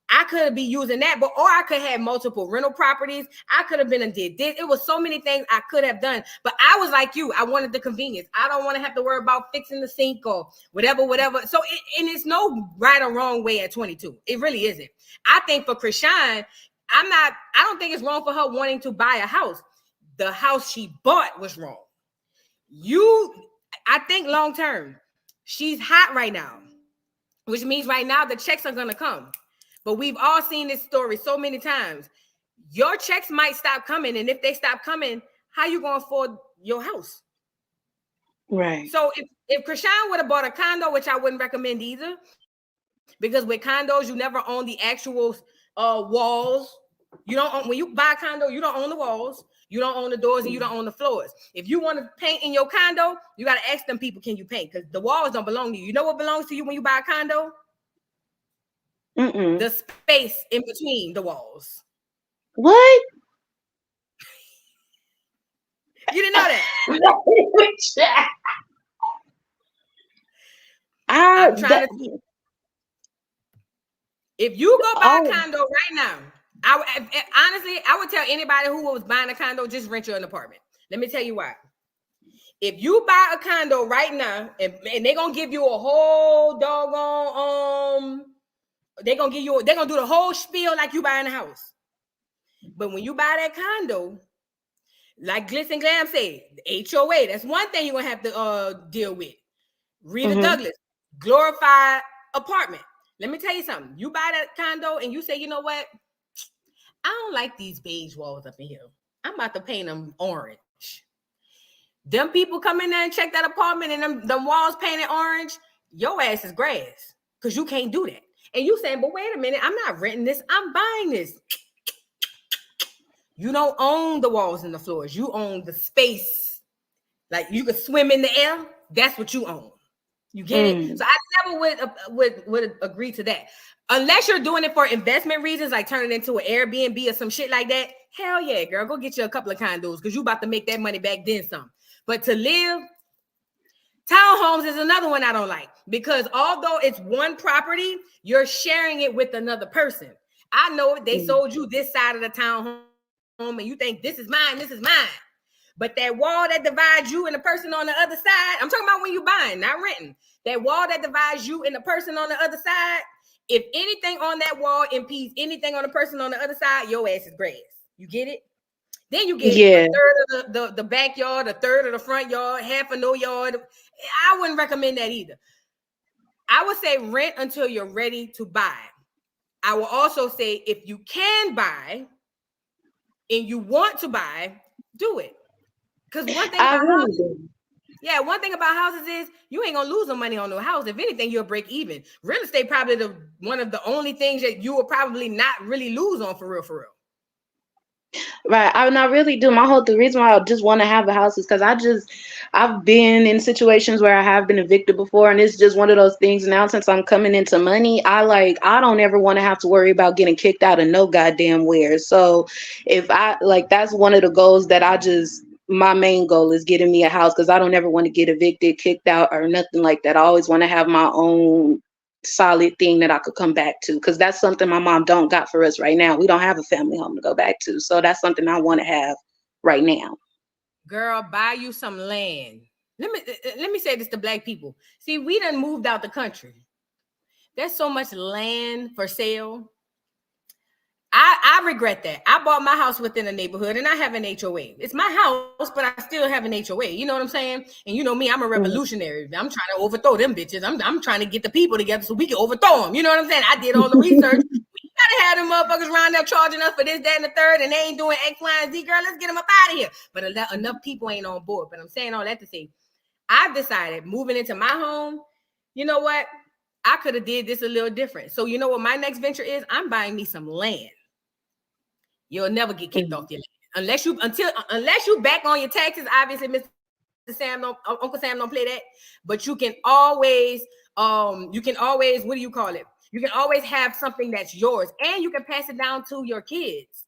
I could be using that, or I could have multiple rental properties. I could have been and did this. It was so many things I could have done, but I was like you. I wanted the convenience. I don't want to have to worry about fixing the sink or whatever. So, and it's no right or wrong way at 22. It really isn't. I think for Chrisean, I don't think it's wrong for her wanting to buy a house. The house she bought was wrong. I think long term, she's hot right now, which means right now the checks are going to come. But we've all seen this story so many times. Your checks might stop coming. And if they stop coming, how you going to afford your house? Right. So if Chrisean would have bought a condo, which I wouldn't recommend either, because with condos, you never own the actual walls. You don't own, when you buy a condo, you don't own the walls. You don't own the doors and you don't own the floors. If you want to paint in your condo, you got to ask them people, can you paint? Because the walls don't belong to you. You know what belongs to you when you buy a condo? The space in between the walls. What? You didn't know that? I'm trying to. If you go buy a condo right now, honestly, I would tell anybody who was buying a condo, just rent your apartment. Let me tell you why. If you buy a condo right now, and they're gonna give you a whole doggone they're gonna do the whole spiel like you buying a house. But when you buy that condo, like Glitz and Glam said, the HOA, that's one thing you're gonna have to deal with. Rita Douglas, glorified apartment. Let me tell you something. You buy that condo and you say, you know what? I don't like these beige walls up in here. I'm about to paint them orange. Them people come in there and check that apartment and them walls painted orange, your ass is grass because you can't do that. And you saying, but wait a minute, I'm not renting this. I'm buying this. You don't own the walls and the floors. You own the space. Like you could swim in the air. That's what you own. You get it? So I never would agree to that. Unless you're doing it for investment reasons, like turning it into an Airbnb or some shit like that. Hell yeah, girl. Go get you a couple of condos because you about to make that money back then some. But to live, townhomes is another one I don't like. Because although it's one property, you're sharing it with another person. I know they sold you this side of the townhome and you think this is mine, this is mine. But that wall that divides you and the person on the other side, I'm talking about when you're buying, not renting. That wall that divides you and the person on the other side, if anything on that wall impedes anything on the person on the other side, your ass is grass. You get it? Then you get Yeah. a third of the backyard, a third of the front yard, half of no yard. I wouldn't recommend that either. I would say rent until you're ready to buy. I will also say if you can buy and you want to buy, do it. Because one thing about houses is you ain't gonna lose no money on no house. If anything, you'll break even. Real estate probably one of the only things that you will probably not really lose on for real. Right. I really do. The reason why I just want to have a house is because I've been in situations where I have been evicted before, and it's just one of those things now. Since I'm coming into money, I don't ever want to have to worry about getting kicked out of no goddamn where. So if that's one of the goals that my main goal is getting me a house, because I don't ever want to get evicted, kicked out, or nothing like that. I always want to have my own solid thing that I could come back to, because that's something my mom don't got for us right now. We don't have a family home to go back to, so that's something I want to have right now. Girl, buy you some land. Let me say this to Black people. See, we done moved out the country. There's so much land for sale. I regret that. I bought my house within a neighborhood and I have an HOA. It's my house, but I still have an HOA. You know what I'm saying? And you know me, I'm a revolutionary. I'm trying to overthrow them bitches. I'm trying to get the people together so we can overthrow them. You know what I'm saying? I did all the research. We gotta have them motherfuckers around there charging us for this, that, and the third, and they ain't doing X, Y, and Z. Girl, let's get them up out of here. But enough people ain't on board. But I'm saying all that to say, I've decided moving into my home, you know what? I could have did this a little different. So you know what my next venture is? I'm buying me some land. You'll never get kicked off your land unless you back on your taxes. Obviously, Uncle Sam don't play that. But you can always, what do you call it? You can always have something that's yours, and you can pass it down to your kids.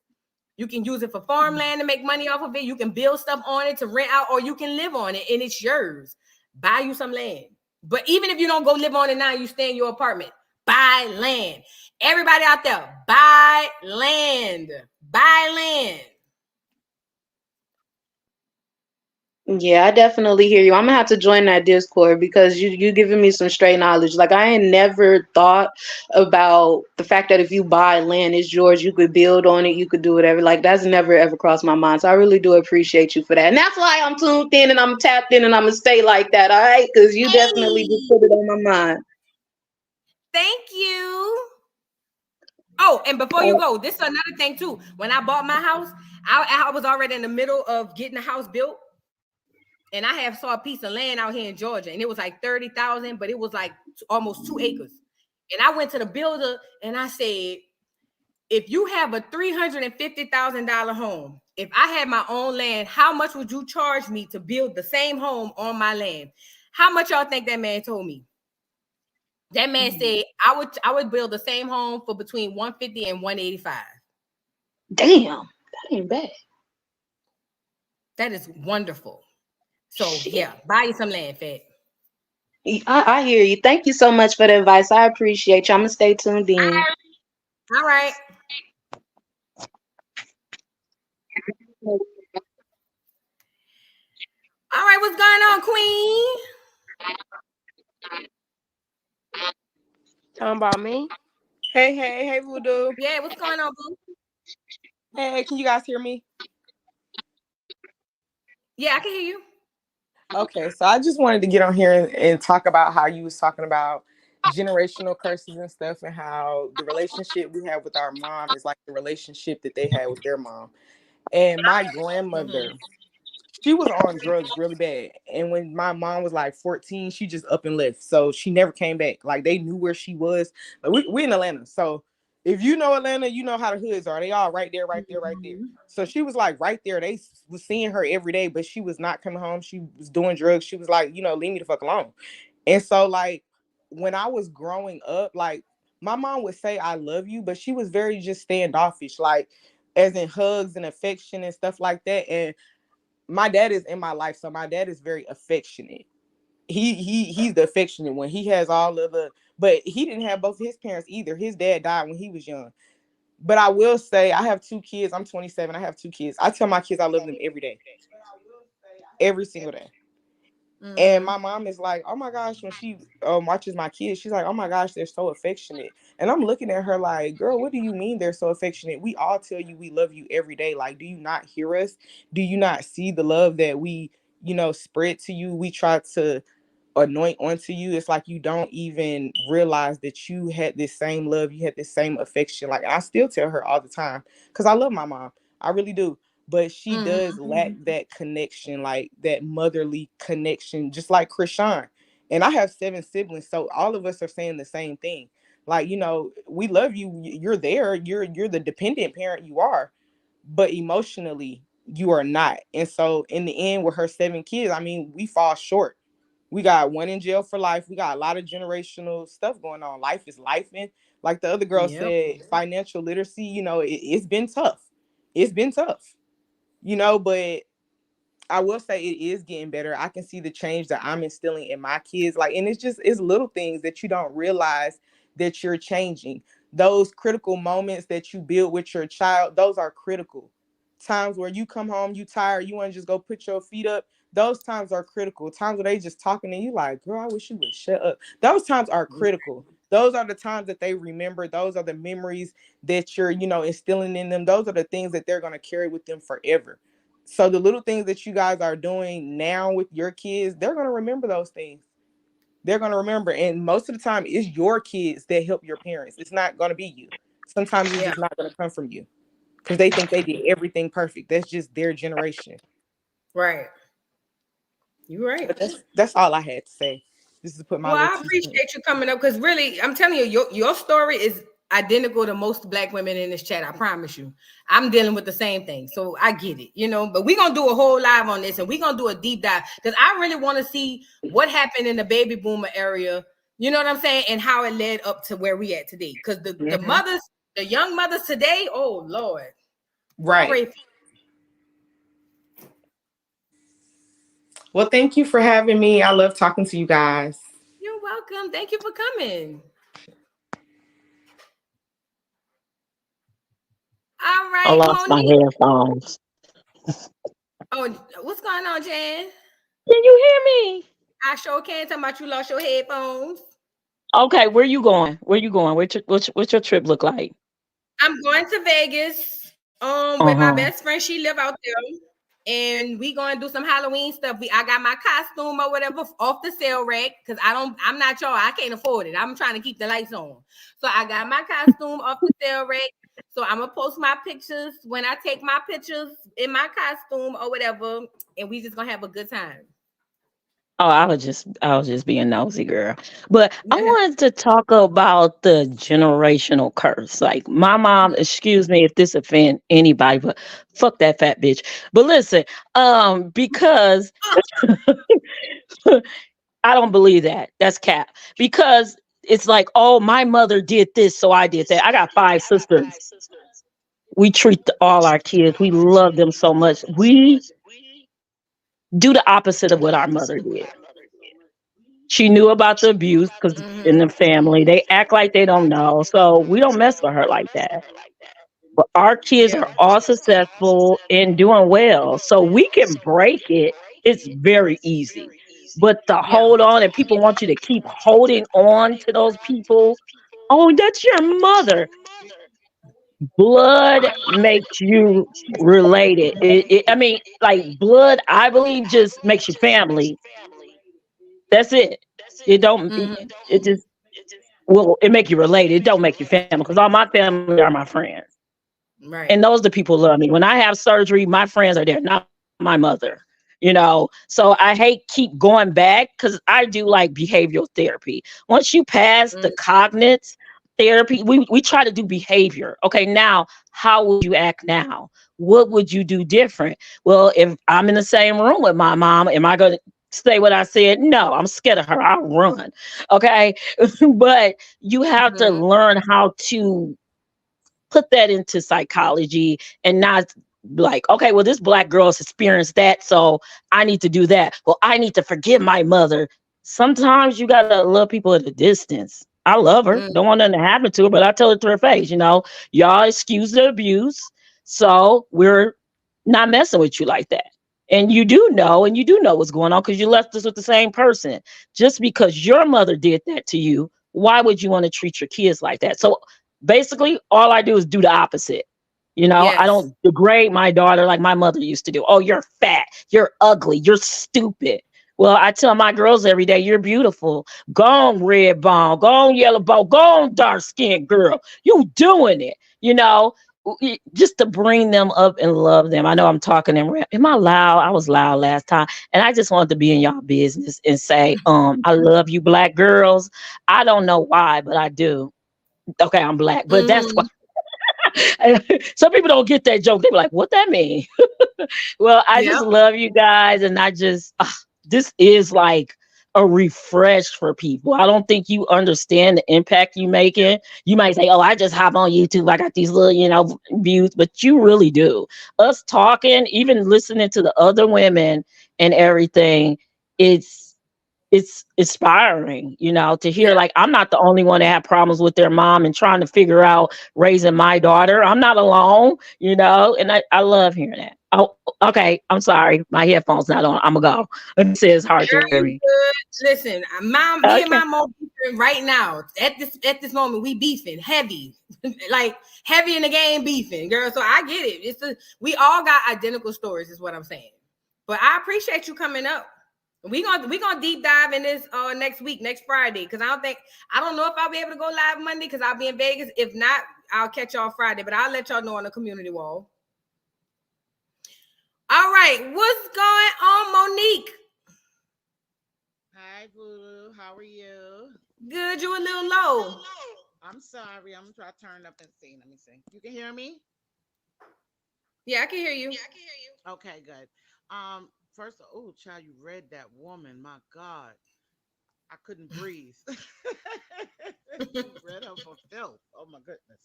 You can use it for farmland to make money off of it. You can build stuff on it to rent out, or you can live on it, and it's yours. Buy you some land. But even if you don't go live on it now, you stay in your apartment. Buy land. Everybody out there, buy land. Buy land. Yeah, I definitely hear you. I'm gonna have to join that Discord because you giving me some straight knowledge. Like, I ain't never thought about the fact that if you buy land, it's yours. You could build on it. You could do whatever. Like, that's never ever crossed my mind. So I really do appreciate you for that. And that's why I'm tuned in and I'm tapped in and I'm gonna stay like that. All right, because you definitely just put it on my mind. Thank you. Oh, and before you go, this is another thing too. When I bought my house, I was already in the middle of getting the house built. And I saw a piece of land out here in Georgia, and it was like 30,000, but it was like almost 2 acres. And I went to the builder and I said, if you have a $350,000 home, if I had my own land, how much would you charge me to build the same home on my land? How much y'all think that man told me? That man said I would build the same home for between 150 and 185. Damn, that ain't bad. That is wonderful. So yeah, buy you some land, Fed. I hear you. Thank you so much for the advice. I appreciate you. I'm gonna stay tuned in. All right. All right, what's going on, Queen? Talking about me? Hey, Voodoo. Yeah, what's going on, boo? Hey, can you guys hear me? Yeah, I can hear you. Okay, so I just wanted to get on here and talk about how you was talking about generational curses and stuff, and how the relationship we have with our mom is like the relationship that they had with their mom. And my grandmother, she was on drugs really bad. And when my mom was like 14, she just up and left. So she never came back. Like, they knew where she was. Like, we're in Atlanta. So if you know Atlanta, you know how the hoods are. They all right there, right there, right there. So she was like right there. They was seeing her every day, but she was not coming home. She was doing drugs. She was like, leave me the fuck alone. And so, like, when I was growing up, like, my mom would say, I love you, but she was very just standoffish, like, as in hugs and affection and stuff like that. And my dad is in my life, so my dad is very affectionate. He's the affectionate one. He has all of the, but he didn't have both of his parents either. His dad died when he was young. But I will say, I have 2 kids. I'm 27. I have 2 kids. I tell my kids I love them every day, every single day. And my mom is like, oh my gosh, when she watches my kids, she's like, oh my gosh, they're so affectionate. And I'm looking at her like, girl, what do you mean they're so affectionate? We all tell you we love you every day. Like, do you not hear us? Do you not see the love that we, spread to you? We try to anoint onto you. It's like you don't even realize that you had this same love, you had this same affection. Like, I still tell her all the time because I love my mom, I really do, but she does lack that connection, like that motherly connection, just like Chrisean. And I have 7 siblings, so all of us are saying the same thing. Like, we love you, you're there, you're the dependent parent you are, but emotionally you are not. And so in the end, with her 7 kids, I mean, we fall short. We got one in jail for life. We got a lot of generational stuff going on. Life is life. And like the other girl said, financial literacy, it's been tough. It's been tough, but I will say it is getting better. I can see the change that I'm instilling in my kids. Like, and it's little things that you don't realize that you're changing. Those critical moments that you build with your child, those are critical. Times where you come home, you tired, you want to just go put your feet up. Those times are critical. Times where they just talking to you like, girl, I wish you would shut up. Those times are critical. Those are the times that they remember. Those are the memories that you're, instilling in them. Those are the things that they're going to carry with them forever. So the little things that you guys are doing now with your kids, they're going to remember those things. They're going to remember. And most of the time, it's your kids that help your parents. It's not going to be you. Sometimes it's just not going to come from you because they think they did everything perfect. That's just their generation. Right. You're right. But that's all I had to say. This is to put my. Well, I appreciate you coming up because really, I'm telling you, your story is identical to most Black women in this chat. I promise you. I'm dealing with the same thing. So I get it, but we're going to do a whole live on this and we're going to do a deep dive because I really want to see what happened in the baby boomer area. You know what I'm saying? And how it led up to where we at today. Because the mothers, the young mothers today, oh Lord. Right. Well, thank you for having me. I love talking to you guys. You're welcome. Thank you for coming. All right, I lost my headphones. Oh, what's going on, Jan? Can you hear me? I sure can. Talking about you lost your headphones. Okay, where you going? What's your trip look like? I'm going to Vegas with my best friend. She live out there. And we gonna do some Halloween stuff. I got my costume or whatever off the sale rack because I'm not y'all. I can't afford it. I'm trying to keep the lights on. So I got my costume off the sale rack. So I'm gonna post my pictures when I take my pictures in my costume or whatever, and we just gonna have a good time. Oh, I was just being nosy, girl. But I wanted to talk about the generational curse. Like my mom, excuse me if this offend anybody, but fuck that fat bitch. But listen, because I don't believe that. That's cap. Because it's like, oh, my mother did this, so I did that. I got 5 sisters. We treat all our kids. We love them so much. We do the opposite of what our mother did. She knew about the abuse because in the family, they act like they don't know. So we don't mess with her like that. But our kids are all successful and doing well. So we can break it. It's very easy. But to hold on and people want you to keep holding on to those people. Oh, that's your mother. Blood makes you related. I mean, like blood, I believe, just makes you family. That's it. It don't. It just. Well, it make you related. It don't make you family because all my family are my friends. Right. And those the people who love me. When I have surgery, my friends are there, not my mother. So I hate keep going back because I do like behavioral therapy. Once you pass the cognitive therapy, we try to do behavior. Okay, now how would you act now? What would you do different? Well, if I'm in the same room with my mom, am I going to say what I said? No, I'm scared of her. I'll run. Okay, but you have to learn how to put that into psychology and not like, okay, well, this Black girl has experienced that, so I need to do that. Well, I need to forgive my mother. Sometimes you gotta love people at a distance. I love her. Don't want nothing to happen to her, but I tell it to her face, y'all excuse the abuse, so we're not messing with you like that. And you do know, what's going on because you left us with the same person. Just because your mother did that to you, why would you want to treat your kids like that? So basically, all I do is do the opposite. I Yes. don't degrade my daughter like my mother used to do. Oh, you're fat, you're ugly, you're stupid. Well, I tell my girls every day, you're beautiful. Go on, red bone, go on, yellow bone, go on, dark skinned girl. You doing it, just to bring them up and love them. I know I'm talking in rap. Am I loud? I was loud last time. And I just wanted to be in y'all business and say, I love you, black girls. I don't know why, but I do. Okay, I'm black, but that's why. Some people don't get that joke. They be like, what that mean? Well, I just Yep. love you guys. And this is like a refresh for people. I don't think you understand the impact you making. You might say, oh, I just hop on YouTube. I got these little, views, but you really do. Us talking, even listening to the other women and everything, it's inspiring, to hear Yeah. like I'm not the only one that had problems with their mom and trying to figure out raising my daughter. I'm not alone, and I love hearing that. Oh, okay. I'm sorry. My headphones not on. I'm gonna go. It says hard to Girl, hear you me. good. Listen, me and Okay. my mom beefing right now. At this moment, we beefing heavy, like heavy in the game beefing, girl. So I get it. We all got identical stories, is what I'm saying. But I appreciate you coming up. We gonna deep dive in this next week, next Friday, because I don't know if I'll be able to go live Monday because I'll be in Vegas. If not, I'll catch y'all Friday. But I'll let y'all know on the community wall. All right, what's going on, Monique? Hi, Voodoo. How are you? Good. You a little low. I'm sorry. I'm trying to turn up and see. Let me see. You can hear me? Yeah, I can hear you. Okay, good. First, oh, child, you read that woman. My God, I couldn't breathe. You read her for filth. Oh my goodness.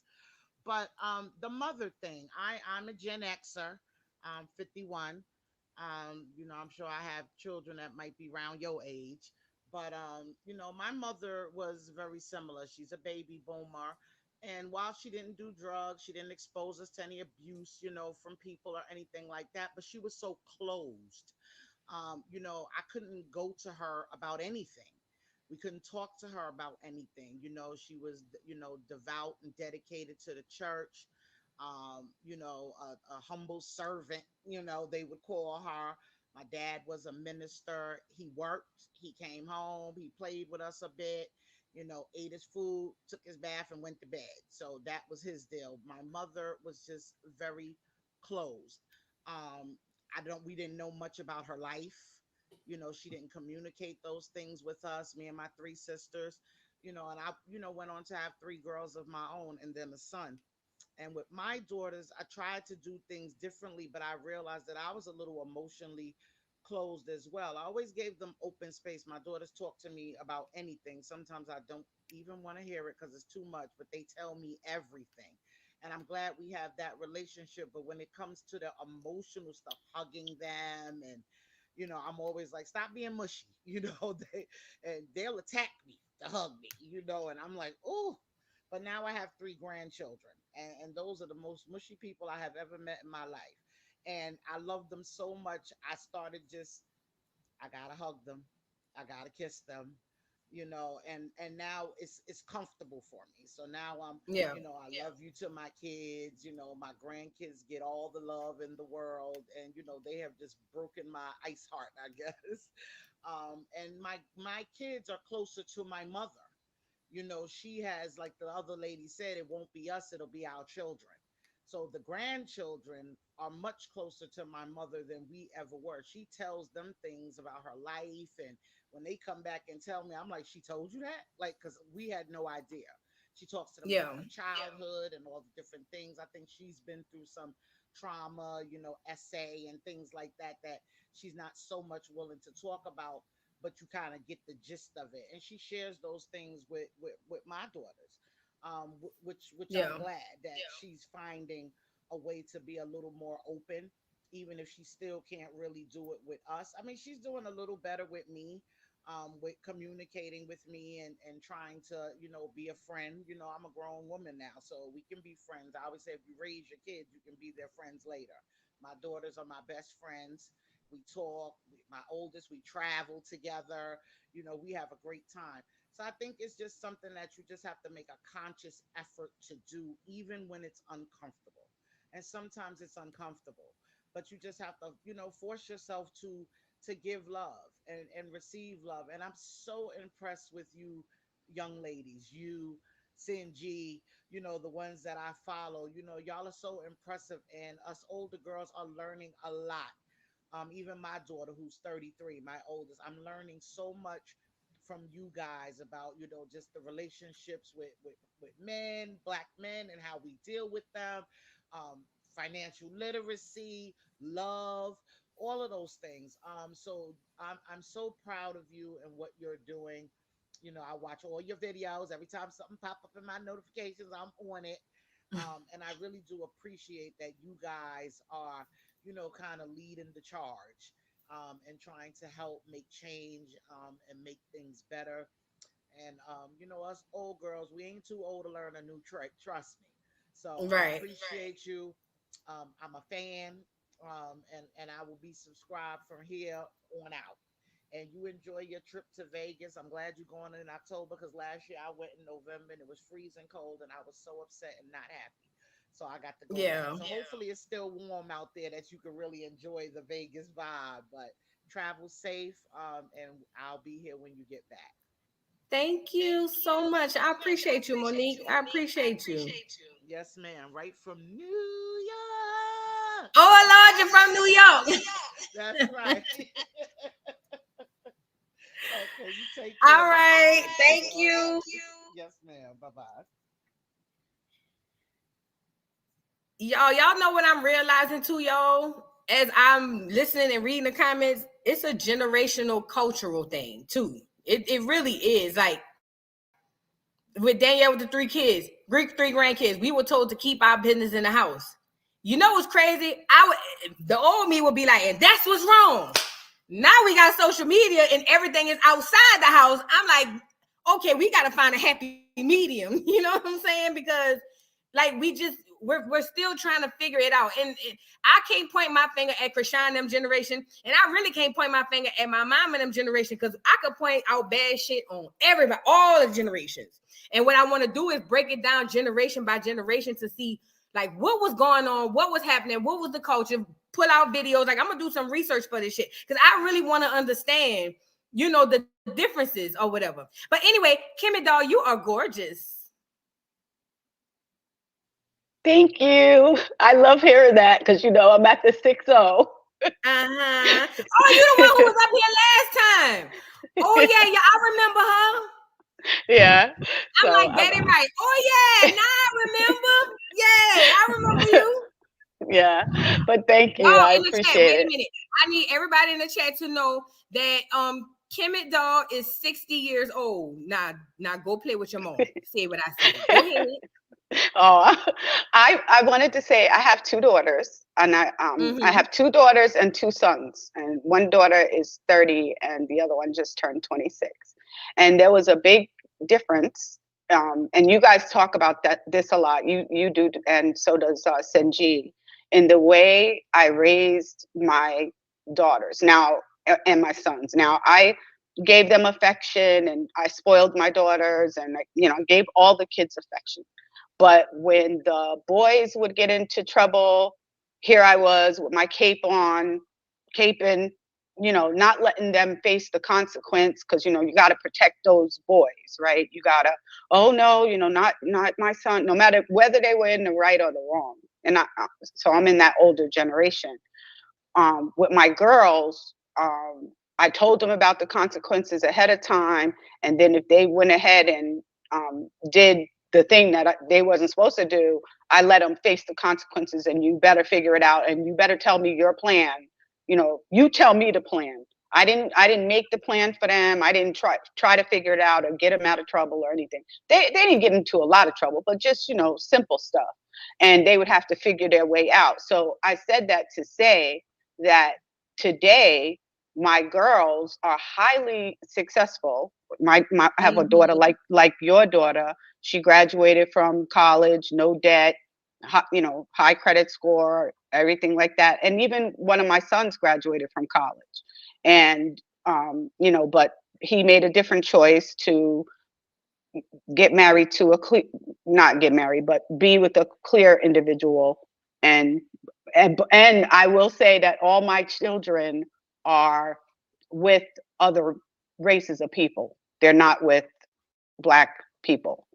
But the mother thing. I'm a Gen Xer. I'm 51. I'm sure I have children that might be around your age. But my mother was very similar. She's a baby boomer. And while she didn't do drugs, she didn't expose us to any abuse, from people or anything like that. But she was so closed. I couldn't go to her about anything. We couldn't talk to her about anything. She was, devout and dedicated to the church. A humble servant, they would call her. My dad was a minister. He worked, he came home, he played with us a bit, ate his food, took his bath, and went to bed. So that was his deal. My mother was just very closed. Um, we didn't know much about her life. She didn't communicate those things with us, me and my three sisters, and I, went on to have three girls of my own and then a son. And with my daughters, I tried to do things differently, but I realized that I was a little emotionally closed as well. I always gave them open space. My daughters talk to me about anything. Sometimes I don't even want to hear it because it's too much, but they tell me everything. And I'm glad we have that relationship. But when it comes to the emotional stuff, hugging them and I'm always like, stop being mushy, they'll attack me to hug me, and I'm like, oh, but now I have three grandchildren, and those are the most mushy people I have ever met in my life. And I love them so much. I started just, I gotta hug them, I gotta kiss them, and now it's comfortable for me. So now Yeah. I love you to my kids. My grandkids get all the love in the world, and they have just broken my ice heart, I guess. And my kids are closer to my mother. She has, like the other lady said, it won't be us, it'll be our children. So the grandchildren are much closer to my mother than we ever were. She tells them things about her life. And when they come back and tell me, I'm like, she told you that? Like, because we had no idea. She talks to them Yeah. about her childhood and all the different things. I think she's been through some trauma, essay and things like that, that she's not so much willing to talk about, but you kind of get the gist of it. And she shares those things with my daughters, which I'm Yeah. glad that she's finding a way to be a little more open, even if she still can't really do it with us. I mean, she's doing a little better with me, with communicating with me and trying to, be a friend. I'm a grown woman now, so we can be friends. I always say if you raise your kids, you can be their friends later. My daughters are my best friends. We talk. My oldest, we travel together. You know, we have a great time. So I think it's just something that you just have to make a conscious effort to do, even when it's uncomfortable. And sometimes it's uncomfortable, but you just have to, you know, force yourself to give love and receive love. And I'm so impressed with you, young ladies, you, Sinji, you know, the ones that I follow. You know, y'all are so impressive, and us older girls are learning a lot. Even my daughter, who's 33, my oldest, I'm learning so much from you guys about, you know, just the relationships with men, black men, and how we deal with them, financial literacy, love, all of those things. So I'm so proud of you and what you're doing. You know, I watch all your videos. Every time something pop up in my notifications, I'm on it. And I really do appreciate that you guys are, you know, kind of leading the charge, and trying to help make change, and make things better. And you know, us old girls, we ain't too old to learn a new trick. Trust me. So I Right. appreciate you. I'm a fan, and I will be subscribed from here on out. And you enjoy your trip to Vegas. I'm glad you're going in October, because last year I went in November and it was freezing cold and I was so upset and not happy. So I got to go back. Yeah. So hopefully it's still warm out there that you can really enjoy the Vegas vibe. But travel safe, and I'll be here when you get back. Thank you so much. I appreciate you, Monique. I appreciate you. Yes, ma'am. Right from New York. Oh, Lord, you're from New York. That's right. Okay, you take All care. right. Thank you. Yes, ma'am. Bye bye. Y'all know what I'm realizing too, y'all, as I'm listening and reading the comments. It's a generational cultural thing too. It really is. Like with Danielle with the 3 grandkids, we were told to keep our business in the house. You know what's crazy? The old me would be like, and that's what's wrong. Now we got social media and everything is outside the house. I'm like, okay, we got to find a happy medium. You know what I'm saying? Because like we're still trying to figure it out. And I can't point my finger at Chrisean and them generation, and I really can't point my finger at my mom and them generation, because I could point out bad shit on everybody, all the generations. And what I want to do is break it down generation by generation to see like what was going on, what was happening, what was the culture, pull out videos. Like I'm gonna do some research for this shit, because I really want to understand, you know, the differences or whatever. But anyway, Kimmy doll, you are gorgeous. Thank you. I love hearing that, because you know I'm at the 6-0. Oh, you the one who was up here last time. Oh yeah, I remember her. Yeah. I'm like Betty Wright. Oh yeah, now I remember. Yeah, I remember you. Yeah, but thank you. Oh, I in the chat. appreciate Wait a it. minute. I need everybody in the chat to know that Kemet doll is 60 years old. Now go play with your mom. Say what I said. Go ahead. Oh, I wanted to say I have 2 daughters, and I have 2 daughters and 2 sons, and one daughter is 30 and the other one just turned 26. And there was a big difference, and you guys talk about this a lot. You do, and so does Senji, in the way I raised my daughters now and my sons. Now I gave them affection and I spoiled my daughters, and gave all the kids affection. But when the boys would get into trouble, here I was with my cape on, caping, not letting them face the consequence, because you got to protect those boys, right? You gotta, oh no, not my son, no matter whether they were in the right or the wrong. And so I'm in that older generation. With my girls, I told them about the consequences ahead of time, and then if they went ahead and did the thing that they wasn't supposed to do, I let them face the consequences, and you better figure it out, and you better tell me your plan. You tell me the plan. I didn't make the plan for them. I didn't try to figure it out or get them out of trouble or anything. They didn't get into a lot of trouble, but just, simple stuff. And they would have to figure their way out. So I said that to say that today, my girls are highly successful. I have a daughter like your daughter. She graduated from college, no debt, high credit score, everything like that. And even one of my sons graduated from college, and but he made a different choice to get married to not get married, but be with a clear individual. And I will say that all my children are with other races of people. They're not with Black people.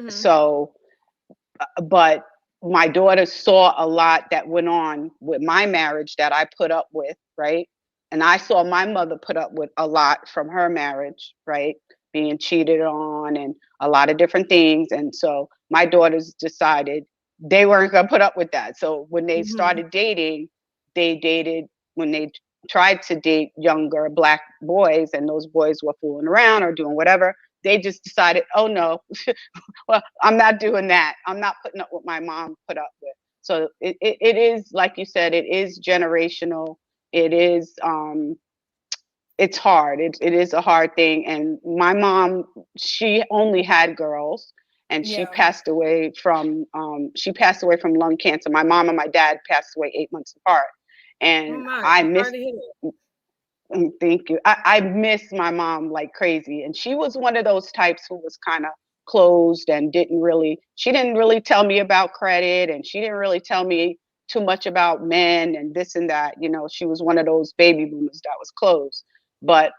So, but my daughter saw a lot that went on with my marriage that I put up with, right? And I saw my mother put up with a lot from her marriage, right? Being cheated on and a lot of different things. And so my daughters decided they weren't going to put up with that. So when they started dating, they dated when they tried to date younger Black boys, and those boys were fooling around or doing whatever. They just decided, oh no, well, I'm not doing that. I'm not putting up what my mom put up with. So it is, like you said, it is generational. It is, it's hard. It is a hard thing. And my mom, she only had girls, and she passed away from lung cancer. My mom and my dad passed away 8 months apart. And I miss. Thank you. I miss my mom like crazy. And she was one of those types who was kind of closed and she didn't really tell me about credit, and she didn't really tell me too much about men and this and that. She was one of those baby boomers that was closed. But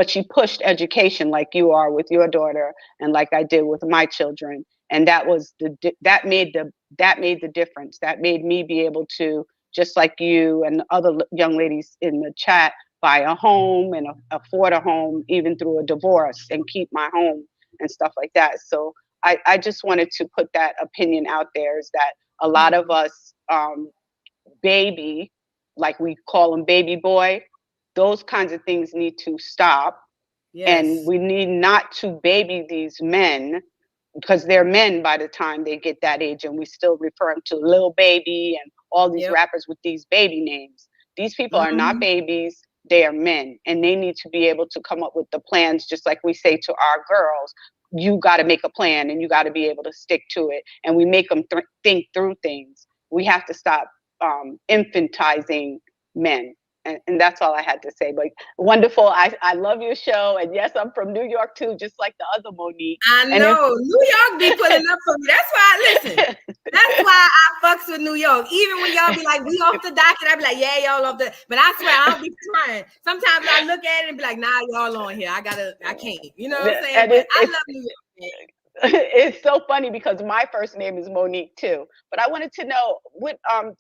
she pushed education like you are with your daughter, and like I did with my children. And that made the difference. That made me be able to, just like you and other young ladies in the chat, buy a home and afford a home even through a divorce and keep my home and stuff like that. So I just wanted to put that opinion out there, is that a lot of us baby, like we call them baby boy, those kinds of things need to stop. And we need not to baby these men, because they're men by the time they get that age, and we still refer them to Lil Baby and all these rappers with these baby names. These people are not babies, they are men, and they need to be able to come up with the plans, just like we say to our girls, you got to make a plan and you got to be able to stick to it. And we make them think through things. We have to stop infantizing men. And that's all I had to say. But wonderful. I love your show. And yes, I'm from New York too, just like the other Monique. I know. New York be pulling up for me. That's why I listen. That's why I fucks with New York. Even when y'all be like, we off the docket, I be like, yeah, y'all off the. But I swear, I don't be trying. Sometimes I look at it and be like, nah, y'all on here. I can't. You know what I'm saying? But I love New York, man. It's so funny because my first name is Monique too. But I wanted to know,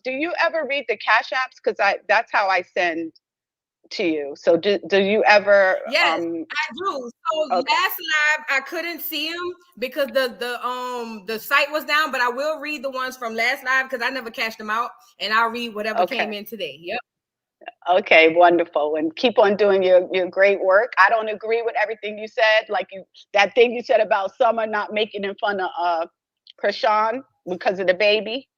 do you ever read the Cash Apps? Because that's how I send to you. So do you ever? Yes, I do. So last live I couldn't see them because the site was down, but I will read the ones from last live because I never cashed them out, and I'll read whatever came in today. Yep. Okay, wonderful. And keep on doing your great work. I don't agree with everything you said. Like that thing you said about Summer not making fun of Chrisean because of the baby.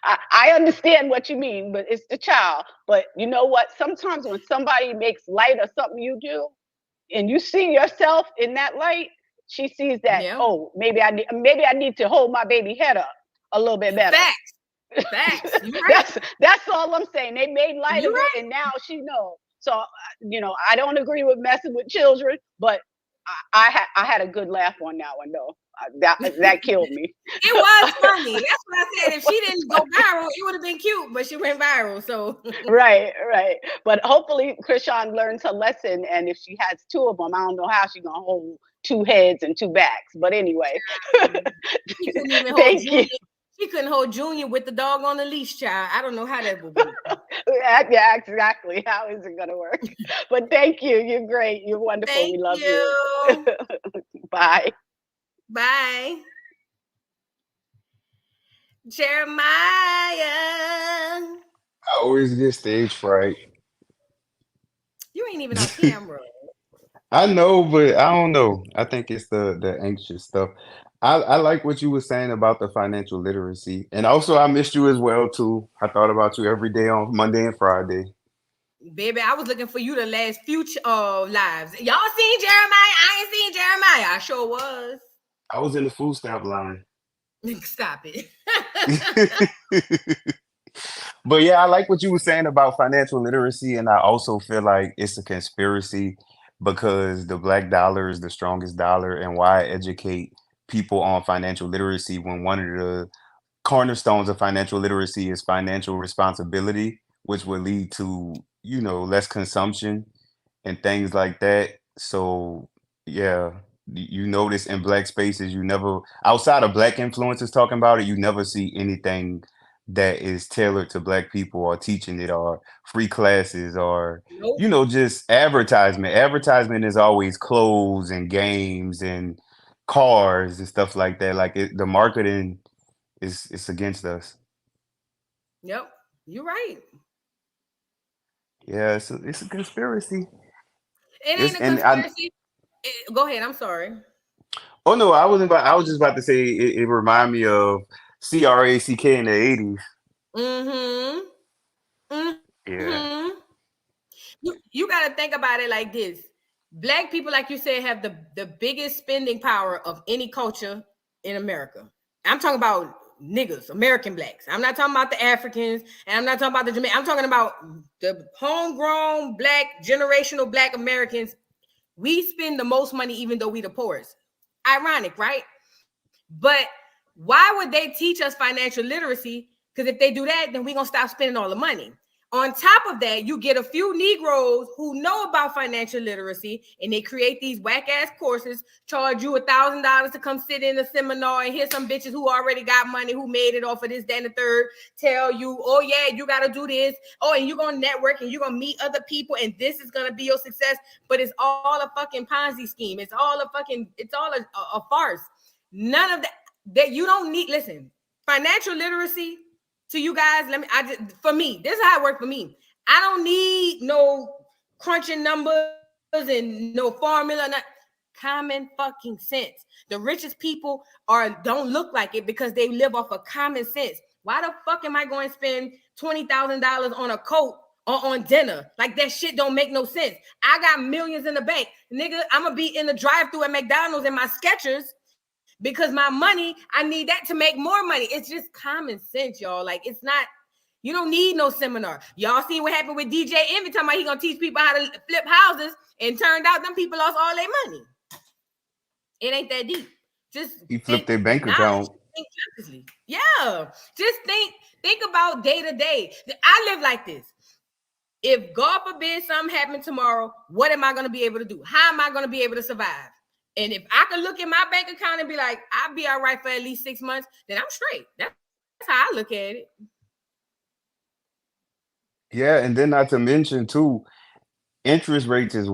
I understand what you mean, but it's the child. But you know what? Sometimes when somebody makes light of something you do, and you see yourself in that light, she sees that, oh, maybe I need to hold my baby head up a little bit better. Facts. Right. That's all I'm saying. They made light of it, and now she knows. So I don't agree with messing with children, but I had a good laugh on that one though. That killed me. It was funny. That's what I said. If she didn't go viral, it would have been cute, but she went viral. So right. But hopefully Chrisean learns her lesson, and if she has two of them, I don't know how she's gonna hold two heads and two backs. But anyway, she couldn't even hold Junior. She couldn't hold Junior with the dog on the leash, child. I don't know how that would be. Yeah, exactly. How is it gonna work? But thank you. You're great. You're wonderful. We love you. Bye. Bye. Jeremiah. I always get stage fright. You ain't even on camera. I know, but I don't know. I think it's the anxious stuff. I like what you were saying about the financial literacy. And also I missed you as well too. I thought about you every day on Monday and Friday. Baby, I was looking for you the last few lives. Y'all seen Jeremiah? I ain't seen Jeremiah. I sure was. I was in the food stamp line. Stop it. But yeah, I like what you were saying about financial literacy, and I also feel like it's a conspiracy because the black dollar is the strongest dollar, and why educate people on financial literacy when one of the cornerstones of financial literacy is financial responsibility, which would lead to, less consumption and things like that. So yeah, you notice in black spaces, you never, outside of black influencers talking about it, you never see anything that is tailored to black people or teaching it or free classes or Nope. just advertisement. Advertisement is always clothes and games and cars and stuff like that. Like the marketing is it's against us. Yep. You're right. Yeah, it's a conspiracy. It It's ain't a and I conspiracy. Go ahead. I'm sorry. Oh no, I was just about to say it remind me of CRACK in the 80s. Mm-hmm. Yeah. Mm-hmm. You got to think about it like this. Black people, like you said, have the biggest spending power of any culture in America. I'm talking about niggas, American blacks. I'm not talking about the Africans, and I'm not talking about the Jamaicans. I'm talking about the homegrown black, generational black Americans. We spend the most money, even though we the poorest. Ironic, right? But why would they teach us financial literacy? Because if they do that, then we're going to stop spending all the money. On top of that, you get a few Negroes who know about financial literacy, and they create these whack-ass courses, charge you $1,000 to come sit in a seminar, and hear some bitches who already got money, who made it off of this, that, and the third, tell you, oh yeah, you got to do this. Oh, and you're going to network, and you're going to meet other people, and this is going to be your success. But it's all a fucking Ponzi scheme. It's all a farce. None of that you don't need. Listen, financial literacy to you guys. For me, this is how it worked for me. I don't need no crunching numbers and no formula. Common fucking sense. The richest people don't look like it because they live off of common sense. Why the fuck am I going to spend $20,000 on a coat or on dinner? Like, that shit don't make no sense. I got millions in the bank. Nigga, I'm going to be in the drive-thru at McDonald's in my Skechers because my money, I need that to make more money. It's just common sense, y'all. Like, it's not, you don't need no seminar. Y'all see what happened with DJ Envy talking about he gonna teach people how to flip houses, and turned out them people lost all their money. It ain't that deep. Just He flipped their bank account. Think consciously. Yeah. Just think about day to day. I live like this. If God forbid something happened tomorrow, what am I going to be able to do? How am I going to be able to survive? And if I can look at my bank account and be like, I'll be all right for at least 6 months, then I'm straight. That's how I look at it. Yeah, and then not to mention too, interest rates is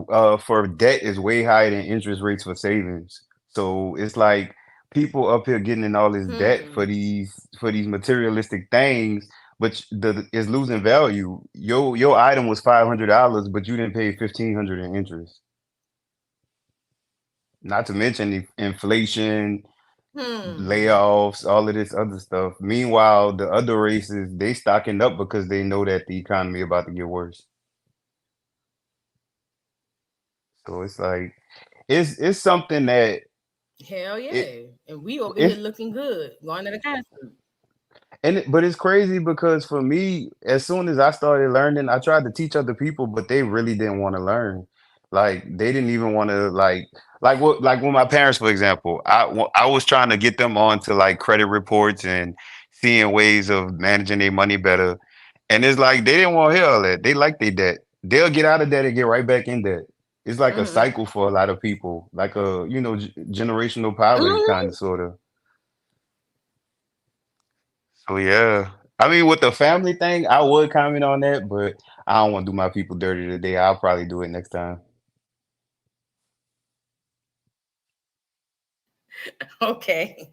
for debt is way higher than interest rates for savings. So it's like people up here getting in all this debt for these materialistic things, but it's losing value. Your item was $500, but you didn't pay 1,500 in interest. Not to mention the inflation, layoffs, all of this other stuff. Meanwhile, the other races, they stocking up because they know that the economy about to get worse. So it's like it's something that Hell yeah. it And we over here it's looking good, going to the concert. but it's crazy because for me, as soon as I started learning, I tried to teach other people, but they really didn't want to learn. Like they didn't even want to like when my parents, for example, I was trying to get them onto like credit reports and seeing ways of managing their money better. And it's like they didn't want to hear all that. They like their debt. They'll get out of debt and get right back in debt. It's like a cycle for a lot of people, like a generational poverty kind of sort of. So yeah, I mean, with the family thing, I would comment on that, but I don't want to do my people dirty today. I'll probably do it next time. Okay.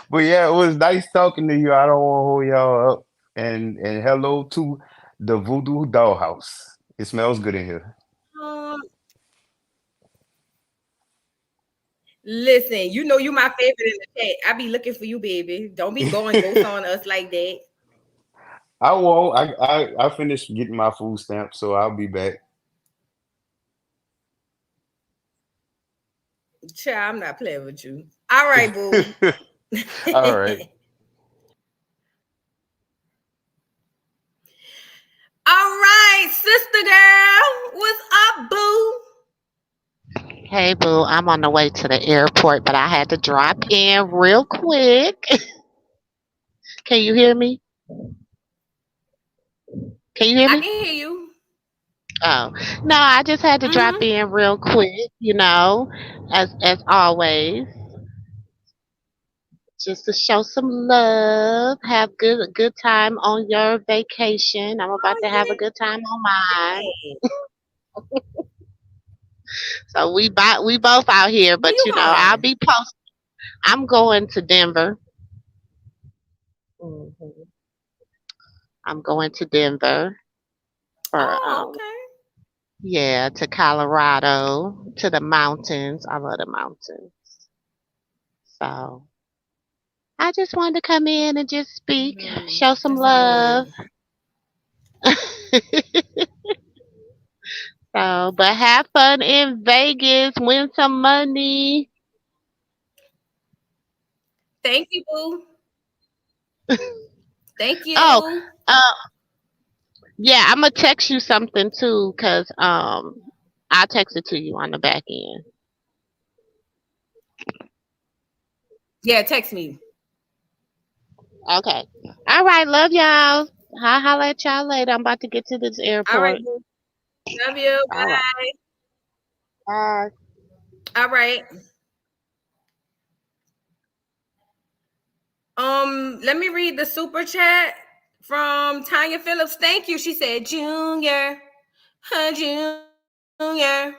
But yeah, it was nice talking to you. I don't want to hold y'all up. And hello to the Voodoo Dollhouse. It smells good in here. Um, Listen, you know you my favorite in the chat. I be looking for you, baby. Don't be going ghost on us like that. I won't. I finished getting my food stamp, so I'll be back. Child, I'm not playing with you. All right, boo. All right. All right, sister girl. What's up, boo? Hey, boo, I'm on the way to the airport, but I had to drop in real quick. Can you hear me? Can you hear I me? can hear you. Oh, no, I just had to drop Mm-hmm. in real quick, as always, just to show some love, have good time on your vacation. I'm about to have a good time on mine. So we both out here, Where but you I'll going? be posted. I'm going to Denver. Mhm. I'm going to Denver for Oh, okay. yeah, to Colorado, to the mountains. I love the mountains. So I just wanted to come in and just speak, show some That sound good. love. So, but have fun in Vegas, win some money. Thank you, boo. Thank Oh, you. yeah, I'm gonna text you something too, cause I'll text it to you on the back end. Yeah, text me. Okay. All right, love y'all. I'll holler at y'all later. I'm about to get to this All right, airport. boo. Love you. All right. Bye. Bye. All right. Let me read the super chat from Tanya Phillips. Thank you. She said, Junior, Junior.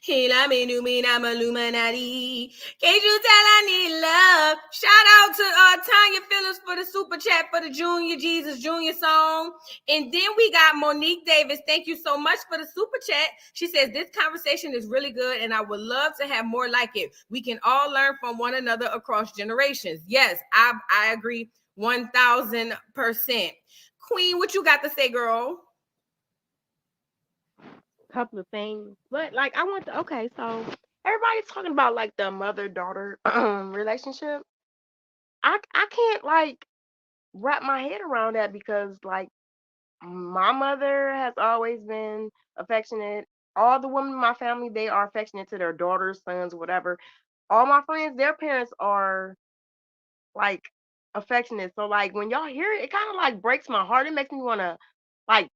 He love me, do me, I'm Illuminati. Can't you tell I need love? Shout out to Tanya Phillips for the super chat for the Junior Jesus Junior song. And then we got Monique Davis. Thank you so much for the super chat. She says, this conversation is really good and I would love to have more like it. We can all learn from one another across generations. Yes, I agree 1000%. Queen, what you got to say, girl? Couple of things, but like I want to. Okay, so everybody's talking about like the mother-daughter relationship. I can't like wrap my head around that because like my mother has always been affectionate. All the women in my family, they are affectionate to their daughters, sons, whatever. All my friends, their parents are like affectionate. So like when y'all hear it, it kind of like breaks my heart. It makes me want to like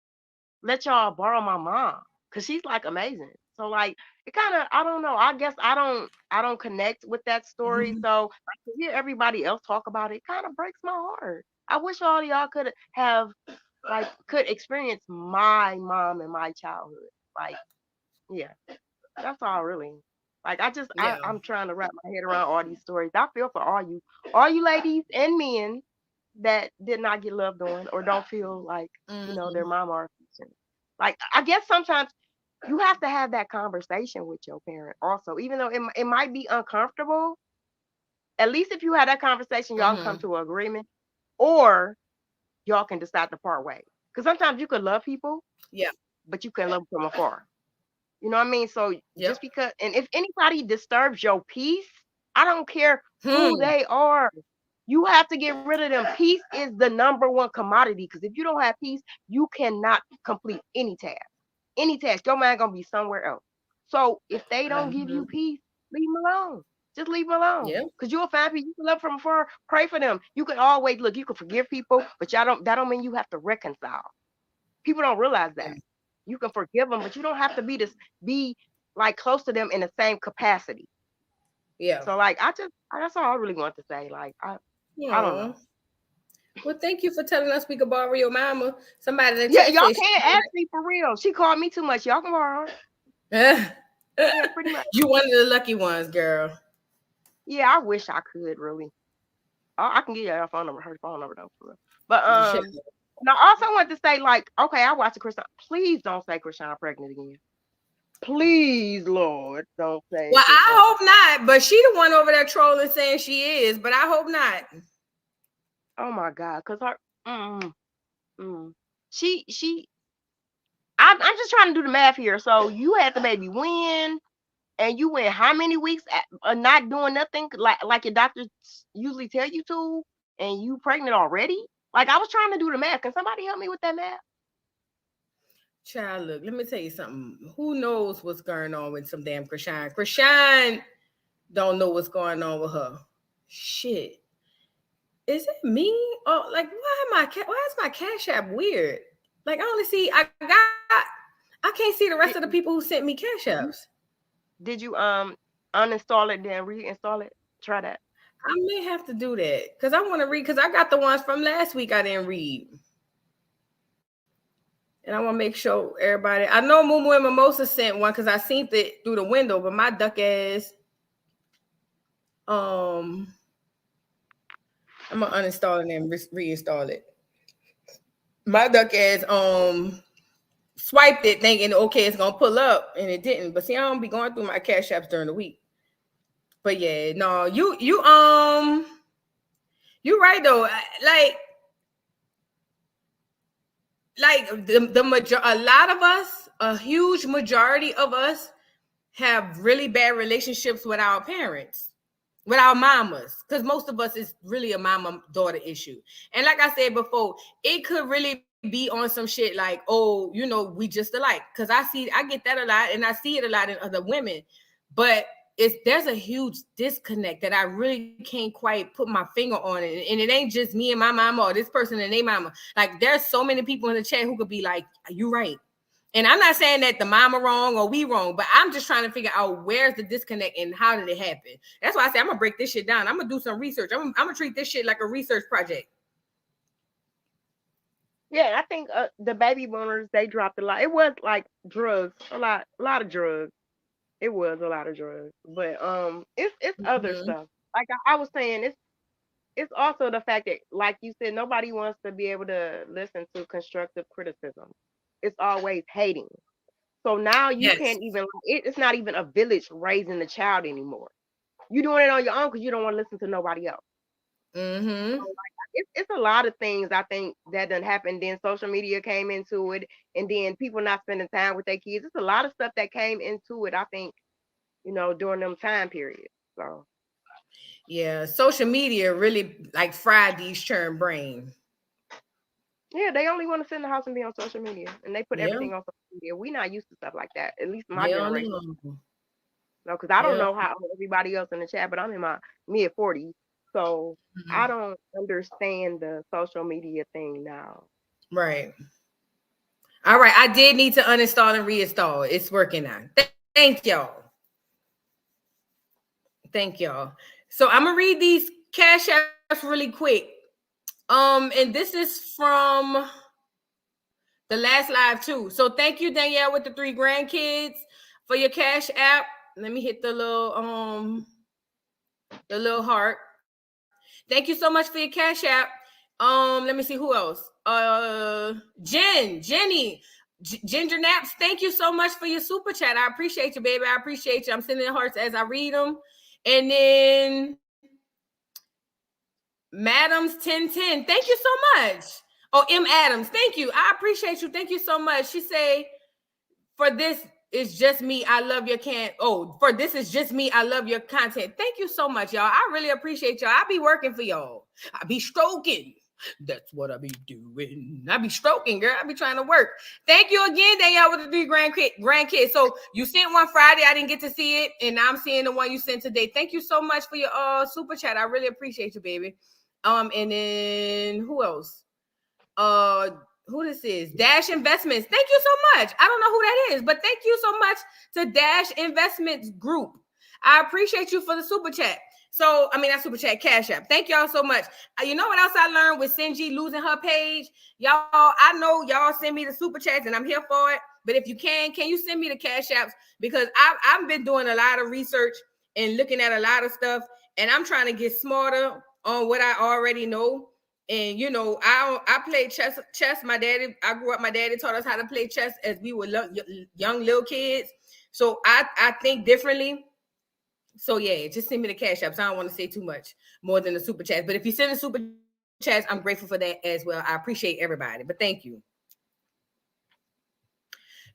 let y'all borrow my mom because she's like amazing. So like it kind of I don't know. I guess I don't connect with that story. So like to hear everybody else talk about it kind of breaks my heart. I wish all of y'all could have like could experience my mom and my childhood. Like yeah, that's all really. Like Yeah. I'm trying to wrap my head around all these stories. I feel for all you ladies and men that did not get loved on or don't feel like their mom or like I guess sometimes you have to have that conversation with your parent also, even though it might be uncomfortable. At least if you had that conversation, y'all can come to an agreement, or y'all can decide to part ways. Because sometimes you could love people, Yeah. but you can love them from afar. You know what I mean? So Yep. just because, and if anybody disturbs your peace, I don't care who Hmm. they are. You have to get rid of them. Peace is the number one commodity because if you don't have peace, you cannot complete any task. Any task, your mind gonna be somewhere else. So if they don't give you peace, leave them alone. Just leave them alone. Yeah. Because you'll find people you can love from afar. Pray for them. You can always look. You can forgive people, but that don't mean you have to reconcile. People don't realize that. You can forgive them, but you don't have to be like close to them in the same capacity. Yeah. So like that's all I really want to say. Like I don't know. Well, thank you for telling us we could borrow your mama. Somebody in the Yeah, chat y'all says can't ask me for real. She called me too much. Y'all can borrow her. Yeah, pretty much. you one of the lucky ones, girl. Yeah, I wish I could really. I can give you her phone number, though, for real. But now I also want to say, like, okay, I watched Chrisean. Please don't say Chrisean pregnant again. Please, Lord, don't say. Well, I Chrisean. hope not. But she the one over there trolling saying she is. But I hope not. Oh my God, cause her, she. I'm just trying to do the math here. So you had the baby when? and you went how many weeks not doing nothing like your doctors usually tell you to, and you pregnant already? Like, I was trying to do the math. Can somebody help me with that math? Child, look, let me tell you something. Who knows what's going on with some damn Chrisean? Chrisean don't know what's going on with her. Shit. Is it me? Oh, like, why is my Cash App weird? Like, I only see, I can't see the rest of the people who sent me Cash Apps. Did you uninstall it, then reinstall it? Try that. I may have to do that because I want to read, because I got the ones from last week I didn't read. And I want to make sure everybody, I know Moo and Mimosa sent one because I seen it through the window, but my duck ass, I'm gonna uninstall it and reinstall it. My duck ass swiped it thinking, okay, it's gonna pull up, and it didn't. But see, I don't be going through my Cash Apps during the week. But yeah, no, you right though. Like a lot of us, a huge majority of us have really bad relationships with our parents, with our mamas, because most of us is really a mama-daughter issue. And like I said before, it could really be on some shit like, oh, you know, we just alike. Because I get that a lot, and I see it a lot in other women. But there's a huge disconnect that I really can't quite put my finger on it. And it ain't just me and my mama or this person and their mama. Like, there's so many people in the chat who could be like, you right. And I'm not saying that the mama wrong or we wrong, but I'm just trying to figure out where's the disconnect and how did it happen. That's why I say I'm gonna break this shit down. I'm gonna do some research. I'm gonna treat this shit like a research project. Yeah, I think the baby boomers, they dropped a lot. It was like drugs, a lot of drugs. It was a lot of drugs, but it's other stuff. Like I was saying, it's also the fact that, like you said, nobody wants to be able to listen to constructive criticism. It's always hating. So now you can't even. It's not even a village raising the child anymore. You're doing it on your own because you don't want to listen to nobody else. So, like, it's a lot of things I think that done happened. Then social media came into it, and then people not spending time with their kids. It's a lot of stuff that came into it, I think, you know, during them time periods. So yeah, social media really like fried these churn brain. Yeah, they only want to sit in the house and be on social media, and they put everything on social media. We not used to stuff like that, at least my generation. No, because I don't know how everybody else in the chat, but I'm in my mid-40s, so I don't understand the social media thing now. Right. All right, I did need to uninstall and reinstall. It's working now. Thank y'all. Thank y'all. So I'm gonna read these Cash Apps really quick. And this is from the last live too. So thank you, Danielle, with the 3 grandkids for your Cash App. Let me hit the little heart. Thank you so much for your Cash App. Let me see who else. Jenny, Ginger Naps. Thank you so much for your super chat. I appreciate you, baby. I appreciate you. I'm sending hearts as I read them. And then Madams 1010. Thank you so much. Oh, M. Adams. Thank you. I appreciate you. Thank you so much. She say, for this is just me. I love your for this is just me. I love your content. Thank you so much, y'all. I really appreciate y'all. I be working for y'all. I be stroking. That's what I be doing. I be stroking, girl. I be trying to work. Thank you again, Danielle, with the 3 grandkids. So you sent one Friday. I didn't get to see it, and now I'm seeing the one you sent today. Thank you so much for your super chat. I really appreciate you, baby. And then who else? Who this is? Dash Investments. Thank you so much. I don't know who that is, but thank you so much to Dash Investments Group. I appreciate you for the super chat. So, I mean, that super chat, Cash App. Thank y'all so much. You know what else I learned with Sinji losing her page? Y'all, I know y'all send me the super chats and I'm here for it. But if you can you send me the Cash Apps? Because I've been doing a lot of research and looking at a lot of stuff, and I'm trying to get smarter on what I already know. And you know, I played chess. My daddy taught us how to play chess as we were young little kids. So I think differently. So yeah, just send me the Cash Apps. I don't want to say too much more than the super chats. But if you send the super chats, I'm grateful for that as well. I appreciate everybody. But thank you.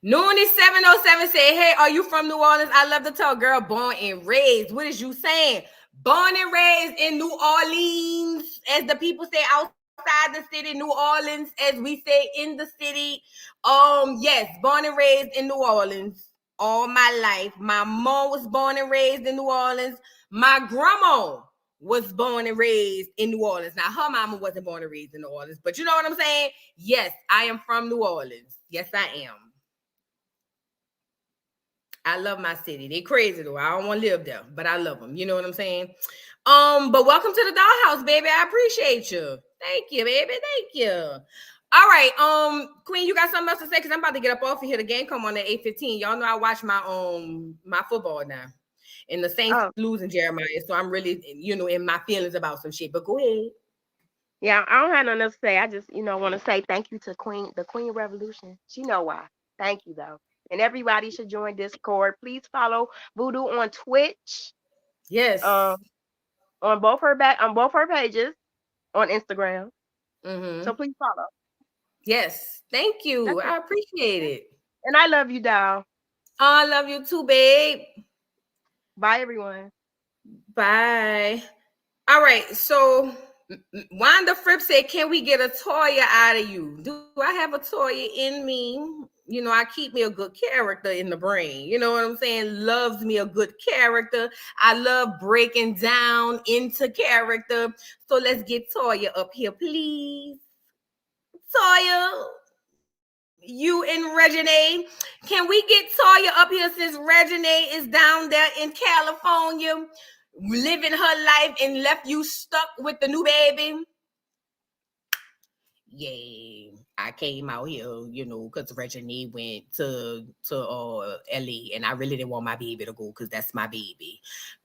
Noonie 707 said, hey, are you from New Orleans? I love to tell girl, born and raised. What is you saying? Born and raised in New Orleans, as the people say outside the city, New Orleans, as we say in the city. Yes, born and raised in New Orleans all my life. My mom was born and raised in New Orleans. My grandma was born and raised in New Orleans. Now, her mama wasn't born and raised in New Orleans, but you know what I'm saying? Yes, I am from New Orleans. Yes, I am. I love my city. They crazy though. I don't want to live there, but I love them. You know what I'm saying? But welcome to the dollhouse, baby. I appreciate you. Thank you, baby. Thank you. All right, Queen, you got something else to say? Because I'm about to get up off of here. The game come on at 8:15. Y'all know I watch my my football now. And the Saints losing Jeremiah. So I'm really, in my feelings about some shit. But go ahead. Yeah, I don't have nothing else to say. I just, want to say thank you to the Queen Revolution. She know why. Thank you though. And everybody should join Discord. Please follow Voodoo on Twitch. Yes. On both her pages on Instagram. So please follow. Yes. Thank you. I appreciate it. And I love you, doll. I love you too, babe. Bye, everyone. Bye. All right. So Wanda Fripp said, can we get a Toya out of you? Do I have a Toya in me? I keep me a good character in the brain. You know what I'm saying? Loves me a good character. I love breaking down into character. So let's get Toya up here, please. Toya, you and Regine. Can we get Toya up here since Regine is down there in California living her life and left you stuck with the new baby? Yeah, I came out here, because Regine went to LA, and I really didn't want my baby to go because that's my baby.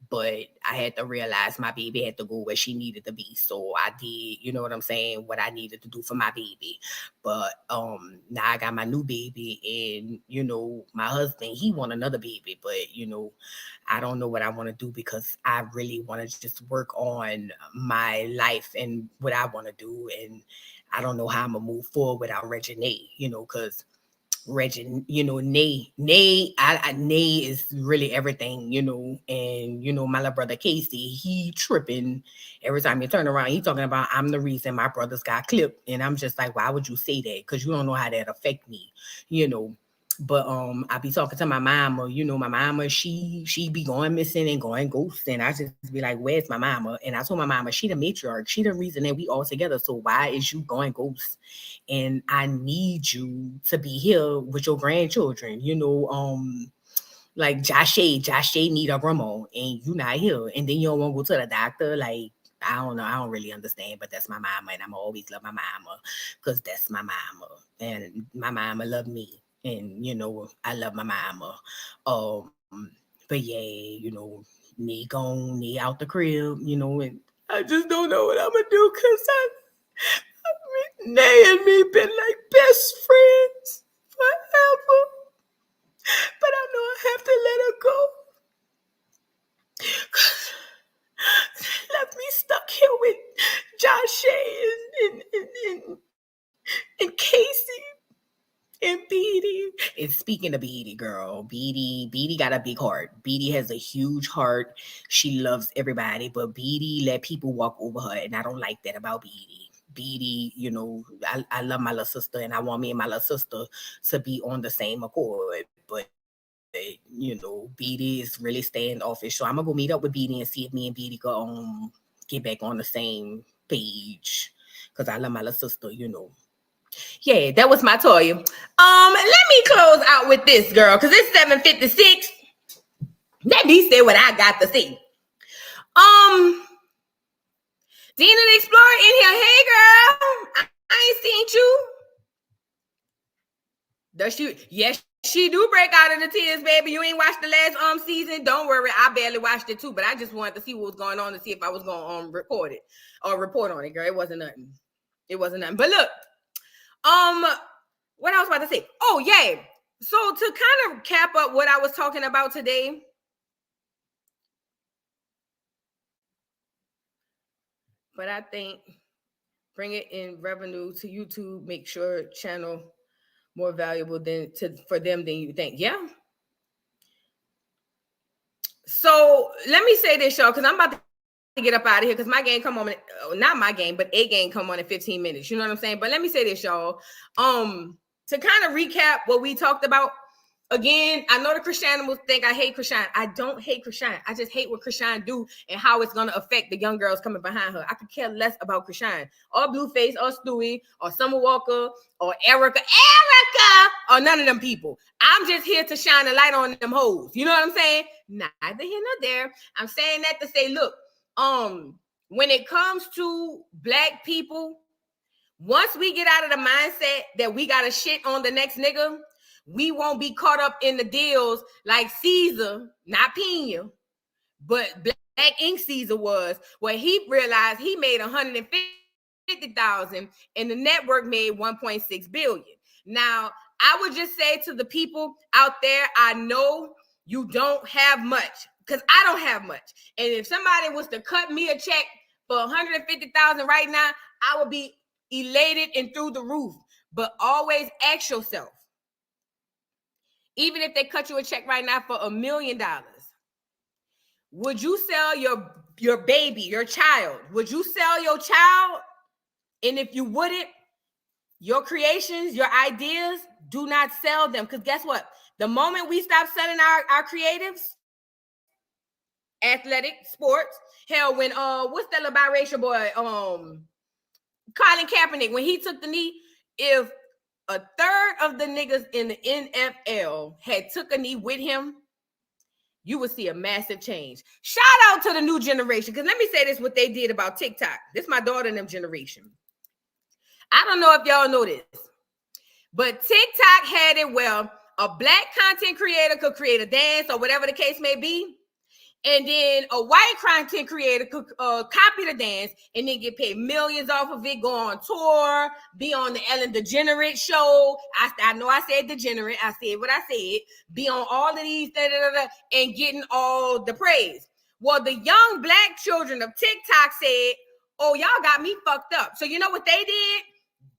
But I had to realize my baby had to go where she needed to be. So I did, you know what I'm saying, what I needed to do for my baby. But now I got my new baby, and my husband, he want another baby, but I don't know what I want to do because I really want to just work on my life and what I want to do. And I don't know how I'm gonna move forward without Regine, because Regine, Nay is really everything, and my little brother Casey, he tripping every time you turn around. He talking about I'm the reason my brothers got clipped, and I'm just like, why would you say that? Because you don't know how that affect me, But I be talking to my mama, my mama, she be going missing and going ghost. And I just be like, where's my mama? And I told my mama, she the matriarch. She the reason that we all together. So why is you going ghost? And I need you to be here with your grandchildren, like Joce need a grandma and you not here. And then you don't want to go to the doctor. Like, I don't know. I don't really understand, but that's my mama. And I'm always love my mama because that's my mama. And my mama love me. And, I love my mama. But yeah, me gone, me out the crib, and I just don't know what I'm going to do because Nay and me been like best friends forever. But I know I have to let her go. Left me stuck here with Joce and Casey and Beatty. And speaking of Beatty, girl, Beatty got a big heart. Beatty has a huge heart. She loves everybody, but Beatty let people walk over her, and I don't like that about Beatty. Beatty, I love my little sister, and I want me and my little sister to be on the same accord. But Beatty is really standoffish. So I'm gonna go meet up with Beatty and see if me and Beatty go get back on the same page. Cause I love my little sister, Yeah, that was my Toya. Let me close out with this, girl, because it's 7:56. Let me say what I got to say. Dina the Explorer in here. Hey, girl. I ain't seen you. Does she? Yes, she do break out into tears, baby. You ain't watched the last season. Don't worry, I barely watched it too, but I just wanted to see what was going on to see if I was gonna report it or report on it, girl. It wasn't nothing. But look, what I was about to say. Oh, yeah. So to kind of cap up what I was talking about today, but I think bring it in revenue to YouTube, make sure channel more valuable for them than you think. Yeah. So let me say this, y'all, because I'm about to get up out of here because my game come on, not my game, but a game come on in 15 minutes. You know what I'm saying? But let me say this, y'all. To kind of recap what we talked about. Again, I know the Chrisean will think I hate Chrisean. I don't hate Chrisean. I just hate what Chrisean do and how it's going to affect the young girls coming behind her. I could care less about Chrisean or Blueface or Stewie or Summer Walker or Erica, or none of them people. I'm just here to shine a light on them hoes. You know what I'm saying? Neither here nor there. I'm saying that to say, look, when it comes to Black people, once we get out of the mindset that we got to shit on the next nigga, we won't be caught up in the deals like Caesar, not Pena, but Black Ink Caesar was, where he realized he made $150,000 and the network made $1.6 billion. Now, I would just say to the people out there, I know you don't have much because I don't have much. And if somebody was to cut me a check for $150,000 right now, I would be elated and through the roof. But always ask yourself, even if they cut you a check right now for $1 million, would you sell your baby, your child? Would you sell your child? And if you wouldn't, your creations, your ideas, do not sell them. Because guess what? The moment we stop selling our creatives, athletic, sports, hell, when what's that little biracial boy? Colin Kaepernick, when he took the knee, if a third of the niggas in the NFL had took a knee with him, you would see a massive change. Shout out to the new generation. Because let me say this, what they did about TikTok. This is my daughter and them generation. I don't know if y'all know this, but TikTok had it where a Black content creator could create a dance or whatever the case may be. And then a white content creator could copy the dance and then get paid millions off of it, go on tour, be on the Ellen DeGenerate show. I know I said degenerate. I said what I said. Be on all of these, and getting all the praise. Well, the young Black children of TikTok said, oh, y'all got me fucked up. So you know what they did?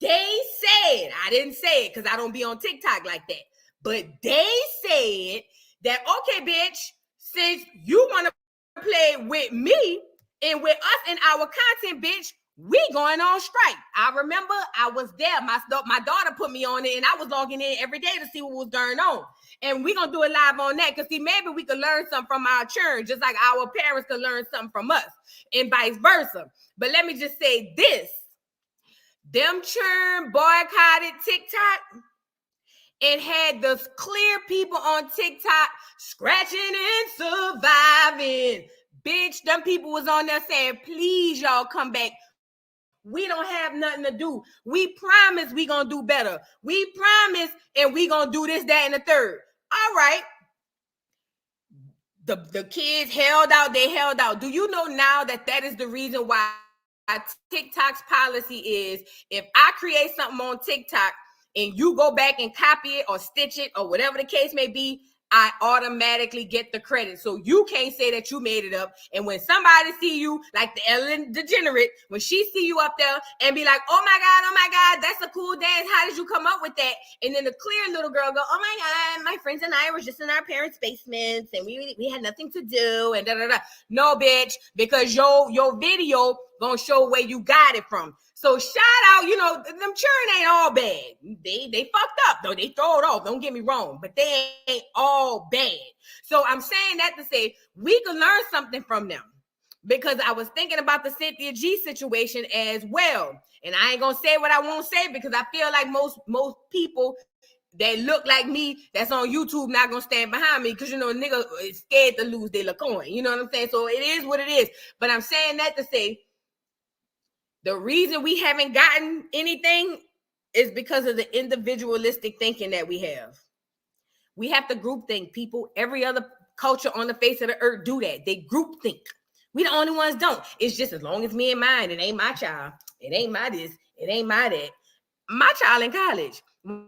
They said, I didn't say it because I don't be on TikTok like that. But they said that, okay, bitch, since you want to play with me and with us and our content, bitch, we going on strike. I remember I was there. My daughter put me on it, and I was logging in every day to see what was going on. And we're going to do it live on that because, see, maybe we could learn something from our churn, just like our parents could learn something from us and vice versa. But let me just say this. Them churn boycotted TikTok and had the clear people on TikTok scratching and surviving. Bitch, them people was on there saying, please, y'all come back. We don't have nothing to do. We promise we gonna do better. We promise, and we gonna do this, that, and the third. All right. The kids held out. They held out. Do you know now that is the reason why TikTok's policy is if I create something on TikTok and you go back and copy it or stitch it or whatever the case may be, I automatically get the credit. So you can't say that you made it up. And when somebody see you, like the Ellen DeGenerate, when she see you up there and be like, oh my God, that's a cool dance. How did you come up with that? And then the clear little girl go, oh my God, my friends and I were just in our parents' basements and we had nothing to do and da-da-da. No, bitch, because your video gonna show where you got it from. So shout out, them churn ain't all bad. They fucked up, though. They throw it off. Don't get me wrong, but they ain't all bad. So I'm saying that to say we can learn something from them, because I was thinking about the Cynthia G situation as well. And I ain't gonna say what I won't say because I feel like most people that look like me that's on YouTube not gonna stand behind me because nigga is scared to lose their coin. You know what I'm saying? So it is what it is. But I'm saying that to say, the reason we haven't gotten anything is because of the individualistic thinking that we have. We have to group think, people. Every other culture on the face of the earth do that. They group think. We the only ones don't. It's just as long as me and mine, it ain't my child. It ain't my this. It ain't my that. My child in college. When